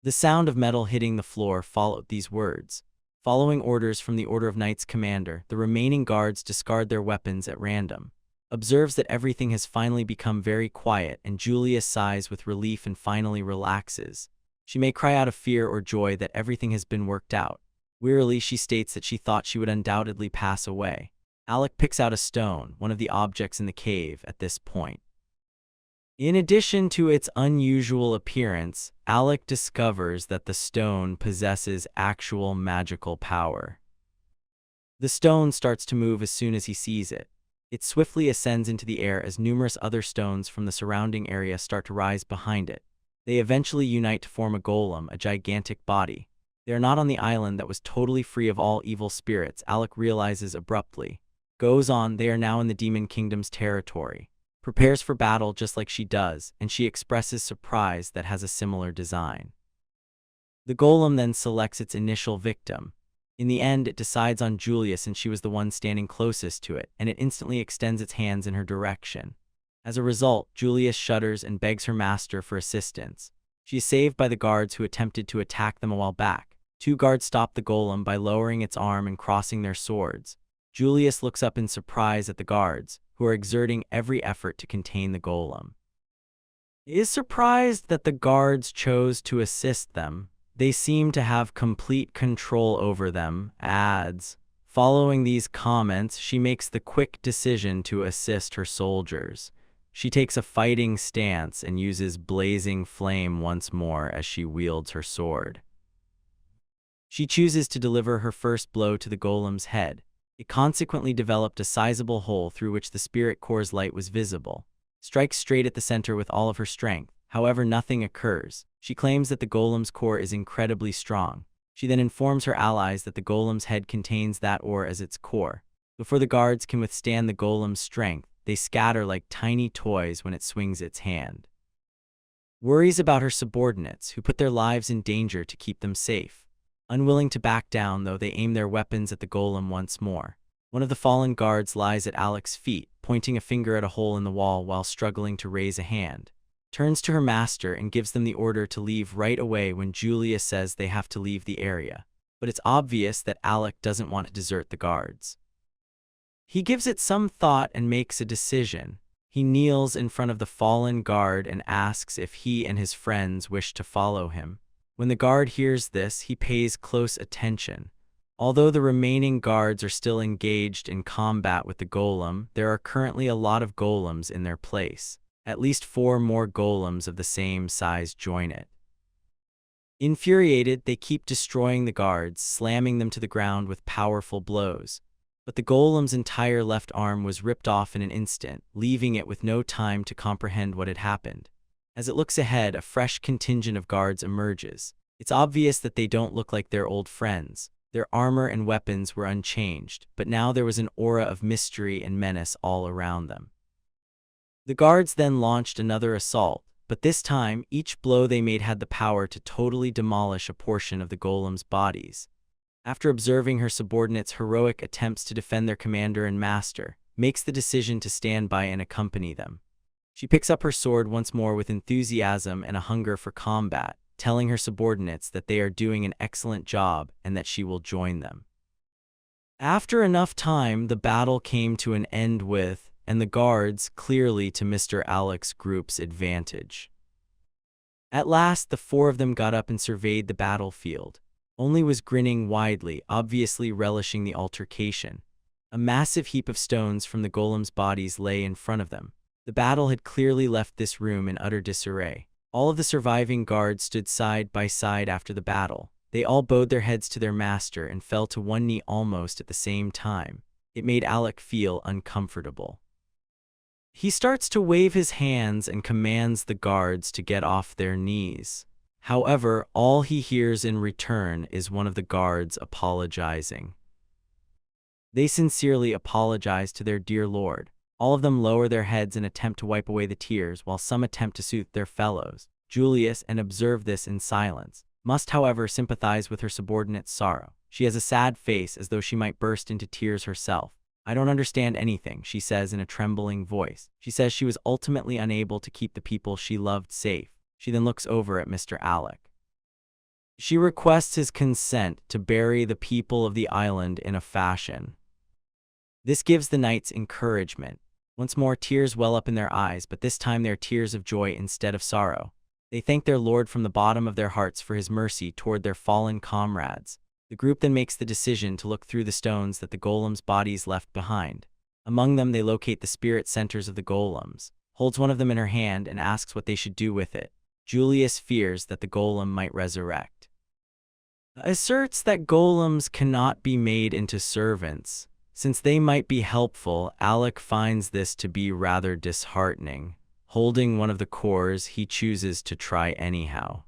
The sound of metal hitting the floor followed these words. Following orders from the Order of Knights commander, the remaining guards discard their weapons at random. Observes that everything has finally become very quiet, and Julius sighs with relief and finally relaxes. She may cry out of fear or joy that everything has been worked out. Wearily, she states that she thought she would undoubtedly pass away. Alec picks out a stone, one of the objects in the cave, at this point. In addition to its unusual appearance, Alec discovers that the stone possesses actual magical power. The stone starts to move as soon as he sees it. It swiftly ascends into the air as numerous other stones from the surrounding area start to rise behind it. They eventually unite to form a golem, a gigantic body. They are not on the island that was totally free of all evil spirits, Alec realizes abruptly. Goes on, they are now in the Demon Kingdom's territory. Prepares for battle just like she does, and she expresses surprise that has a similar design. The golem then selects its initial victim. In the end, it decides on Julius, and she was the one standing closest to it, and it instantly extends its hands in her direction. As a result, Julius shudders and begs her master for assistance. She is saved by the guards who attempted to attack them a while back. 2 guards stop the golem by lowering its arm and crossing their swords. Julius looks up in surprise at the guards, who are exerting every effort to contain the golem. He is surprised that the guards chose to assist them. They seem to have complete control over them, adds. Following these comments, she makes the quick decision to assist her soldiers. She takes a fighting stance and uses blazing flame once more as she wields her sword. She chooses to deliver her first blow to the golem's head. It consequently developed a sizable hole through which the spirit core's light was visible. Strikes straight at the center with all of her strength. However, nothing occurs. She claims that the golem's core is incredibly strong. She then informs her allies that the golem's head contains that ore as its core. Before the guards can withstand the golem's strength, they scatter like tiny toys when it swings its hand. Worries about her subordinates, who put their lives in danger to keep them safe. Unwilling to back down, though, they aim their weapons at the golem once more. One of the fallen guards lies at Alec's feet, pointing a finger at a hole in the wall while struggling to raise a hand. Turns to her master and gives them the order to leave right away when Julia says they have to leave the area. But it's obvious that Alec doesn't want to desert the guards. He gives it some thought and makes a decision. He kneels in front of the fallen guard and asks if he and his friends wish to follow him. When the guard hears this, he pays close attention. Although the remaining guards are still engaged in combat with the golem, there are currently a lot of golems in their place. At least 4 more golems of the same size join it. Infuriated, they keep destroying the guards, slamming them to the ground with powerful blows. But the golem's entire left arm was ripped off in an instant, leaving it with no time to comprehend what had happened. As it looks ahead, a fresh contingent of guards emerges. It's obvious that they don't look like their old friends. Their armor and weapons were unchanged, but now there was an aura of mystery and menace all around them. The guards then launched another assault, but this time, each blow they made had the power to totally demolish a portion of the golem's bodies. After observing her subordinates' heroic attempts to defend their commander and master, makes the decision to stand by and accompany them. She picks up her sword once more with enthusiasm and a hunger for combat, telling her subordinates that they are doing an excellent job and that she will join them. After enough time, the battle came to an end with, and the guards, clearly to Mr. Alec's group's advantage. At last, the 4 of them got up and surveyed the battlefield. Only was grinning widely, obviously relishing the altercation. A massive heap of stones from the golem's bodies lay in front of them. The battle had clearly left this room in utter disarray. All of the surviving guards stood side by side after the battle. They all bowed their heads to their master and fell to one knee almost at the same time. It made Alec feel uncomfortable. He starts to wave his hands and commands the guards to get off their knees. However, all he hears in return is one of the guards apologizing. They sincerely apologize to their dear lord. All of them lower their heads and attempt to wipe away the tears, while some attempt to soothe their fellows. Julius, and observe this in silence, must however sympathize with her subordinate's sorrow. She has a sad face as though she might burst into tears herself. "I don't understand anything," she says in a trembling voice. She says she was ultimately unable to keep the people she loved safe. She then looks over at Mr. Alec. She requests his consent to bury the people of the island in a fashion. This gives the knights encouragement. Once more tears well up in their eyes, but this time they are tears of joy instead of sorrow. They thank their lord from the bottom of their hearts for his mercy toward their fallen comrades. The group then makes the decision to look through the stones that the golem's bodies left behind. Among them they locate the spirit centers of the golems, holds one of them in her hand and asks what they should do with it. Julius fears that the golem might resurrect. Asserts that golems cannot be made into servants. Since they might be helpful, Alec finds this to be rather disheartening. Holding one of the cores, he chooses to try anyhow.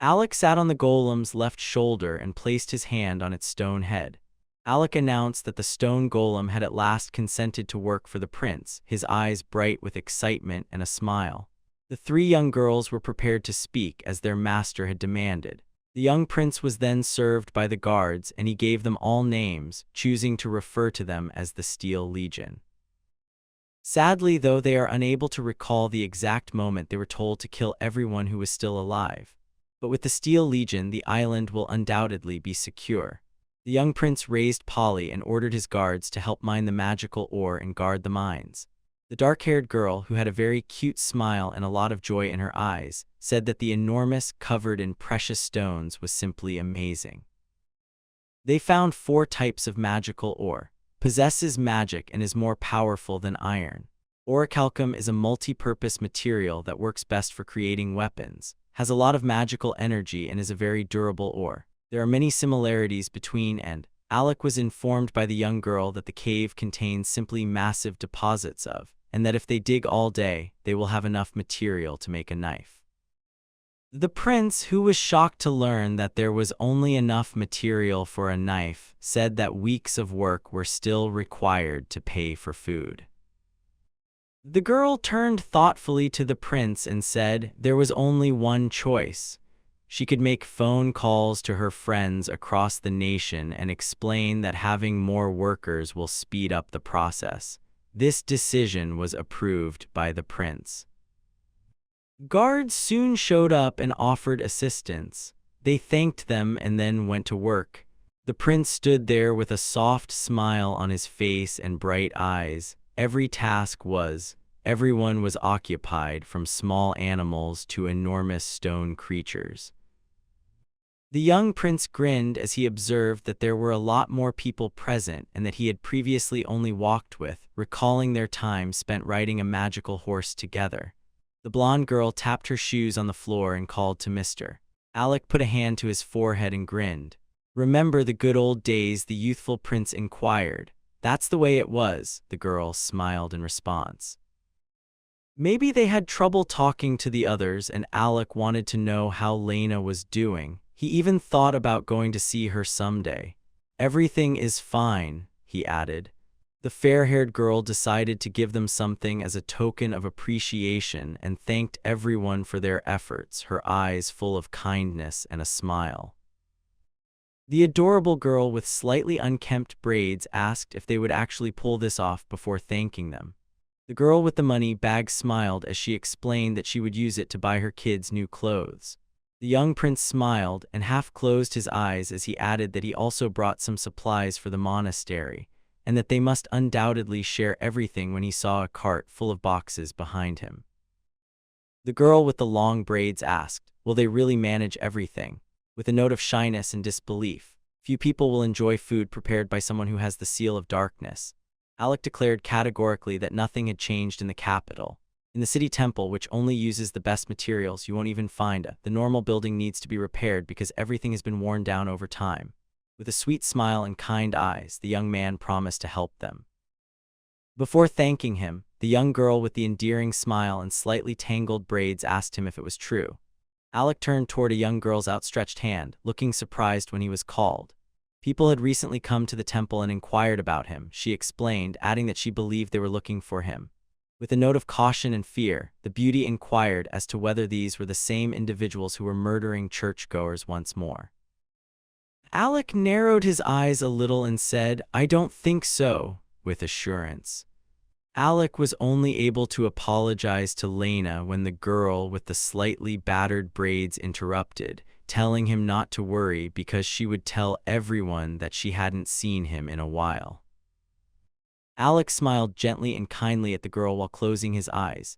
Alec sat on the golem's left shoulder and placed his hand on its stone head. Alec announced that the stone golem had at last consented to work for the prince, his eyes bright with excitement and a smile. The 3 young girls were prepared to speak as their master had demanded. The young prince was then served by the guards, and he gave them all names, choosing to refer to them as the Steel Legion. Sadly, though, they are unable to recall the exact moment they were told to kill everyone who was still alive. But with the Steel Legion, the island will undoubtedly be secure. The young prince raised Polly and ordered his guards to help mine the magical ore and guard the mines. The dark-haired girl, who had a very cute smile and a lot of joy in her eyes, said that the enormous, covered in precious stones was simply amazing. They found 4 types of magical ore. Possesses magic and is more powerful than iron. Orichalcum is a multi-purpose material that works best for creating weapons, has a lot of magical energy and is a very durable ore. There are many similarities between and Alec was informed by the young girl that the cave contains simply massive deposits of, and that if they dig all day, they will have enough material to make a knife. The prince, who was shocked to learn that there was only enough material for a knife, said that weeks of work were still required to pay for food. The girl turned thoughtfully to the prince and said there was only one choice. She could make phone calls to her friends across the nation and explain that having more workers will speed up the process. This decision was approved by the prince. Guards soon showed up and offered assistance. They thanked them and then went to work. The prince stood there with a soft smile on his face and bright eyes. Everyone was occupied, from small animals to enormous stone creatures. The young prince grinned as he observed that there were a lot more people present and that he had previously only walked with, recalling their time spent riding a magical horse together. The blonde girl tapped her shoes on the floor and called to Mr. Alec put a hand to his forehead and grinned. "Remember the good old days?" the youthful prince inquired. "That's the way it was," the girl smiled in response. Maybe they had trouble talking to the others, and Alec wanted to know how Lena was doing. He even thought about going to see her someday. "Everything is fine," he added. The fair-haired girl decided to give them something as a token of appreciation and thanked everyone for their efforts, her eyes full of kindness and a smile. The adorable girl with slightly unkempt braids asked if they would actually pull this off before thanking them. The girl with the money bag smiled as she explained that she would use it to buy her kids new clothes. The young prince smiled and half closed his eyes as he added that he also brought some supplies for the monastery, and that they must undoubtedly share everything when he saw a cart full of boxes behind him. The girl with the long braids asked, "Will they really manage everything?" with a note of shyness and disbelief. "Few people will enjoy food prepared by someone who has the seal of darkness." Alec declared categorically that nothing had changed in the capital. In the city temple, which only uses the best materials, you won't even find the normal building needs to be repaired because everything has been worn down over time. With a sweet smile and kind eyes, the young man promised to help them. Before thanking him, the young girl with the endearing smile and slightly tangled braids asked him if it was true. Alec turned toward a young girl's outstretched hand, looking surprised when he was called. People had recently come to the temple and inquired about him, she explained, adding that she believed they were looking for him. With a note of caution and fear, the beauty inquired as to whether these were the same individuals who were murdering churchgoers once more. Alec narrowed his eyes a little and said, "I don't think so," with assurance. Alec was only able to apologize to Lena when the girl with the slightly battered braids interrupted, telling him not to worry because she would tell everyone that she hadn't seen him in a while. Alec smiled gently and kindly at the girl while closing his eyes.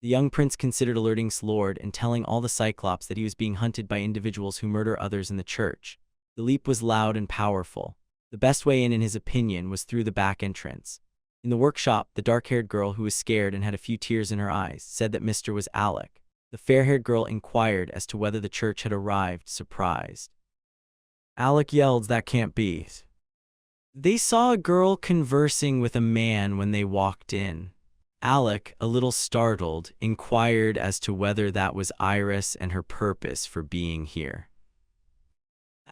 The young prince considered alerting his lord and telling all the Cyclops that he was being hunted by individuals who murder others in the church. The leap was loud and powerful. The best way in his opinion, was through the back entrance. In the workshop, the dark-haired girl, who was scared and had a few tears in her eyes, said that Mr. was Alec. The fair-haired girl inquired as to whether the church had arrived, surprised. Alec yelled, "That can't be." They saw a girl conversing with a man when they walked in. Alec, a little startled, inquired as to whether that was Iris and her purpose for being here.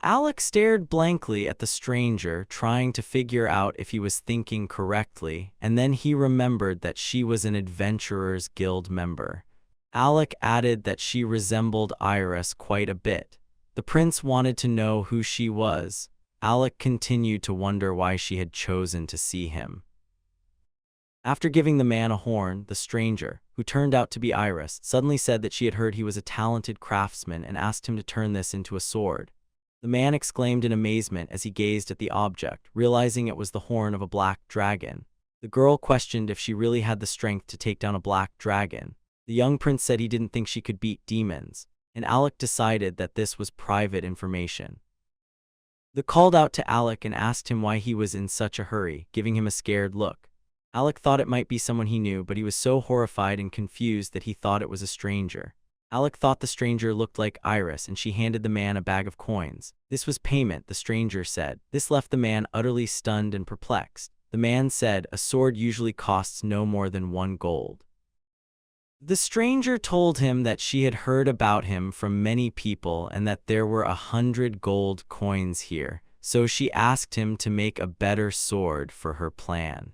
Alec stared blankly at the stranger, trying to figure out if he was thinking correctly, and then he remembered that she was an Adventurers Guild member. Alec added that she resembled Iris quite a bit. The prince wanted to know who she was. Alec continued to wonder why she had chosen to see him. After giving the man a horn, the stranger, who turned out to be Iris, suddenly said that she had heard he was a talented craftsman and asked him to turn this into a sword. The man exclaimed in amazement as he gazed at the object, realizing it was the horn of a black dragon. The girl questioned if she really had the strength to take down a black dragon. The young prince said he didn't think she could beat demons, and Alec decided that this was private information. They called out to Alec and asked him why he was in such a hurry, giving him a scared look. Alec thought it might be someone he knew, but he was so horrified and confused that he thought it was a stranger. Alec thought the stranger looked like Iris, and she handed the man a bag of coins. This was payment, the stranger said. This left the man utterly stunned and perplexed. The man said, a sword usually costs no more than 1 gold. The stranger told him that she had heard about him from many people and that there were 100 gold coins here, so she asked him to make a better sword for her plan.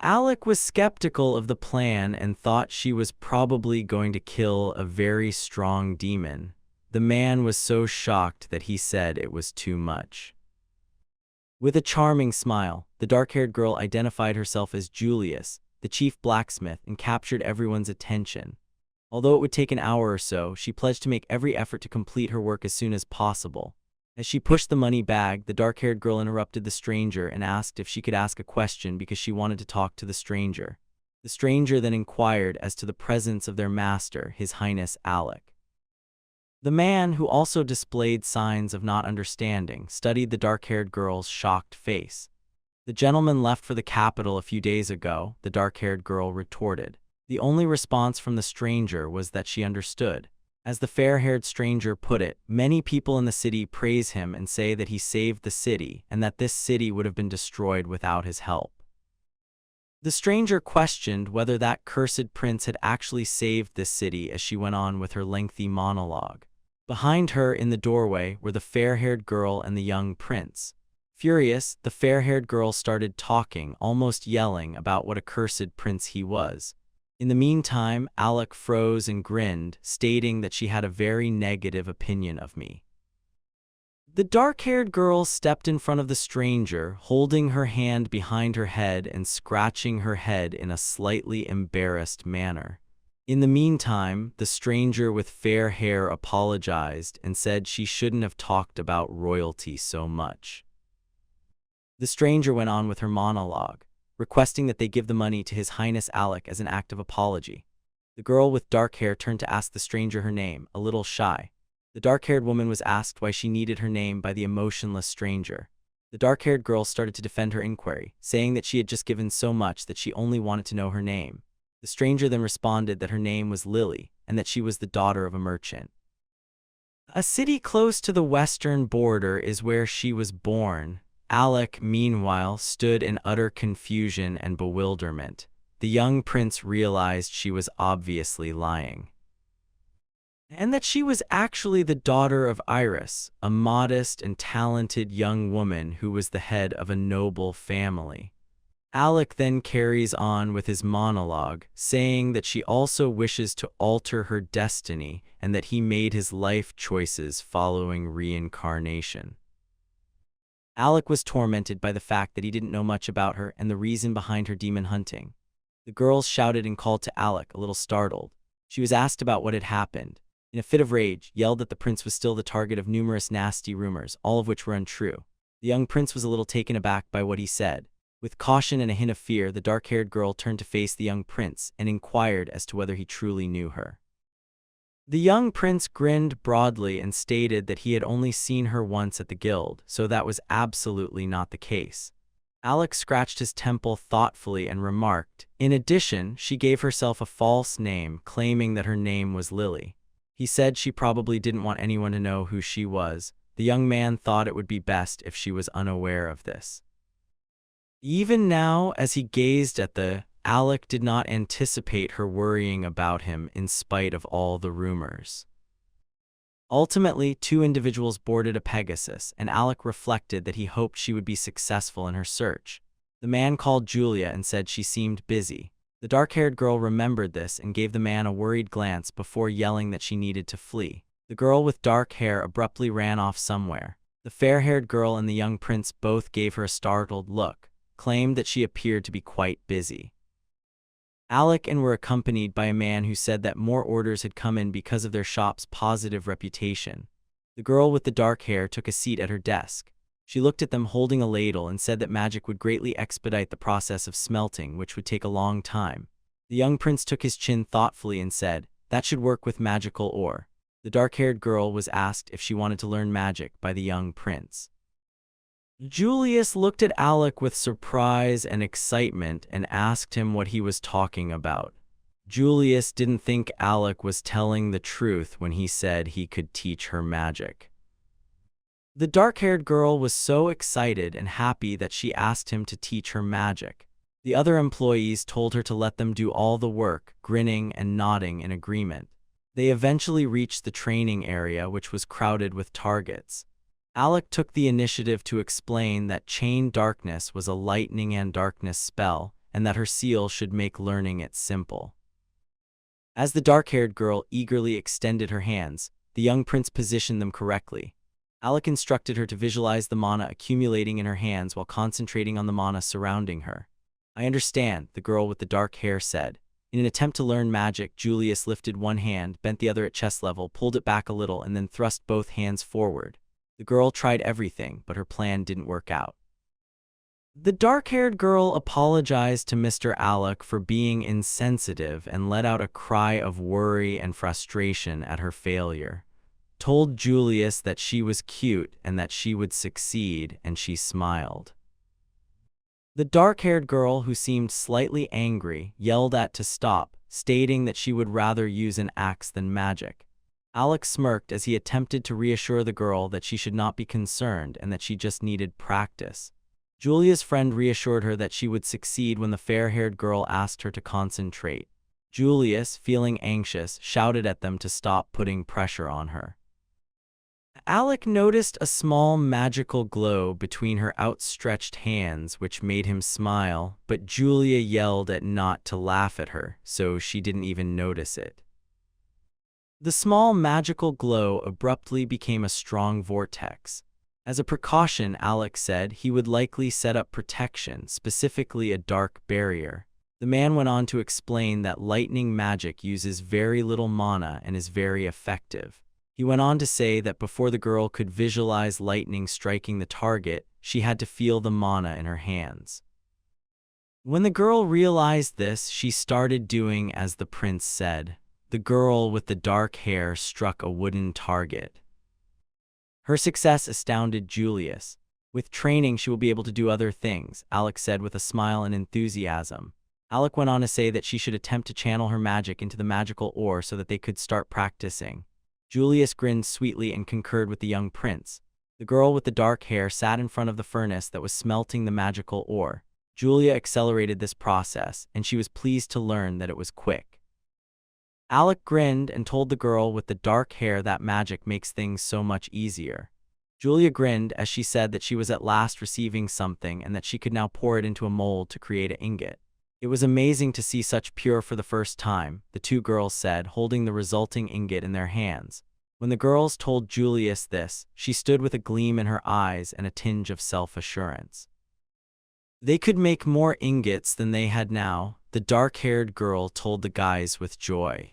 Alec was skeptical of the plan and thought she was probably going to kill a very strong demon. The man was so shocked that he said it was too much. With a charming smile, the dark-haired girl identified herself as Julius, the chief blacksmith, and captured everyone's attention. Although it would take an hour or so, she pledged to make every effort to complete her work as soon as possible. As she pushed the money bag, the dark-haired girl interrupted the stranger and asked if she could ask a question because she wanted to talk to the stranger. The stranger then inquired as to the presence of their master, His Highness Alec. The man, who also displayed signs of not understanding, studied the dark-haired girl's shocked face. The gentleman left for the capital a few days ago, the dark-haired girl retorted. The only response from the stranger was that she understood. As the fair-haired stranger put it, many people in the city praise him and say that he saved the city and that this city would have been destroyed without his help. The stranger questioned whether that cursed prince had actually saved this city as she went on with her lengthy monologue. Behind her in the doorway were the fair-haired girl and the young prince. Furious, the fair-haired girl started talking, almost yelling about what a cursed prince he was. In the meantime, Alec froze and grinned, stating that she had a very negative opinion of me. The dark-haired girl stepped in front of the stranger, holding her hand behind her head and scratching her head in a slightly embarrassed manner. In the meantime, the stranger with fair hair apologized and said she shouldn't have talked about royalty so much. The stranger went on with her monologue, requesting that they give the money to His Highness Alec as an act of apology. The girl with dark hair turned to ask the stranger her name, a little shy. The dark-haired woman was asked why she needed her name by the emotionless stranger. The dark-haired girl started to defend her inquiry, saying that she had just given so much that she only wanted to know her name. The stranger then responded that her name was Lily, and that she was the daughter of a merchant. A city close to the western border is where she was born. Alec, meanwhile, stood in utter confusion and bewilderment. The young prince realized she was obviously lying, and that she was actually the daughter of Iris, a modest and talented young woman who was the head of a noble family. Alec then carries on with his monologue, saying that she also wishes to alter her destiny and that he made his life choices following reincarnation. Alec was tormented by the fact that he didn't know much about her and the reason behind her demon hunting. The girls shouted and called to Alec, a little startled. She was asked about what had happened. In a fit of rage, yelled that the prince was still the target of numerous nasty rumors, all of which were untrue. The young prince was a little taken aback by what he said. With caution and a hint of fear, the dark-haired girl turned to face the young prince and inquired as to whether he truly knew her. The young prince grinned broadly and stated that he had only seen her once at the guild, so that was absolutely not the case. Alec scratched his temple thoughtfully and remarked, in addition, she gave herself a false name, claiming that her name was Lily. He said she probably didn't want anyone to know who she was. The young man thought it would be best if she was unaware of this. Even now, as he gazed at Alec did not anticipate her worrying about him in spite of all the rumors. Ultimately, 2 individuals boarded a Pegasus, and Alec reflected that he hoped she would be successful in her search. The man called Julia and said she seemed busy. The dark-haired girl remembered this and gave the man a worried glance before yelling that she needed to flee. The girl with dark hair abruptly ran off somewhere. The fair-haired girl and the young prince both gave her a startled look, claimed that she appeared to be quite busy. Alec and were accompanied by a man who said that more orders had come in because of their shop's positive reputation. The girl with the dark hair took a seat at her desk. She looked at them holding a ladle and said that magic would greatly expedite the process of smelting, which would take a long time. The young prince took his chin thoughtfully and said, "That should work with magical ore." The dark-haired girl was asked if she wanted to learn magic by the young prince. Julius looked at Alec with surprise and excitement and asked him what he was talking about. Julius didn't think Alec was telling the truth when he said he could teach her magic. The dark-haired girl was so excited and happy that she asked him to teach her magic. The other employees told her to let them do all the work, grinning and nodding in agreement. They eventually reached the training area, which was crowded with targets. Alec took the initiative to explain that Chain Darkness was a lightning and darkness spell, and that her seal should make learning it simple. As the dark-haired girl eagerly extended her hands, the young prince positioned them correctly. Alec instructed her to visualize the mana accumulating in her hands while concentrating on the mana surrounding her. "I understand," the girl with the dark hair said. In an attempt to learn magic, Julius lifted one hand, bent the other at chest level, pulled it back a little, and then thrust both hands forward. The girl tried everything, but her plan didn't work out. The dark-haired girl apologized to Mr. Alec for being insensitive and let out a cry of worry and frustration at her failure. Told Julius that she was cute and that she would succeed, and she smiled. The dark-haired girl, who seemed slightly angry, yelled to stop, stating that she would rather use an axe than magic. Alec smirked as he attempted to reassure the girl that she should not be concerned and that she just needed practice. Julia's friend reassured her that she would succeed when the fair-haired girl asked her to concentrate. Julius, feeling anxious, shouted at them to stop putting pressure on her. Alec noticed a small magical glow between her outstretched hands, which made him smile, but Julia yelled not to laugh at her, so she didn't even notice it. The small magical glow abruptly became a strong vortex. As a precaution, Alec said he would likely set up protection, specifically a dark barrier. The man went on to explain that lightning magic uses very little mana and is very effective. He went on to say that before the girl could visualize lightning striking the target, she had to feel the mana in her hands. When the girl realized this, she started doing as the prince said. The girl with the dark hair struck a wooden target. Her success astounded Julius. "With training, she will be able to do other things," Alec said with a smile and enthusiasm. Alec went on to say that she should attempt to channel her magic into the magical ore so that they could start practicing. Julius grinned sweetly and concurred with the young prince. The girl with the dark hair sat in front of the furnace that was smelting the magical ore. Julia accelerated this process, and she was pleased to learn that it was quick. Alec grinned and told the girl with the dark hair that magic makes things so much easier. Julia grinned as she said that she was at last receiving something and that she could now pour it into a mold to create an ingot. "It was amazing to see such pure for the first time," the two girls said, holding the resulting ingot in their hands. When the girls told Julius this, she stood with a gleam in her eyes and a tinge of self-assurance. They could make more ingots than they had now, the dark-haired girl told the guys with joy.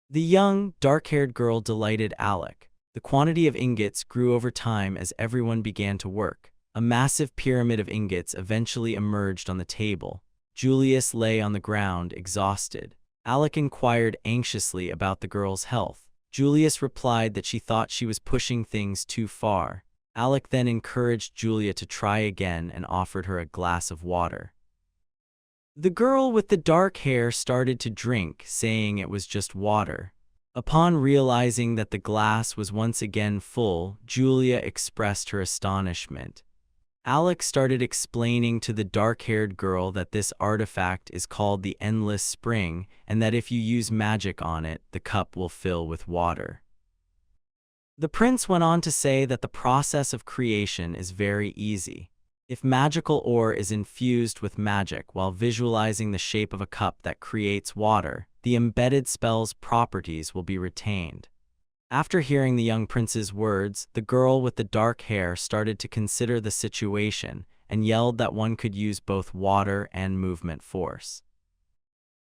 The young, dark-haired girl delighted Alec. The quantity of ingots grew over time as everyone began to work. A massive pyramid of ingots eventually emerged on the table. Julius lay on the ground, exhausted. Alec inquired anxiously about the girl's health. Julius replied that she thought she was pushing things too far. Alec then encouraged Julia to try again and offered her a glass of water. The girl with the dark hair started to drink, saying it was just water. Upon realizing that the glass was once again full, Julia expressed her astonishment. Alec started explaining to the dark-haired girl that this artifact is called the Endless Spring, and that if you use magic on it, the cup will fill with water. The prince went on to say that the process of creation is very easy. If magical ore is infused with magic while visualizing the shape of a cup that creates water, the embedded spell's properties will be retained. After hearing the young prince's words, the girl with the dark hair started to consider the situation and yelled that one could use both water and movement force.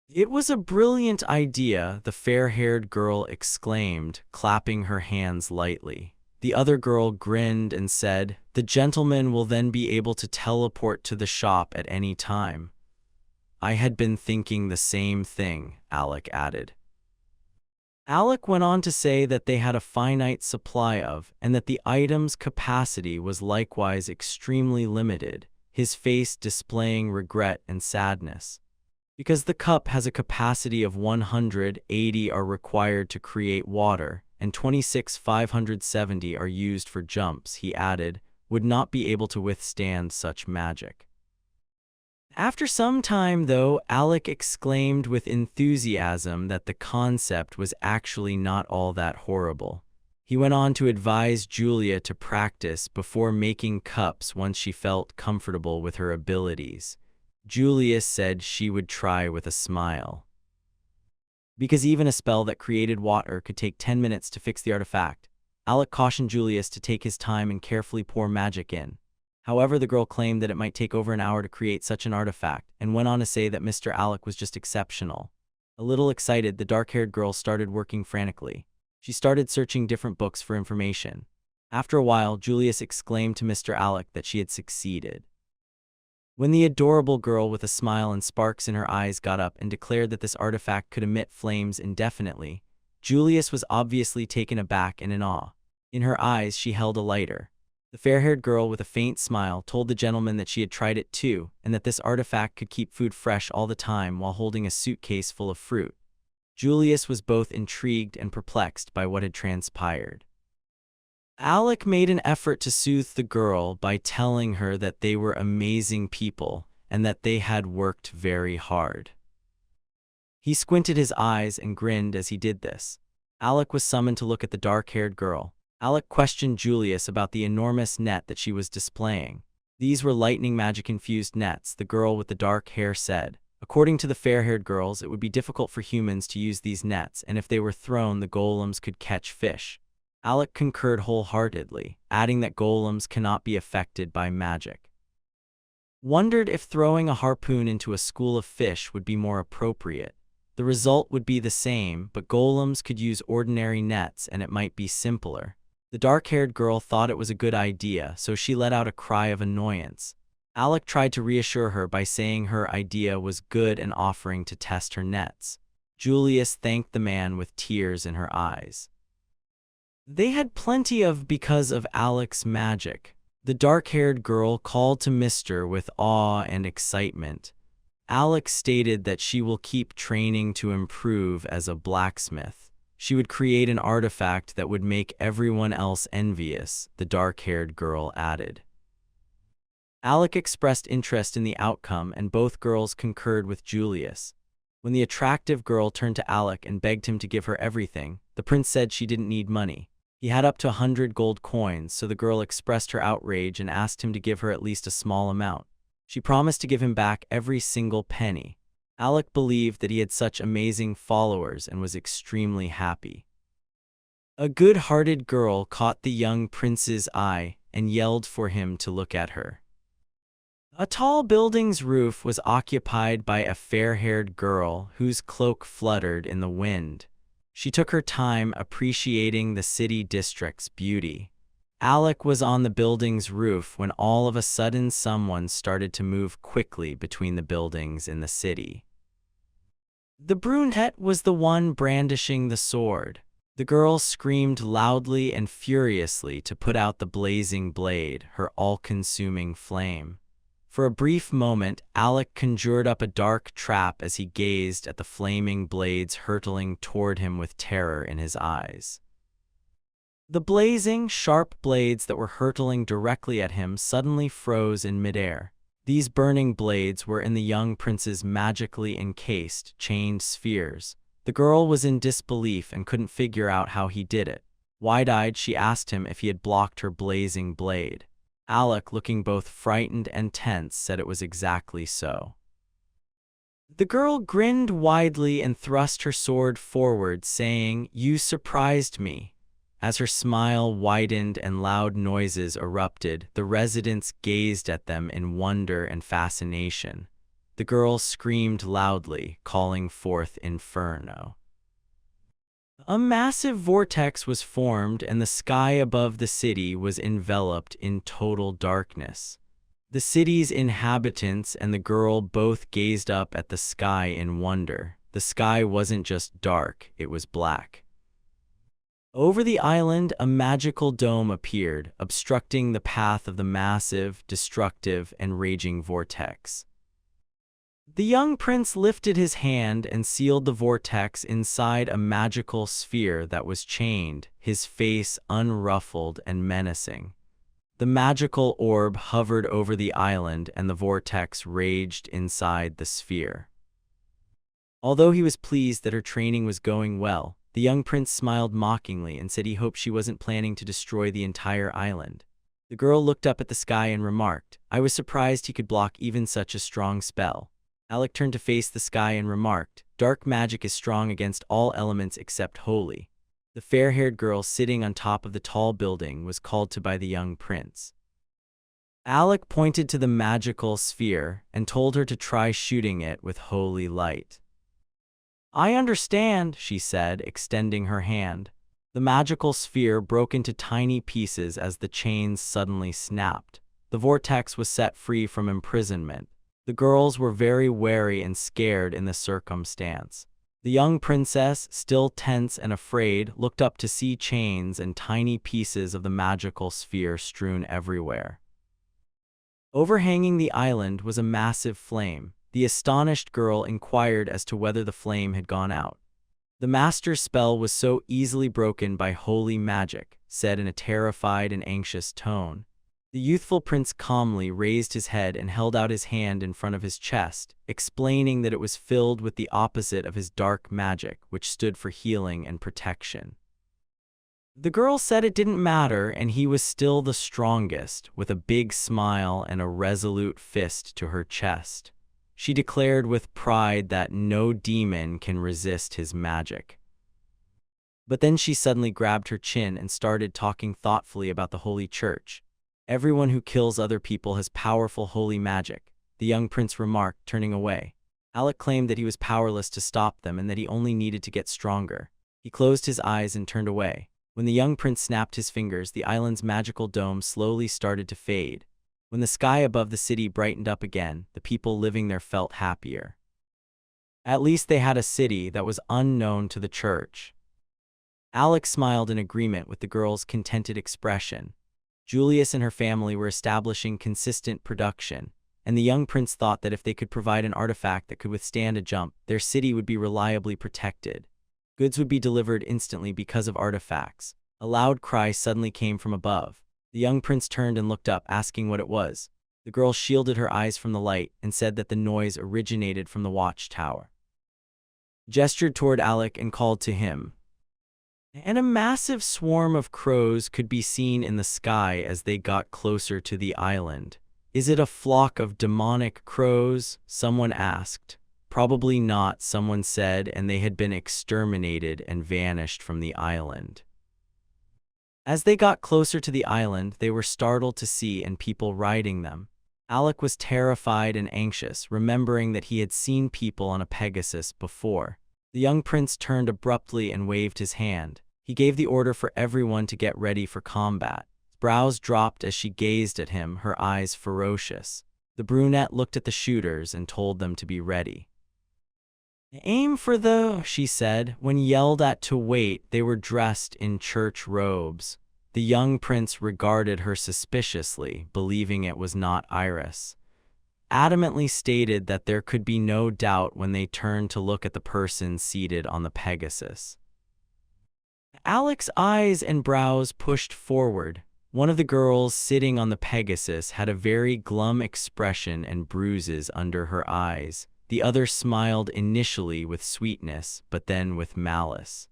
"It was a brilliant idea," the fair-haired girl exclaimed, clapping her hands lightly. The other girl grinned and said, "The gentleman will then be able to teleport to the shop at any time." "I had been thinking the same thing," Alec added. Alec went on to say that they had a finite supply of, and that the item's capacity was likewise extremely limited, his face displaying regret and sadness. Because the cup has a capacity of 180 are required to create water, and 26,570 are used for jumps, he added, would not be able to withstand such magic. After some time, though, Alec exclaimed with enthusiasm that the concept was actually not all that horrible. He went on to advise Julia to practice before making cups once she felt comfortable with her abilities. Julia said she would try with a smile. Because even a spell that created water could take 10 minutes to fix the artifact, Alec cautioned Julius to take his time and carefully pour magic in. However, the girl claimed that it might take over an hour to create such an artifact, and went on to say that Mr. Alec was just exceptional. A little excited, the dark-haired girl started working frantically. She started searching different books for information. After a while, Julius exclaimed to Mr. Alec that she had succeeded. When the adorable girl with a smile and sparks in her eyes got up and declared that this artifact could emit flames indefinitely, Julius was obviously taken aback and in awe. In her eyes, she held a lighter. The fair-haired girl with a faint smile told the gentleman that she had tried it too, and that this artifact could keep food fresh all the time while holding a suitcase full of fruit. Julius was both intrigued and perplexed by what had transpired. Alec made an effort to soothe the girl by telling her that they were amazing people and that they had worked very hard. He squinted his eyes and grinned as he did this. Alec was summoned to look at the dark-haired girl. Alec questioned Julius about the enormous net that she was displaying. These were lightning magic-infused nets, the girl with the dark hair said. According to the fair-haired girls, it would be difficult for humans to use these nets, and if they were thrown, the golems could catch fish. Alec concurred wholeheartedly, adding that golems cannot be affected by magic. Wondered if throwing a harpoon into a school of fish would be more appropriate. The result would be the same, but golems could use ordinary nets and it might be simpler. The dark-haired girl thought it was a good idea, so she let out a cry of annoyance. Alec tried to reassure her by saying her idea was good and offering to test her nets. Julius thanked the man with tears in her eyes. They had plenty of because of Alec's magic. The dark-haired girl called to Mr. with awe and excitement. Alec stated that she will keep training to improve as a blacksmith. She would create an artifact that would make everyone else envious, the dark-haired girl added. Alec expressed interest in the outcome, and both girls concurred with Julius. When the attractive girl turned to Alec and begged him to give her everything, the prince said she didn't need money. He had up to 100 gold coins, so the girl expressed her outrage and asked him to give her at least a small amount. She promised to give him back every single penny. Alec believed that he had such amazing followers and was extremely happy. A good-hearted girl caught the young prince's eye and yelled for him to look at her. A tall building's roof was occupied by a fair-haired girl whose cloak fluttered in the wind. She took her time appreciating the city district's beauty. Alec was on the building's roof when all of a sudden someone started to move quickly between the buildings in the city. The brunette was the one brandishing the sword. The girl screamed loudly and furiously to put out the blazing blade, her all-consuming flame. For a brief moment, Alec conjured up a dark trap as he gazed at the flaming blades hurtling toward him with terror in his eyes. The blazing, sharp blades that were hurtling directly at him suddenly froze in midair. These burning blades were in the young prince's magically encased, chained spheres. The girl was in disbelief and couldn't figure out how he did it. Wide-eyed, she asked him if he had blocked her blazing blade. Alec, looking both frightened and tense, said it was exactly so. The girl grinned widely and thrust her sword forward, saying, "You surprised me." As her smile widened and loud noises erupted, the residents gazed at them in wonder and fascination. The girl screamed loudly, calling forth Inferno. A massive vortex was formed, and the sky above the city was enveloped in total darkness. The city's inhabitants and the girl both gazed up at the sky in wonder. The sky wasn't just dark, it was black. Over the island, a magical dome appeared, obstructing the path of the massive, destructive, and raging vortex. The young prince lifted his hand and sealed the vortex inside a magical sphere that was chained, his face unruffled and menacing. The magical orb hovered over the island and the vortex raged inside the sphere. Although he was pleased that her training was going well, the young prince smiled mockingly and said he hoped she wasn't planning to destroy the entire island. The girl looked up at the sky and remarked, "I was surprised he could block even such a strong spell." Alec turned to face the sky and remarked, "Dark magic is strong against all elements except holy." The fair-haired girl sitting on top of the tall building was called to by the young prince. Alec pointed to the magical sphere and told her to try shooting it with holy light. "I understand," she said, extending her hand. The magical sphere broke into tiny pieces as the chains suddenly snapped. The vortex was set free from imprisonment. The girls were very wary and scared in the circumstance. The young princess, still tense and afraid, looked up to see chains and tiny pieces of the magical sphere strewn everywhere. Overhanging the island was a massive flame. The astonished girl inquired as to whether the flame had gone out. "The master's spell was so easily broken by holy magic," said in a terrified and anxious tone. The youthful prince calmly raised his head and held out his hand in front of his chest, explaining that it was filled with the opposite of his dark magic, which stood for healing and protection. The girl said it didn't matter and he was still the strongest, with a big smile and a resolute fist to her chest. She declared with pride that no demon can resist his magic. But then she suddenly grabbed her chin and started talking thoughtfully about the Holy Church. "Everyone who kills other people has powerful holy magic," the young prince remarked, turning away. Alec claimed that he was powerless to stop them and that he only needed to get stronger. He closed his eyes and turned away. When the young prince snapped his fingers, the island's magical dome slowly started to fade. When the sky above the city brightened up again, the people living there felt happier. At least they had a city that was unknown to the church. Alec smiled in agreement with the girl's contented expression. Julius and her family were establishing consistent production, and the young prince thought that if they could provide an artifact that could withstand a jump, their city would be reliably protected. Goods would be delivered instantly because of artifacts. A loud cry suddenly came from above. The young prince turned and looked up, asking what it was. The girl shielded her eyes from the light and said that the noise originated from the watchtower. Gestured toward Alec and called to him. And a massive swarm of crows could be seen in the sky as they got closer to the island. "Is it a flock of demonic crows?" someone asked. "Probably not," someone said, and they had been exterminated and vanished from the island. As they got closer to the island, they were startled to see and people riding them. Alec was terrified and anxious, remembering that he had seen people on a Pegasus before. The young prince turned abruptly and waved his hand. He gave the order for everyone to get ready for combat. Brows dropped as she gazed at him, her eyes ferocious. The brunette looked at the shooters and told them to be ready. "Aim for the," she said. When yelled at to wait, they were dressed in church robes. The young prince regarded her suspiciously, believing it was not Iris. Adamantly stated that there could be no doubt when they turned to look at the person seated on the Pegasus. Alec's eyes and brows pushed forward. One of the girls sitting on the Pegasus had a very glum expression and bruises under her eyes. The other smiled initially with sweetness, but then with malice.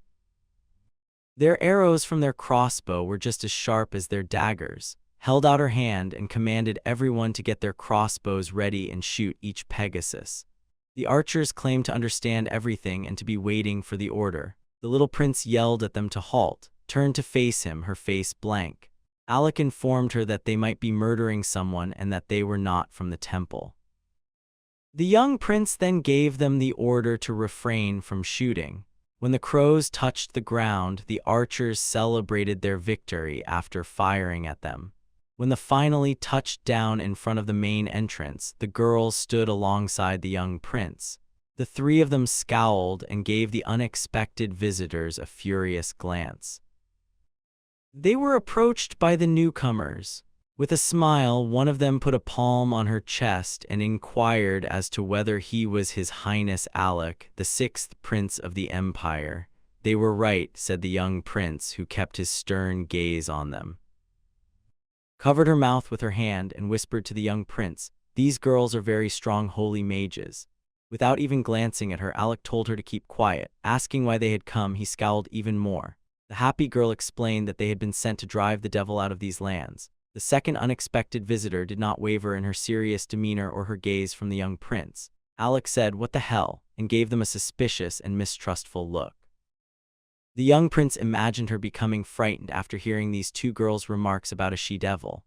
Their arrows from their crossbow were just as sharp as their daggers. Held out her hand and commanded everyone to get their crossbows ready and shoot each Pegasus. The archers claimed to understand everything and to be waiting for the order. The little prince yelled at them to halt, turned to face him, her face blank. Alec informed her that they might be murdering someone and that they were not from the temple. The young prince then gave them the order to refrain from shooting. When the crows touched the ground, the archers celebrated their victory after firing at them. When they finally touched down in front of the main entrance, the girls stood alongside the young prince. The three of them scowled and gave the unexpected visitors a furious glance. They were approached by the newcomers. With a smile, one of them put a palm on her chest and inquired as to whether he was His Highness Alec, the sixth prince of the Empire. They were right, said the young prince, who kept his stern gaze on them. Covered her mouth with her hand and whispered to the young prince, "These girls are very strong holy mages." Without even glancing at her, Alec told her to keep quiet. Asking why they had come, he scowled even more. The happy girl explained that they had been sent to drive the devil out of these lands. The second unexpected visitor did not waver in her serious demeanor or her gaze from the young prince. Alec said, "What the hell?" and gave them a suspicious and mistrustful look. The young prince imagined her becoming frightened after hearing these two girls' remarks about a she-devil.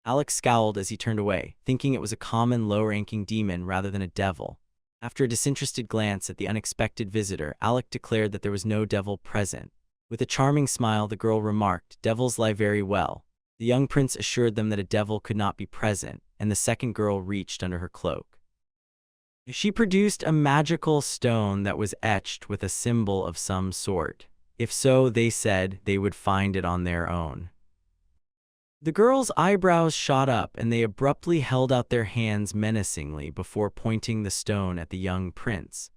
Alec scowled as he turned away, thinking it was a common low-ranking demon rather than a devil. After a disinterested glance at the unexpected visitor, Alec declared that there was no devil present. With a charming smile, the girl remarked, "Devils lie very well." The young prince assured them that a devil could not be present, and the second girl reached under her cloak. She produced a magical stone that was etched with a symbol of some sort. If so, they said, they would find it on their own. The girls' eyebrows shot up, and they abruptly held out their hands menacingly before pointing the stone at the young prince.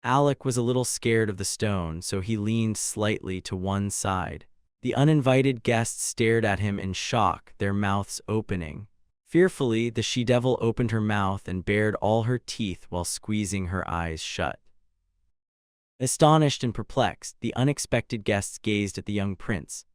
Alec was a little scared of the stone, so he leaned slightly to one side. The uninvited guests stared at him in shock, their mouths opening. Fearfully, the she-devil opened her mouth and bared all her teeth while squeezing her eyes shut. Astonished and perplexed, the unexpected guests gazed at the young prince.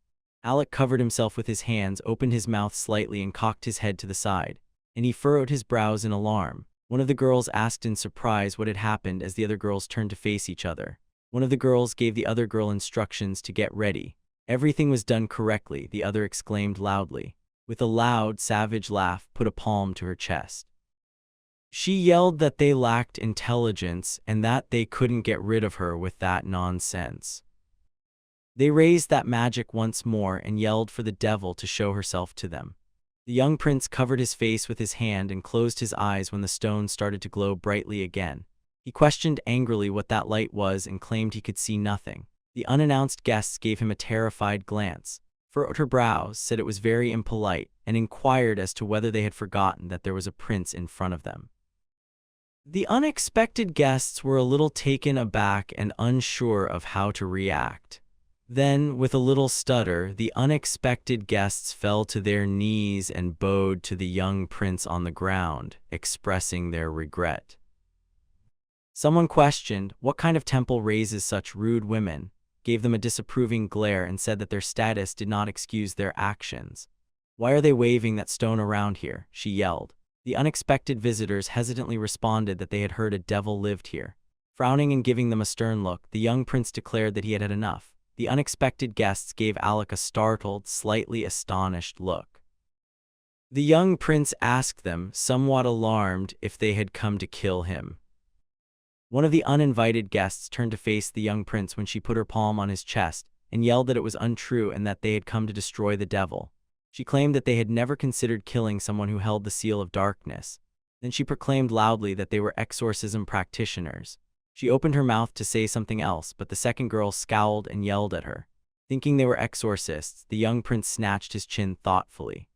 Alec covered himself with his hands, opened his mouth slightly, and cocked his head to the side. And he furrowed his brows in alarm. One of the girls asked in surprise what had happened as the other girls turned to face each other. One of the girls gave the other girl instructions to get ready. "Everything was done correctly," the other exclaimed loudly. With a loud, savage laugh, put a palm to her chest. She yelled that they lacked intelligence and that they couldn't get rid of her with that nonsense. They raised that magic once more and yelled for the devil to show herself to them. The young prince covered his face with his hand and closed his eyes when the stone started to glow brightly again. He questioned angrily what that light was and claimed he could see nothing. The unannounced guests gave him a terrified glance, furrowed her brows, said it was very impolite, and inquired as to whether they had forgotten that there was a prince in front of them. The unexpected guests were a little taken aback and unsure of how to react. Then, with a little stutter, the unexpected guests fell to their knees and bowed to the young prince on the ground, expressing their regret. Someone questioned, "What kind of temple raises such rude women?" gave them a disapproving glare, and said that their status did not excuse their actions. "Why are they waving that stone around here?" she yelled. The unexpected visitors hesitantly responded that they had heard a devil lived here. Frowning and giving them a stern look, the young prince declared that he had had enough. The unexpected guests gave Alec a startled, slightly astonished look. The young prince asked them, somewhat alarmed, if they had come to kill him. One of the uninvited guests turned to face the young prince when she put her palm on his chest and yelled that it was untrue and that they had come to destroy the devil. She claimed that they had never considered killing someone who held the seal of darkness. Then she proclaimed loudly that they were exorcism practitioners. She opened her mouth to say something else, but the second girl scowled and yelled at her. Thinking they were exorcists, the young prince snatched his chin thoughtfully.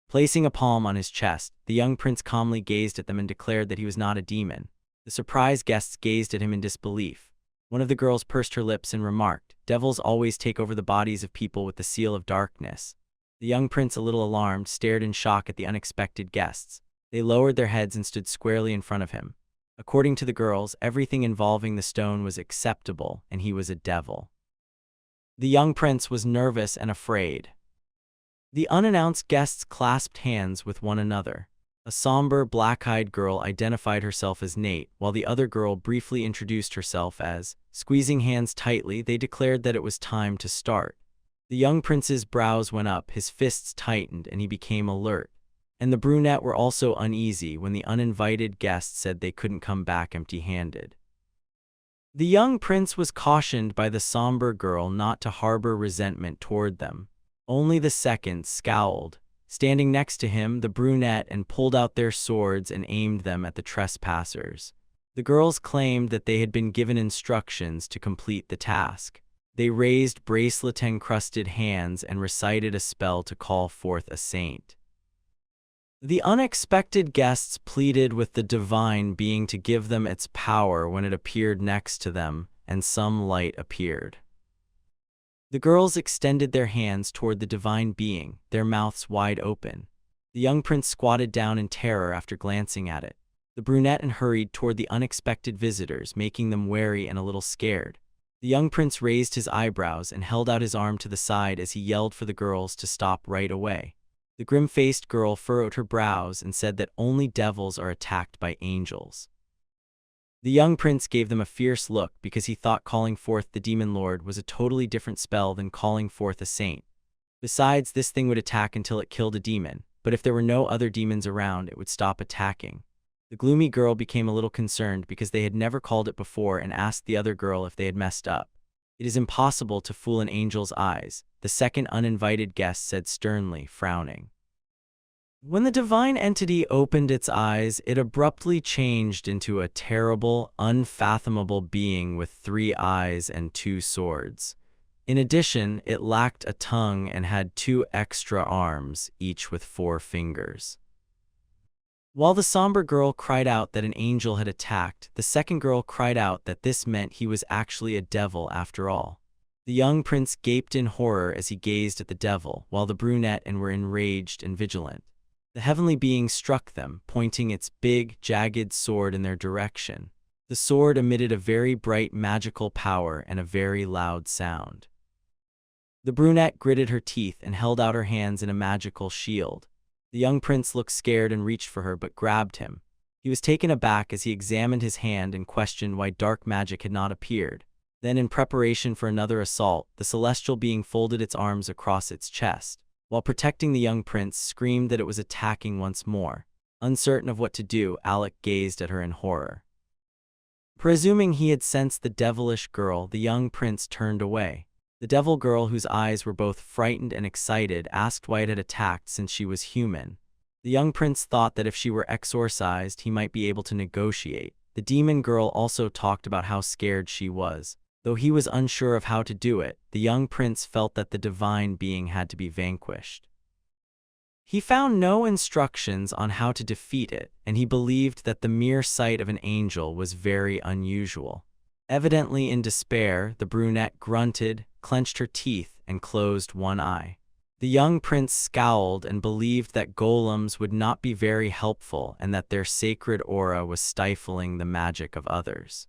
Placing a palm on his chest, the young prince calmly gazed at them and declared that he was not a demon. The surprised guests gazed at him in disbelief. One of the girls pursed her lips and remarked, "Devils always take over the bodies of people with the seal of darkness." The young prince, a little alarmed, stared in shock at the unexpected guests. They lowered their heads and stood squarely in front of him. According to the girls, everything involving the stone was acceptable, and he was a devil. The young prince was nervous and afraid. The unannounced guests clasped hands with one another. A somber, black-eyed girl identified herself as Nate, while the other girl briefly introduced herself as. Squeezing hands tightly, they declared that it was time to start. The young prince's brows went up, his fists tightened, and he became alert. And the brunette were also uneasy when the uninvited guests said they couldn't come back empty-handed. The young prince was cautioned by the somber girl not to harbor resentment toward them. Only the second scowled. Standing next to him, the brunette and pulled out their swords and aimed them at the trespassers. The girls claimed that they had been given instructions to complete the task. They raised bracelet-encrusted hands and recited a spell to call forth a saint. The unexpected guests pleaded with the divine being to give them its power when it appeared next to them, and some light appeared. The girls extended their hands toward the divine being, their mouths wide open. The young prince squatted down in terror after glancing at it. The brunette hurried toward the unexpected visitors, making them wary and a little scared. The young prince raised his eyebrows and held out his arm to the side as he yelled for the girls to stop right away. The grim-faced girl furrowed her brows and said that only devils are attacked by angels. The young prince gave them a fierce look because he thought calling forth the demon lord was a totally different spell than calling forth a saint. Besides, this thing would attack until it killed a demon, but if there were no other demons around, it would stop attacking. The gloomy girl became a little concerned because they had never called it before and asked the other girl if they had messed up. "It is impossible to fool an angel's eyes," the second uninvited guest said sternly, frowning. When the divine entity opened its eyes, it abruptly changed into a terrible, unfathomable being with 3 eyes and 2 swords. In addition, it lacked a tongue and had 2 extra arms, each with 4 fingers. While the somber girl cried out that an angel had attacked, the second girl cried out that this meant he was actually a devil after all. The young prince gaped in horror as he gazed at the devil, while the brunette were enraged and vigilant. The heavenly being struck them, pointing its big, jagged sword in their direction. The sword emitted a very bright magical power and a very loud sound. The brunette gritted her teeth and held out her hands in a magical shield. The young prince looked scared and reached for her but grabbed him. He was taken aback as he examined his hand and questioned why dark magic had not appeared. Then, in preparation for another assault, the celestial being folded its arms across its chest. While protecting the young prince, screamed that it was attacking once more. Uncertain of what to do, Alec gazed at her in horror. Presuming he had sensed the devilish girl, the young prince turned away. The devil girl, whose eyes were both frightened and excited, asked why it had attacked since she was human. The young prince thought that if she were exorcised, he might be able to negotiate. The demon girl also talked about how scared she was. Though he was unsure of how to do it, the young prince felt that the divine being had to be vanquished. He found no instructions on how to defeat it, and he believed that the mere sight of an angel was very unusual. Evidently in despair, the brunette grunted, clenched her teeth, and closed one eye. The young prince scowled and believed that golems would not be very helpful and that their sacred aura was stifling the magic of others.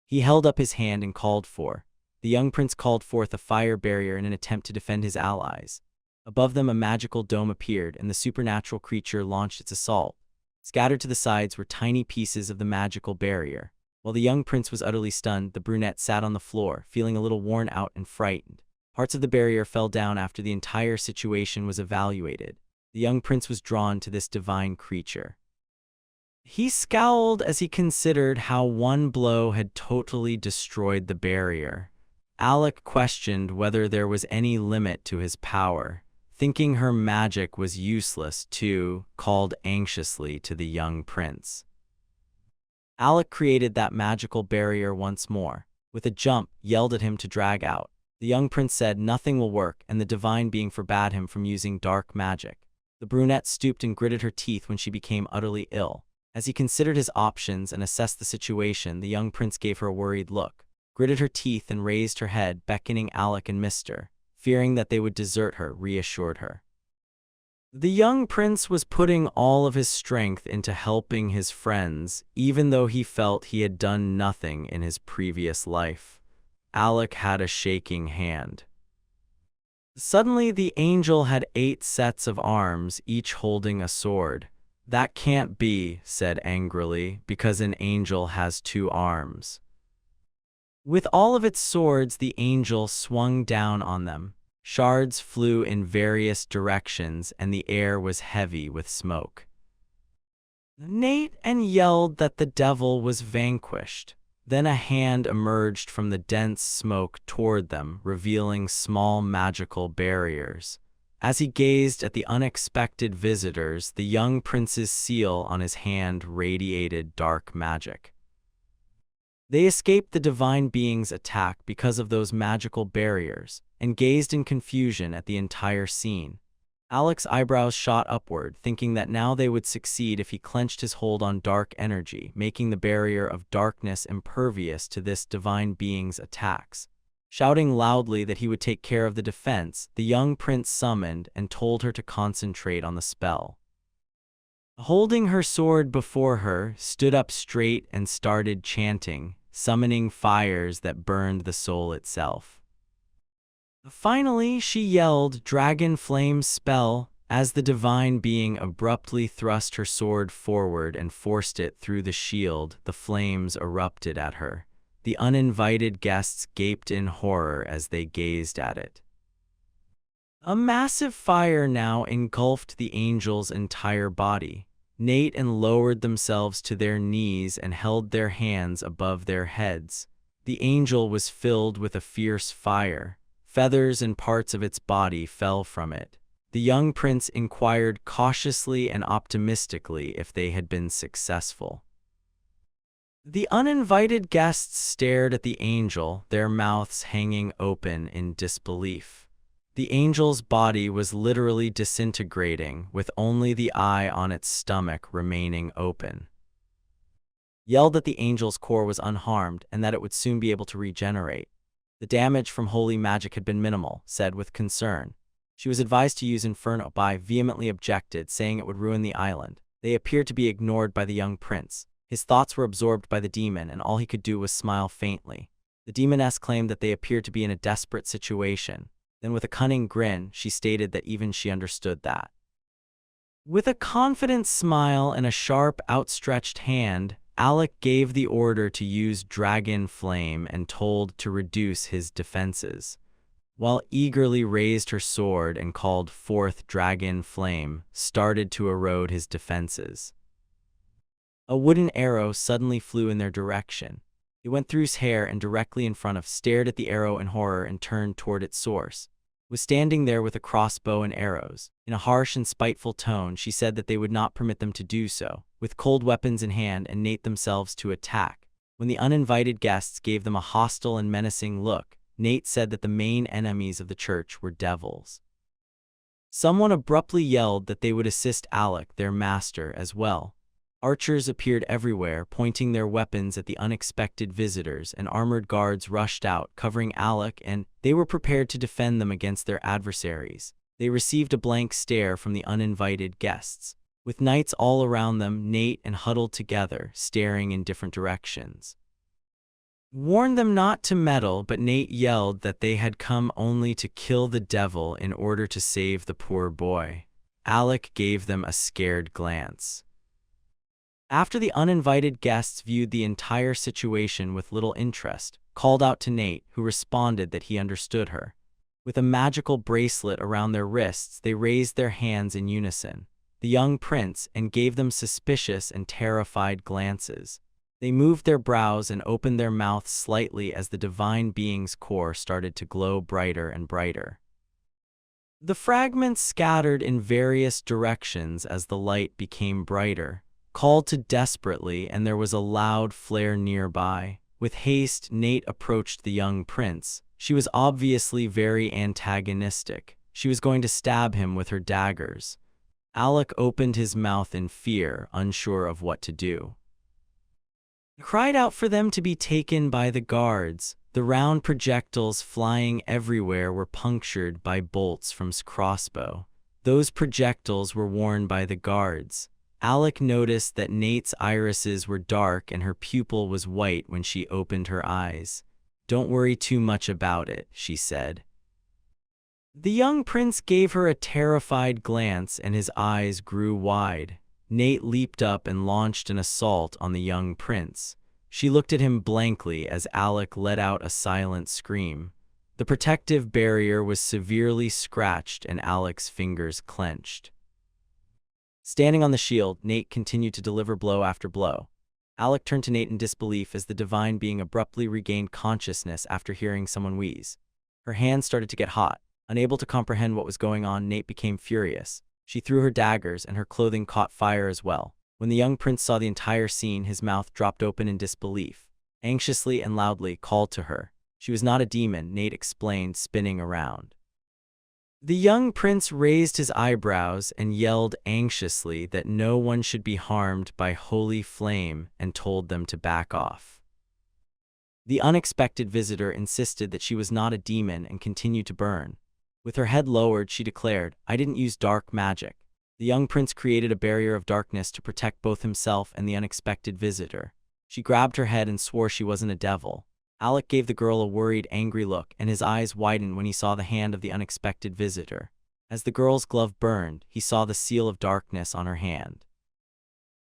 He held up his hand and called for. The young prince called forth a fire barrier in an attempt to defend his allies. Above them a magical dome appeared, and the supernatural creature launched its assault. Scattered to the sides were tiny pieces of the magical barrier. While the young prince was utterly stunned, the brunette sat on the floor, feeling a little worn out and frightened. Parts of the barrier fell down after the entire situation was evaluated. The young prince was drawn to this divine creature. He scowled as he considered how one blow had totally destroyed the barrier. Alec questioned whether there was any limit to his power. Thinking her magic was useless too, called anxiously to the young prince. Alec created that magical barrier once more. With a jump, yelled at him to drag out. The young prince said nothing will work, and the divine being forbade him from using dark magic. The brunette stooped and gritted her teeth when she became utterly ill. As he considered his options and assessed the situation, the young prince gave her a worried look, gritted her teeth and raised her head, beckoning Alec and Mr. Fearing that they would desert her, reassured her. The young prince was putting all of his strength into helping his friends, even though he felt he had done nothing in his previous life. Alec had a shaking hand. Suddenly, the angel had 8 sets of arms, each holding a sword. "That can't be," said angrily, "because an angel has 2 arms." With all of its swords, the angel swung down on them. Shards flew in various directions, and the air was heavy with smoke. Nate yelled that the devil was vanquished. Then a hand emerged from the dense smoke toward them, revealing small magical barriers. As he gazed at the unexpected visitors, the young prince's seal on his hand radiated dark magic. They escaped the divine being's attack because of those magical barriers, and gazed in confusion at the entire scene. Alec's eyebrows shot upward, thinking that now they would succeed if he clenched his hold on dark energy, making the barrier of darkness impervious to this divine being's attacks. Shouting loudly that he would take care of the defense, the young prince summoned and told her to concentrate on the spell. Holding her sword before her, stood up straight and started chanting, summoning fires that burned the soul itself. Finally, she yelled, "Dragon Flame Spell," as the divine being abruptly thrust her sword forward and forced it through the shield. The flames erupted at her. The uninvited guests gaped in horror as they gazed at it. A massive fire now engulfed the angel's entire body. Nate and lowered themselves to their knees and held their hands above their heads. The angel was filled with a fierce fire. Feathers and parts of its body fell from it. The young prince inquired cautiously and optimistically if they had been successful. The uninvited guests stared at the angel, their mouths hanging open in disbelief. The angel's body was literally disintegrating, with only the eye on its stomach remaining open. Yelled that the angel's core was unharmed and that it would soon be able to regenerate. The damage from holy magic had been minimal, said with concern. She was advised to use Inferno, but vehemently objected, saying it would ruin the island. They appeared to be ignored by the young prince. His thoughts were absorbed by the demon, and all he could do was smile faintly. The demoness claimed that they appeared to be in a desperate situation. Then with a cunning grin, she stated that even she understood that. With a confident smile and a sharp, outstretched hand, Alec gave the order to use Dragon Flame and told to reduce his defenses. While eagerly raised her sword and called forth Dragon Flame, started to erode his defenses. A wooden arrow suddenly flew in their direction. It went through his hair and directly in front of, stared at the arrow in horror and turned toward its source. Was standing there with a crossbow and arrows. In a harsh and spiteful tone, she said that they would not permit them to do so, with cold weapons in hand and Nate themselves to attack. When the uninvited guests gave them a hostile and menacing look, Nate said that the main enemies of the church were devils. Someone abruptly yelled that they would assist Alec, their master, as well. Archers appeared everywhere, pointing their weapons at the unexpected visitors, and armored guards rushed out, covering Alec, and they were prepared to defend them against their adversaries. They received a blank stare from the uninvited guests. With knights all around them, Nate and huddled together, staring in different directions. Warned them not to meddle, but Nate yelled that they had come only to kill the devil in order to save the poor boy. Alec gave them a scared glance. After the uninvited guests viewed the entire situation with little interest, called out to Nate, who responded that he understood her. With a magical bracelet around their wrists, they raised their hands in unison. The young prince, and gave them suspicious and terrified glances. They moved their brows and opened their mouths slightly as the divine being's core started to glow brighter and brighter. The fragments scattered in various directions as the light became brighter. Called to desperately, and there was a loud flare nearby. With haste, Nate approached the young prince. She was obviously very antagonistic. She was going to stab him with her daggers. Alec opened his mouth in fear, unsure of what to do. He cried out for them to be taken by the guards. The round projectiles flying everywhere were punctured by bolts from his crossbow. Those projectiles were worn by the guards. Alec noticed that Nate's irises were dark and her pupil was white when she opened her eyes. "Don't worry too much about it," she said. The young prince gave her a terrified glance and his eyes grew wide. Nate leaped up and launched an assault on the young prince. She looked at him blankly as Alec let out a silent scream. The protective barrier was severely scratched and Alec's fingers clenched. Standing on the shield, Nate continued to deliver blow after blow. Alec turned to Nate in disbelief as the divine being abruptly regained consciousness after hearing someone wheeze. Her hands started to get hot. Unable to comprehend what was going on, Nate became furious. She threw her daggers and her clothing caught fire as well. When the young prince saw the entire scene, his mouth dropped open in disbelief. Anxiously and loudly called to her. She was not a demon, Nate explained, spinning around. The young prince raised his eyebrows and yelled anxiously that no one should be harmed by holy flame and told them to back off. The unexpected visitor insisted that she was not a demon and continued to burn. With her head lowered, she declared, "I didn't use dark magic." The young prince created a barrier of darkness to protect both himself and the unexpected visitor. She grabbed her head and swore she wasn't a devil. Alec gave the girl a worried, angry look, and his eyes widened when he saw the hand of the unexpected visitor. As the girl's glove burned, he saw the seal of darkness on her hand.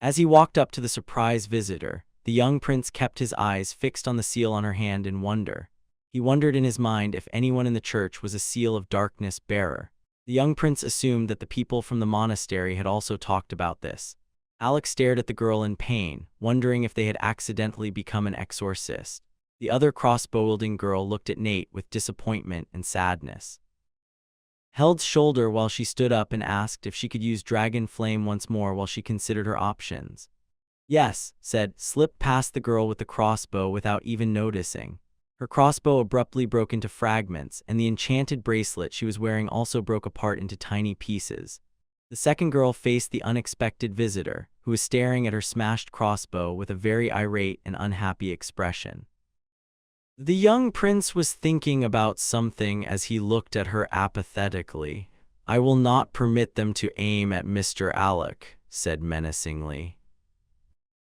As he walked up to the surprise visitor, the young prince kept his eyes fixed on the seal on her hand in wonder. He wondered in his mind if anyone in the church was a seal of darkness bearer. The young prince assumed that the people from the monastery had also talked about this. Alec stared at the girl in pain, wondering if they had accidentally become an exorcist. The other crossbow-wielding girl looked at Nate with disappointment and sadness. Held shoulder while she stood up and asked if she could use dragon flame once more while she considered her options. "Yes," slipped past the girl with the crossbow without even noticing. Her crossbow abruptly broke into fragments, and the enchanted bracelet she was wearing also broke apart into tiny pieces. The second girl faced the unexpected visitor, who was staring at her smashed crossbow with a very irate and unhappy expression. The young prince was thinking about something as he looked at her apathetically. "I will not permit them to aim at Mr. Alec," said menacingly.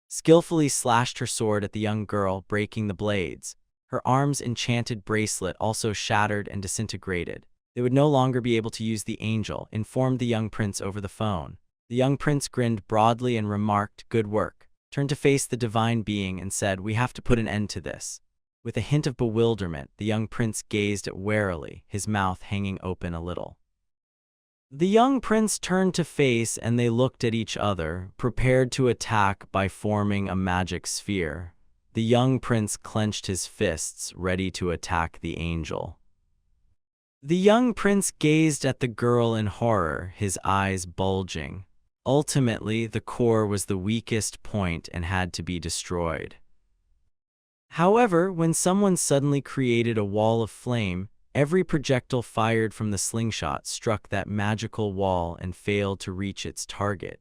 Skillfully slashed her sword at the young girl, breaking the blades. Her arm's enchanted bracelet also shattered and disintegrated. They would no longer be able to use the angel, informed the young prince over the phone. The young prince grinned broadly and remarked, "Good work," turned to face the divine being and said, "We have to put an end to this." With a hint of bewilderment, the young prince gazed at warily, his mouth hanging open a little. The young prince turned to face and they looked at each other, prepared to attack by forming a magic sphere. The young prince clenched his fists, ready to attack the angel. The young prince gazed at the girl in horror, his eyes bulging. Ultimately, the core was the weakest point and had to be destroyed. However, when someone suddenly created a wall of flame, every projectile fired from the slingshot struck that magical wall and failed to reach its target.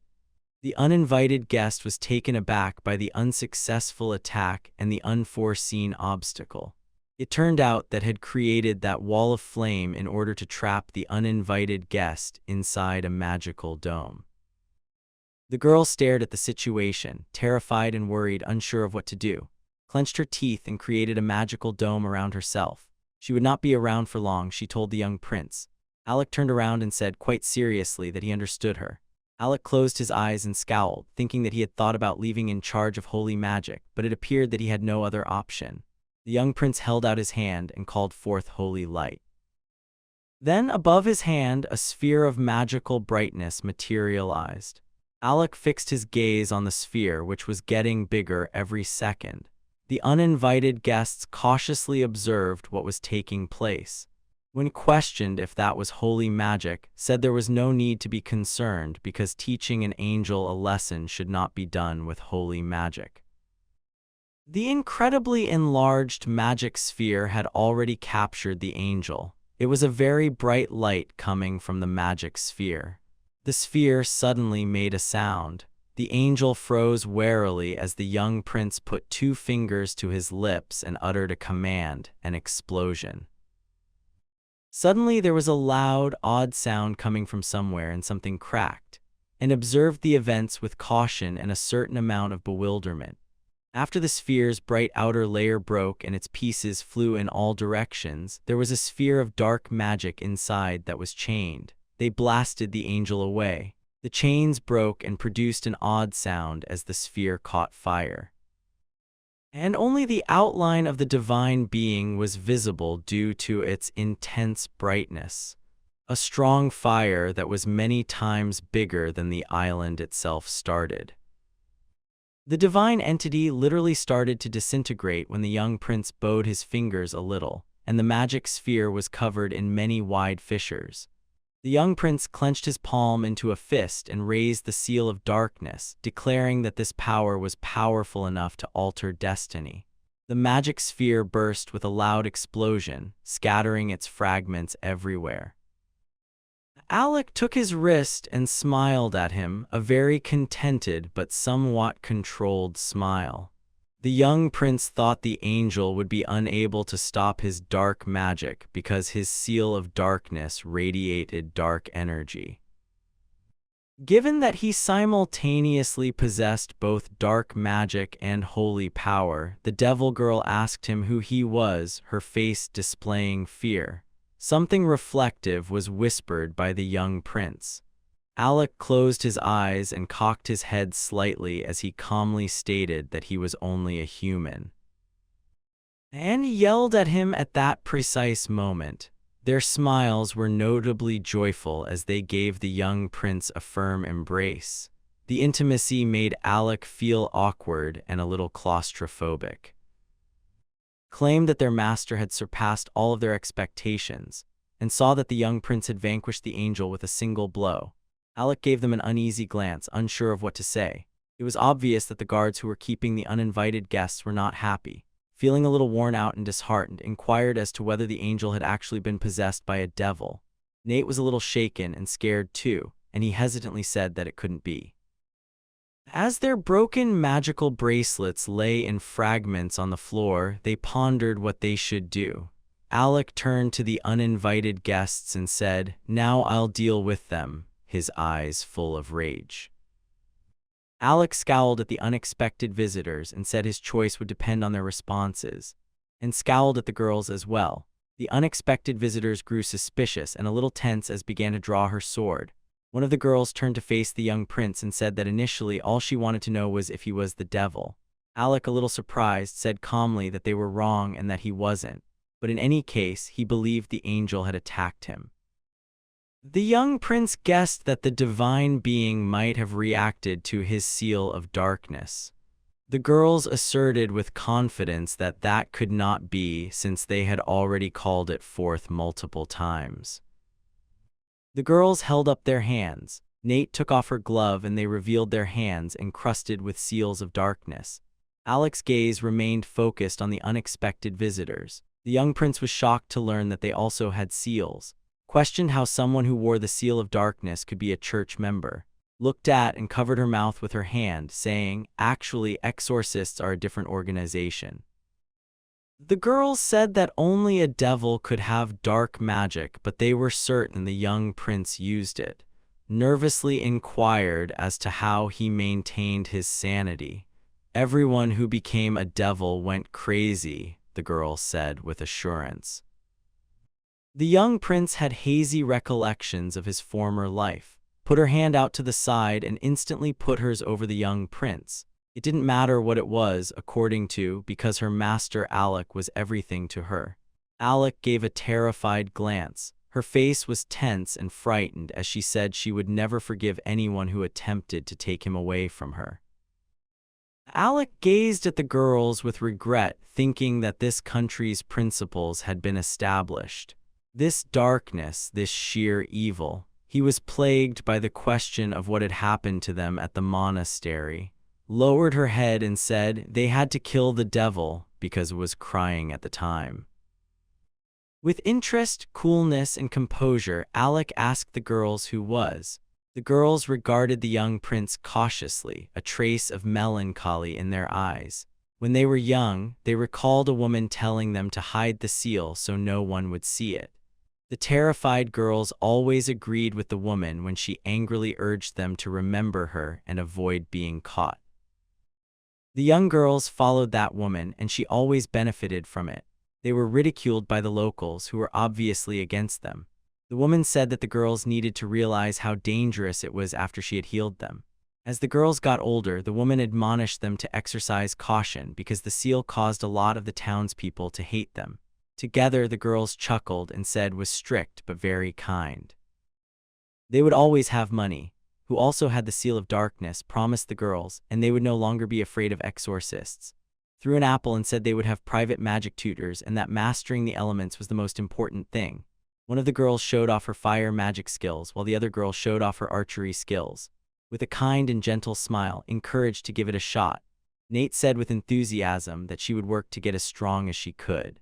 The uninvited guest was taken aback by the unsuccessful attack and the unforeseen obstacle. It turned out that had created that wall of flame in order to trap the uninvited guest inside a magical dome. The girl stared at the situation, terrified and worried, unsure of what to do. Clenched her teeth and created a magical dome around herself. She would not be around for long, she told the young prince. Alec turned around and said quite seriously that he understood her. Alec closed his eyes and scowled, thinking that he had thought about leaving in charge of holy magic, but it appeared that he had no other option. The young prince held out his hand and called forth holy light. Then, above his hand, a sphere of magical brightness materialized. Alec fixed his gaze on the sphere, which was getting bigger every second. The uninvited guests cautiously observed what was taking place. When questioned if that was holy magic, said there was no need to be concerned because teaching an angel a lesson should not be done with holy magic. The incredibly enlarged magic sphere had already captured the angel. It was a very bright light coming from the magic sphere. The sphere suddenly made a sound. The angel froze warily as the young prince put 2 fingers to his lips and uttered a command, an explosion. Suddenly there was a loud, odd sound coming from somewhere and something cracked, and observed the events with caution and a certain amount of bewilderment. After the sphere's bright outer layer broke and its pieces flew in all directions, there was a sphere of dark magic inside that was chained. They blasted the angel away. The chains broke and produced an odd sound as the sphere caught fire. And only the outline of the divine being was visible due to its intense brightness. A strong fire that was many times bigger than the island itself started. The divine entity literally started to disintegrate when the young prince bowed his fingers a little, and the magic sphere was covered in many wide fissures. The young prince clenched his palm into a fist and raised the seal of darkness, declaring that this power was powerful enough to alter destiny. The magic sphere burst with a loud explosion, scattering its fragments everywhere. Alec took his wrist and smiled at him, a very contented but somewhat controlled smile. The young prince thought the angel would be unable to stop his dark magic because his seal of darkness radiated dark energy. Given that he simultaneously possessed both dark magic and holy power, the devil girl asked him who he was, her face displaying fear. Something reflective was whispered by the young prince. Alec closed his eyes and cocked his head slightly as he calmly stated that he was only a human. Anne yelled at him at that precise moment. Their smiles were notably joyful as they gave the young prince a firm embrace. The intimacy made Alec feel awkward and a little claustrophobic. Claimed that their master had surpassed all of their expectations, and saw that the young prince had vanquished the angel with a single blow. Alec gave them an uneasy glance, unsure of what to say. It was obvious that the guards who were keeping the uninvited guests were not happy. Feeling a little worn out and disheartened, inquired as to whether the angel had actually been possessed by a devil. Nate was a little shaken and scared too, and he hesitantly said that it couldn't be. As their broken magical bracelets lay in fragments on the floor, they pondered what they should do. Alec turned to the uninvited guests and said, "Now I'll deal with them," his eyes full of rage. Alec scowled at the unexpected visitors and said his choice would depend on their responses, and scowled at the girls as well. The unexpected visitors grew suspicious and a little tense as began to draw her sword. One of the girls turned to face the young prince and said that initially all she wanted to know was if he was the devil. Alec, a little surprised, said calmly that they were wrong and that he wasn't, but in any case, he believed the angel had attacked him. The young prince guessed that the divine being might have reacted to his seal of darkness. The girls asserted with confidence that that could not be, since they had already called it forth multiple times. The girls held up their hands. Nate took off her glove and they revealed their hands encrusted with seals of darkness. Alec's gaze remained focused on the unexpected visitors. The young prince was shocked to learn that they also had seals. Questioned how someone who wore the seal of darkness could be a church member. Looked at and covered her mouth with her hand, saying, "Actually, exorcists are a different organization." The girls said that only a devil could have dark magic, but they were certain the young prince used it. Nervously inquired as to how he maintained his sanity. "Everyone who became a devil went crazy," the girl said with assurance. The young prince had hazy recollections of his former life. Put her hand out to the side and instantly put hers over the young prince. It didn't matter what it was, according to, because her master Alec was everything to her. Alec gave a terrified glance. Her face was tense and frightened as she said she would never forgive anyone who attempted to take him away from her. Alec gazed at the girls with regret, thinking that this country's principles had been established. This darkness, this sheer evil. He was plagued by the question of what had happened to them at the monastery. Lowered her head and said they had to kill the devil because it was crying at the time. With interest, coolness, and composure, Alec asked the girls who was. The girls regarded the young prince cautiously, a trace of melancholy in their eyes. When they were young, they recalled a woman telling them to hide the seal so no one would see it. The terrified girls always agreed with the woman when she angrily urged them to remember her and avoid being caught. The young girls followed that woman, and she always benefited from it. They were ridiculed by the locals, who were obviously against them. The woman said that the girls needed to realize how dangerous it was after she had healed them. As the girls got older, the woman admonished them to exercise caution because the seal caused a lot of the townspeople to hate them. Together, the girls chuckled and said was strict but very kind. They would always have money, who also had the seal of darkness, promised the girls, and they would no longer be afraid of exorcists. Threw an apple and said they would have private magic tutors and that mastering the elements was the most important thing. One of the girls showed off her fire magic skills while the other girl showed off her archery skills. With a kind and gentle smile, encouraged to give it a shot. Nate said with enthusiasm that she would work to get as strong as she could.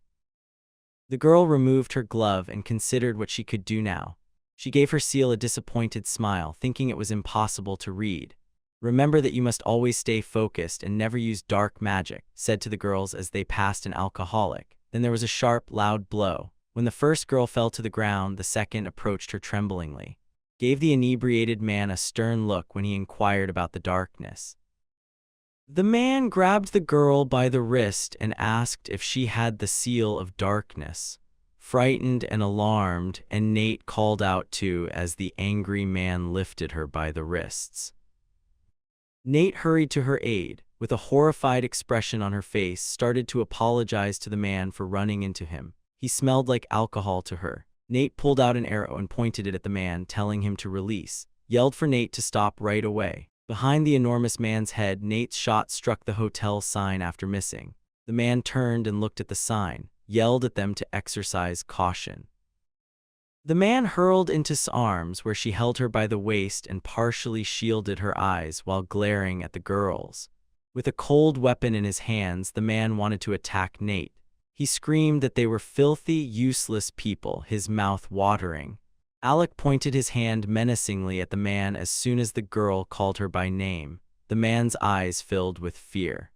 The girl removed her glove and considered what she could do now. She gave her seal a disappointed smile, thinking it was impossible to read. "Remember that you must always stay focused and never use dark magic," said to the girls as they passed an alcoholic. Then there was a sharp, loud blow. When the first girl fell to the ground, the second approached her tremblingly. Gave the inebriated man a stern look when he inquired about the darkness. The man grabbed the girl by the wrist and asked if she had the seal of darkness. Frightened and alarmed, and Nate called out too as the angry man lifted her by the wrists. Nate hurried to her aid, with a horrified expression on her face, started to apologize to the man for running into him. He smelled like alcohol to her. Nate pulled out an arrow and pointed it at the man, telling him to release. Yelled for Nate to stop right away. Behind the enormous man's head, Nate's shot struck the hotel sign after missing. The man turned and looked at the sign, yelled at them to exercise caution. The man hurled into his arms, where she held her by the waist and partially shielded her eyes while glaring at the girls. With a cold weapon in his hands, the man wanted to attack Nate. He screamed that they were filthy, useless people, his mouth watering. Alec pointed his hand menacingly at the man as soon as the girl called her by name. The man's eyes filled with fear.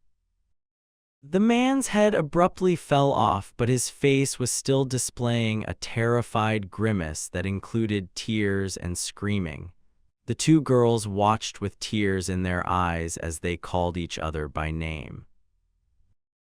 The man's head abruptly fell off, but his face was still displaying a terrified grimace that included tears and screaming. The two girls watched with tears in their eyes as they called each other by name.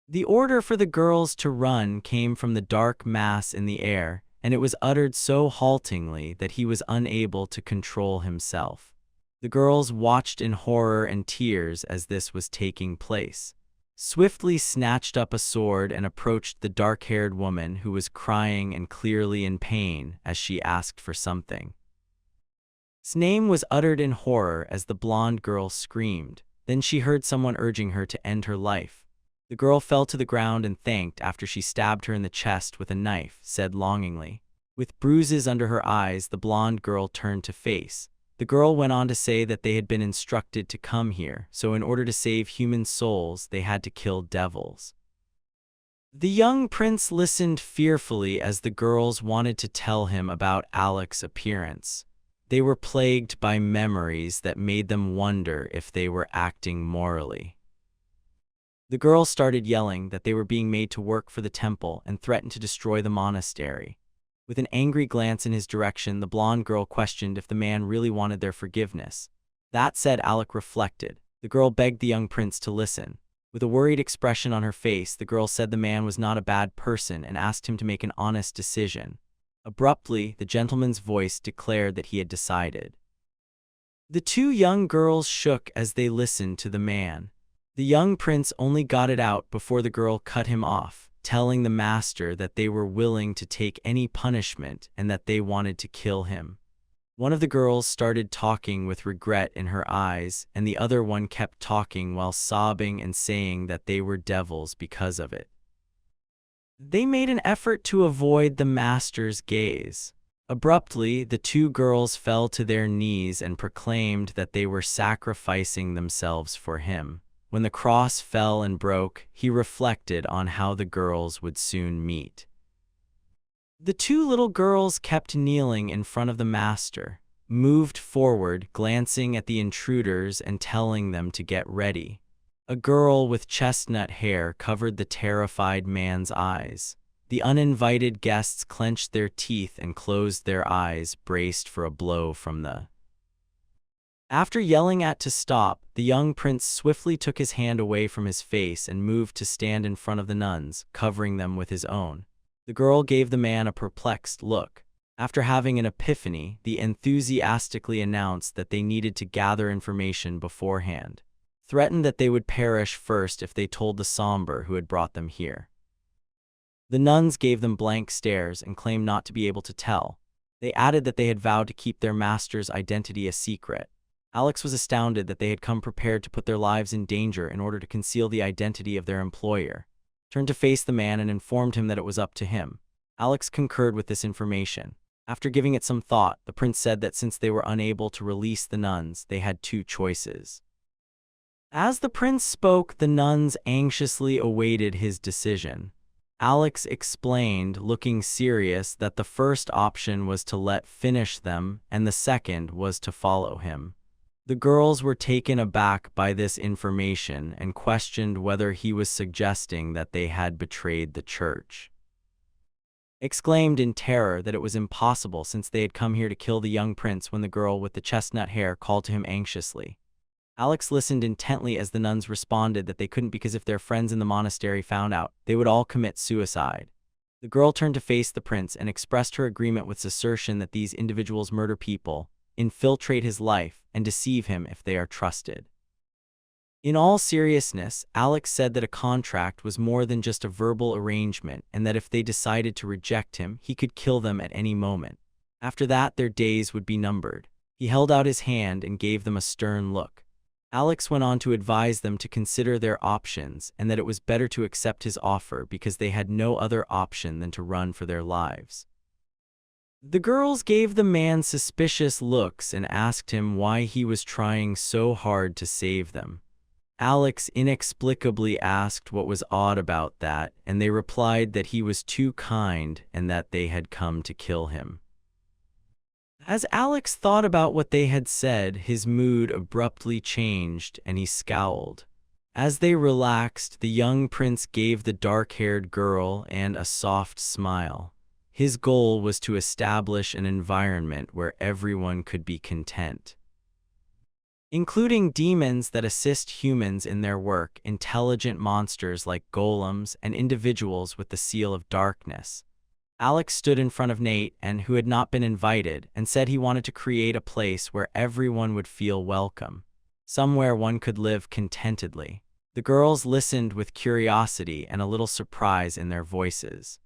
The order for the girls to run came from the dark mass in the air, and it was uttered so haltingly that he was unable to control himself. The girls watched in horror and tears as this was taking place. Swiftly snatched up a sword and approached the dark-haired woman who was crying and clearly in pain as she asked for something. His name was uttered in horror as the blonde girl screamed. Then she heard someone urging her to end her life. The girl fell to the ground and thanked after she stabbed her in the chest with a knife, said longingly. With bruises under her eyes, the blonde girl turned to face. The girl went on to say that they had been instructed to come here, so in order to save human souls, they had to kill devils. The young prince listened fearfully as the girls wanted to tell him about Alec's appearance. They were plagued by memories that made them wonder if they were acting morally. The girls started yelling that they were being made to work for the temple and threatened to destroy the monastery. With an angry glance in his direction, the blonde girl questioned if the man really wanted their forgiveness. That said, Alec reflected. The girl begged the young prince to listen. With a worried expression on her face, the girl said the man was not a bad person and asked him to make an honest decision. Abruptly, the gentleman's voice declared that he had decided. The two young girls shook as they listened to the man. The young prince only got it out before the girl cut him off, telling the master that they were willing to take any punishment and that they wanted to kill him. One of the girls started talking with regret in her eyes, and the other one kept talking while sobbing and saying that they were devils because of it. They made an effort to avoid the master's gaze. Abruptly, the two girls fell to their knees and proclaimed that they were sacrificing themselves for him. When the cross fell and broke, he reflected on how the girls would soon meet. The two little girls kept kneeling in front of the master, moved forward, glancing at the intruders and telling them to get ready. A girl with chestnut hair covered the terrified man's eyes. The uninvited guests clenched their teeth and closed their eyes, braced for a blow from the. After yelling to stop, the young prince swiftly took his hand away from his face and moved to stand in front of the nuns, covering them with his own. The girl gave the man a perplexed look. After having an epiphany, he enthusiastically announced that they needed to gather information beforehand. Threatened that they would perish first if they told the somber who had brought them here. The nuns gave them blank stares and claimed not to be able to tell. They added that they had vowed to keep their master's identity a secret. Alex was astounded that they had come prepared to put their lives in danger in order to conceal the identity of their employer. Turned to face the man and informed him that it was up to him. Alex concurred with this information. After giving it some thought, the prince said that since they were unable to release the nuns, they had two choices. As the prince spoke, the nuns anxiously awaited his decision. Alex explained, looking serious, that the first option was to let finish them and the second was to follow him. The girls were taken aback by this information and questioned whether he was suggesting that they had betrayed the church. Exclaimed in terror that it was impossible since they had come here to kill the young prince when the girl with the chestnut hair called to him anxiously. Alex listened intently as the nuns responded that they couldn't because if their friends in the monastery found out, they would all commit suicide. The girl turned to face the prince and expressed her agreement with his assertion that these individuals murder people, infiltrate his life, and deceive him if they are trusted. In all seriousness, Alex said that a contract was more than just a verbal arrangement and that if they decided to reject him, he could kill them at any moment. After that, their days would be numbered. He held out his hand and gave them a stern look. Alex went on to advise them to consider their options and that it was better to accept his offer because they had no other option than to run for their lives. The girls gave the man suspicious looks and asked him why he was trying so hard to save them. Alex inexplicably asked what was odd about that, and they replied that he was too kind and that they had come to kill him. As Alex thought about what they had said, his mood abruptly changed and he scowled. As they relaxed, the young prince gave the dark-haired girl a soft smile. His goal was to establish an environment where everyone could be content, including demons that assist humans in their work, intelligent monsters like golems, and individuals with the seal of darkness. Alex stood in front of Nate, who had not been invited, and said he wanted to create a place where everyone would feel welcome, somewhere one could live contentedly. The girls listened with curiosity and a little surprise in their voices.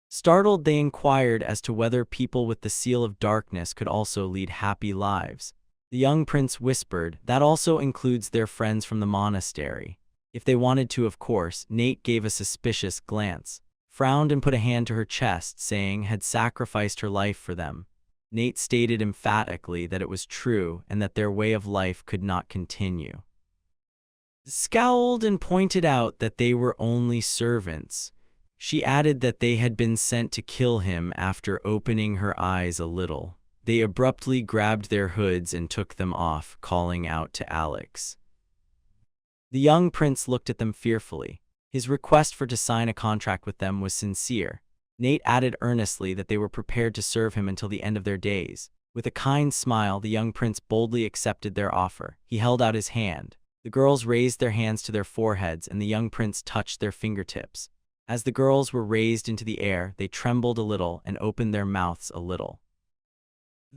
Startled, they inquired as to whether people with the seal of darkness could also lead happy lives. The young prince whispered, "That also includes their friends from the monastery. If they wanted to, of course." Nate gave a suspicious glance, frowned and put a hand to her chest, saying had sacrificed her life for them. Nate stated emphatically that it was true and that their way of life could not continue. Scowled and pointed out that they were only servants. She added that they had been sent to kill him. After opening her eyes a little, they abruptly grabbed their hoods and took them off, calling out to Alex. The young prince looked at them fearfully. His request to sign a contract with them was sincere. Nate added earnestly that they were prepared to serve him until the end of their days. With a kind smile, the young prince boldly accepted their offer. He held out his hand. The girls raised their hands to their foreheads and the young prince touched their fingertips. As the girls were raised into the air, they trembled a little and opened their mouths a little.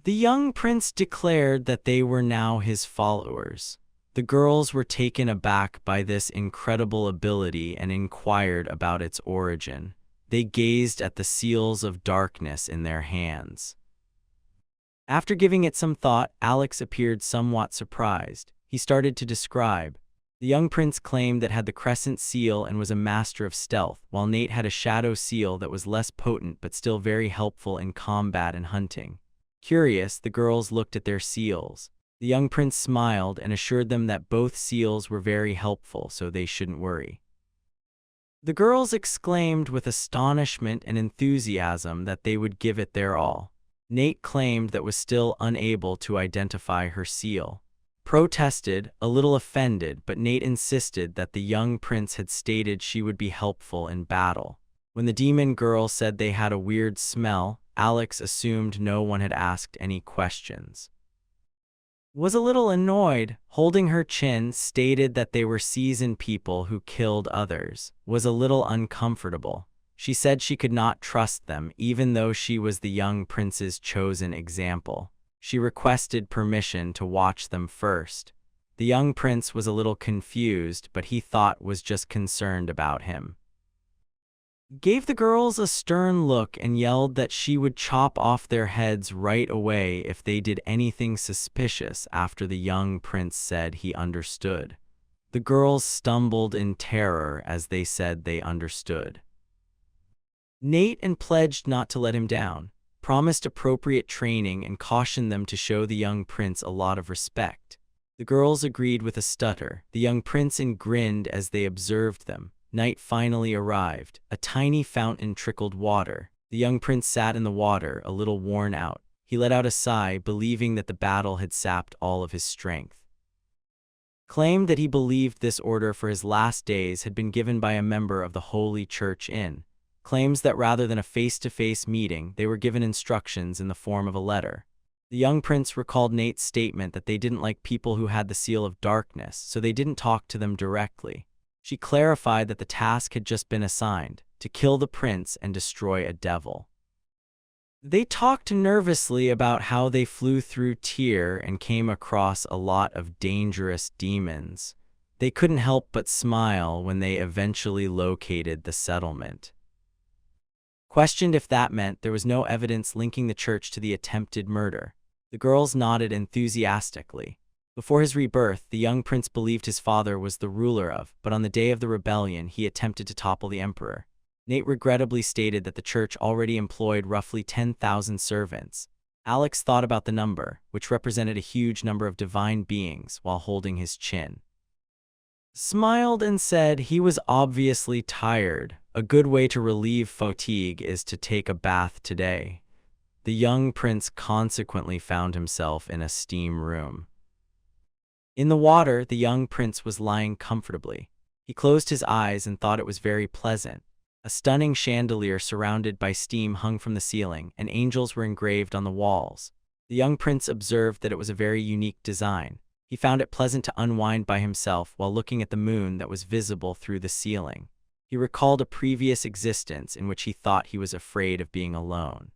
The young prince declared that they were now his followers. The girls were taken aback by this incredible ability and inquired about its origin. They gazed at the seals of darkness in their hands. After giving it some thought, Alex appeared somewhat surprised. He started to describe. The young prince claimed that had the crescent seal and was a master of stealth, while Nate had a shadow seal that was less potent but still very helpful in combat and hunting. Curious, the girls looked at their seals. The young prince smiled and assured them that both seals were very helpful, so they shouldn't worry. The girls exclaimed with astonishment and enthusiasm that they would give it their all. Nate claimed that was still unable to identify her seal. Protested, a little offended, but Nate insisted that the young prince had stated she would be helpful in battle. When the demon girl said they had a weird smell, Alex assumed no one had asked any questions. Was a little annoyed, holding her chin, stated that they were seasoned people who killed others, was a little uncomfortable. She said she could not trust them even though she was the young prince's chosen example. She requested permission to watch them first. The young prince was a little confused, but he thought was just concerned about him. Gave the girls a stern look and yelled that she would chop off their heads right away if they did anything suspicious. After the young prince said he understood, the girls stumbled in terror as they said they understood. Nate pledged not to let him down, promised appropriate training and cautioned them to show the young prince a lot of respect. The girls agreed with a stutter. The young prince grinned as they observed them. Night finally arrived. A tiny fountain trickled water. The young prince sat in the water, a little worn out. He let out a sigh, believing that the battle had sapped all of his strength. Claimed that he believed this order for his last days had been given by a member of the Holy Church Inn. Claims that rather than a face-to-face meeting, they were given instructions in the form of a letter. The young prince recalled Nate's statement that they didn't like people who had the seal of darkness, so they didn't talk to them directly. She clarified that the task had just been assigned, to kill the prince and destroy a devil. They talked nervously about how they flew through Tyr and came across a lot of dangerous demons. They couldn't help but smile when they eventually located the settlement. Questioned if that meant there was no evidence linking the church to the attempted murder, the girls nodded enthusiastically. Before his rebirth, the young prince believed his father was the ruler of, but on the day of the rebellion, he attempted to topple the emperor. Nate regrettably stated that the church already employed roughly 10,000 servants. Alex thought about the number, which represented a huge number of divine beings, while holding his chin. Smiled and said he was obviously tired. A good way to relieve fatigue is to take a bath today. The young prince consequently found himself in a steam room. In the water, the young prince was lying comfortably. He closed his eyes and thought it was very pleasant. A stunning chandelier surrounded by steam hung from the ceiling, and angels were engraved on the walls. The young prince observed that it was a very unique design. He found it pleasant to unwind by himself while looking at the moon that was visible through the ceiling. He recalled a previous existence in which he thought he was afraid of being alone.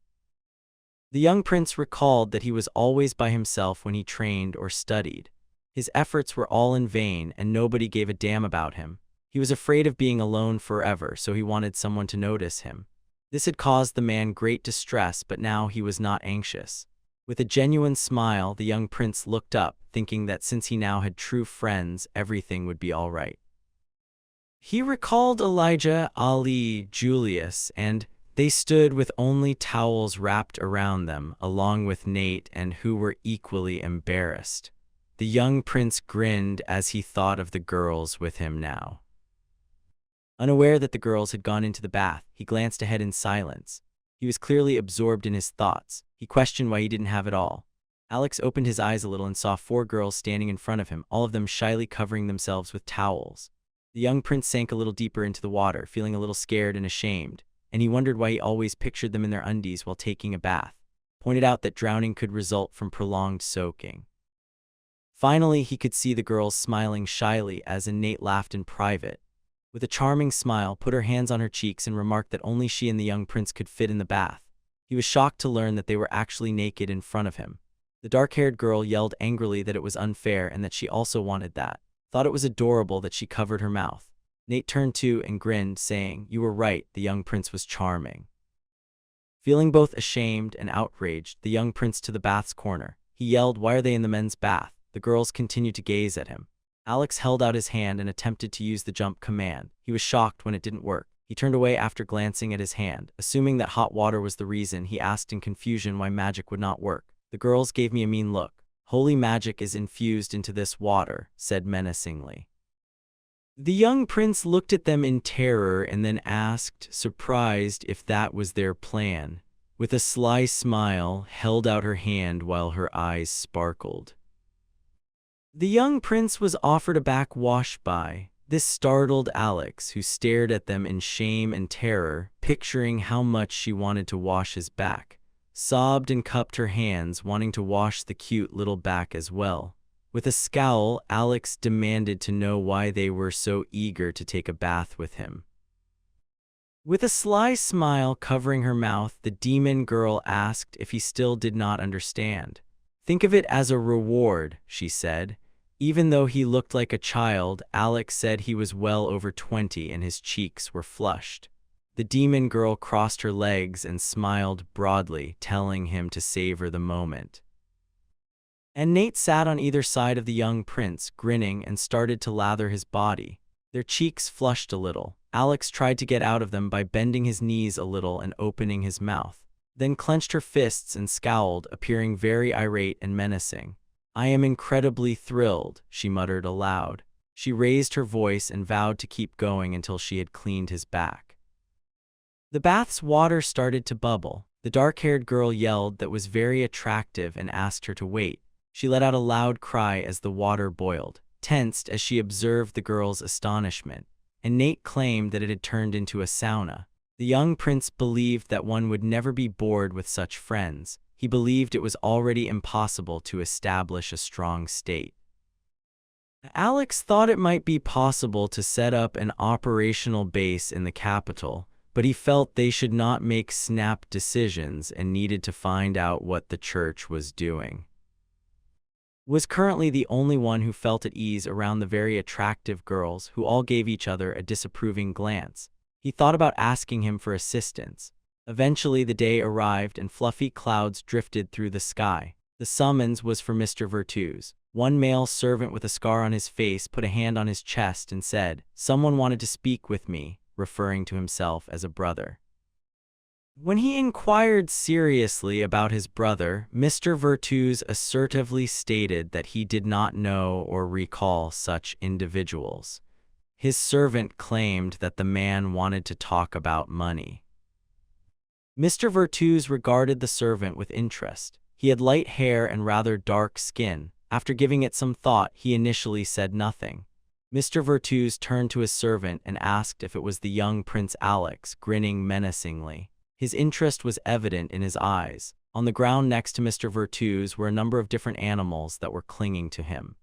The young prince recalled that he was always by himself when he trained or studied. His efforts were all in vain and nobody gave a damn about him. He was afraid of being alone forever, so he wanted someone to notice him. This had caused the man great distress, but now he was not anxious. With a genuine smile, the young prince looked up, thinking that since he now had true friends, everything would be all right. He recalled Elijah, Ali, Julius, and they stood with only towels wrapped around them, along with Nate, and who were equally embarrassed. The young prince grinned as he thought of the girls with him now. Unaware that the girls had gone into the bath, he glanced ahead in silence. He was clearly absorbed in his thoughts. He questioned why he didn't have it all. Alex opened his eyes a little and saw 4 girls standing in front of him, all of them shyly covering themselves with towels. The young prince sank a little deeper into the water, feeling a little scared and ashamed, and he wondered why he always pictured them in their undies while taking a bath. Pointed out that drowning could result from prolonged soaking. Finally, he could see the girls smiling shyly as Nate laughed in private. With a charming smile, put her hands on her cheeks and remarked that only she and the young prince could fit in the bath. He was shocked to learn that they were actually naked in front of him. The dark-haired girl yelled angrily that it was unfair and that she also wanted that. Thought it was adorable that she covered her mouth. Nate turned to and grinned, saying, "You were right, the young prince was charming." Feeling both ashamed and outraged, the young prince to the bath's corner. He yelled, "Why are they in the men's bath?" The girls continued to gaze at him. Alex held out his hand and attempted to use the jump command. He was shocked when it didn't work. He turned away after glancing at his hand. Assuming that hot water was the reason, he asked in confusion why magic would not work. The girls gave me a mean look. "Holy magic is infused into this water," said menacingly. The young prince looked at them in terror and then asked, surprised if that was their plan. With a sly smile, held out her hand while her eyes sparkled. The young prince was offered a backwash by. This startled Alex, who stared at them in shame and terror, picturing how much she wanted to wash his back. Sobbed and cupped her hands, wanting to wash the cute little back as well. With a scowl, Alex demanded to know why they were so eager to take a bath with him. With a sly smile covering her mouth, the demon girl asked if he still did not understand. "Think of it as a reward," she said. Even though he looked like a child, Alex said he was well over 20 and his cheeks were flushed. The demon girl crossed her legs and smiled broadly, telling him to savor the moment. And Nate sat on either side of the young prince, grinning, and started to lather his body. Their cheeks flushed a little. Alex tried to get out of them by bending his knees a little and opening his mouth, then clenched her fists and scowled, appearing very irate and menacing. "I am incredibly thrilled," she muttered aloud. She raised her voice and vowed to keep going until she had cleaned his back. The bath's water started to bubble. The dark-haired girl yelled that was very attractive and asked her to wait. She let out a loud cry as the water boiled, tensed as she observed the girl's astonishment, and Nate claimed that it had turned into a sauna. The young prince believed that one would never be bored with such friends. He believed it was already impossible to establish a strong state. Alex thought it might be possible to set up an operational base in the capital, but he felt they should not make snap decisions and needed to find out what the church was doing. Was currently the only one who felt at ease around the very attractive girls who all gave each other a disapproving glance. He thought about asking him for assistance. Eventually the day arrived and fluffy clouds drifted through the sky. The summons was for Mr. Virtues. One male servant with a scar on his face put a hand on his chest and said, "Someone wanted to speak with me," referring to himself as a brother. When he inquired seriously about his brother, Mr. Virtues assertively stated that he did not know or recall such individuals. His servant claimed that the man wanted to talk about money. Mr. Virtues regarded the servant with interest. He had light hair and rather dark skin. After giving it some thought, he initially said nothing. Mr. Virtues turned to his servant and asked if it was the young Prince Alex, grinning menacingly. His interest was evident in his eyes. On the ground next to Mr. Virtues were a number of different animals that were clinging to him.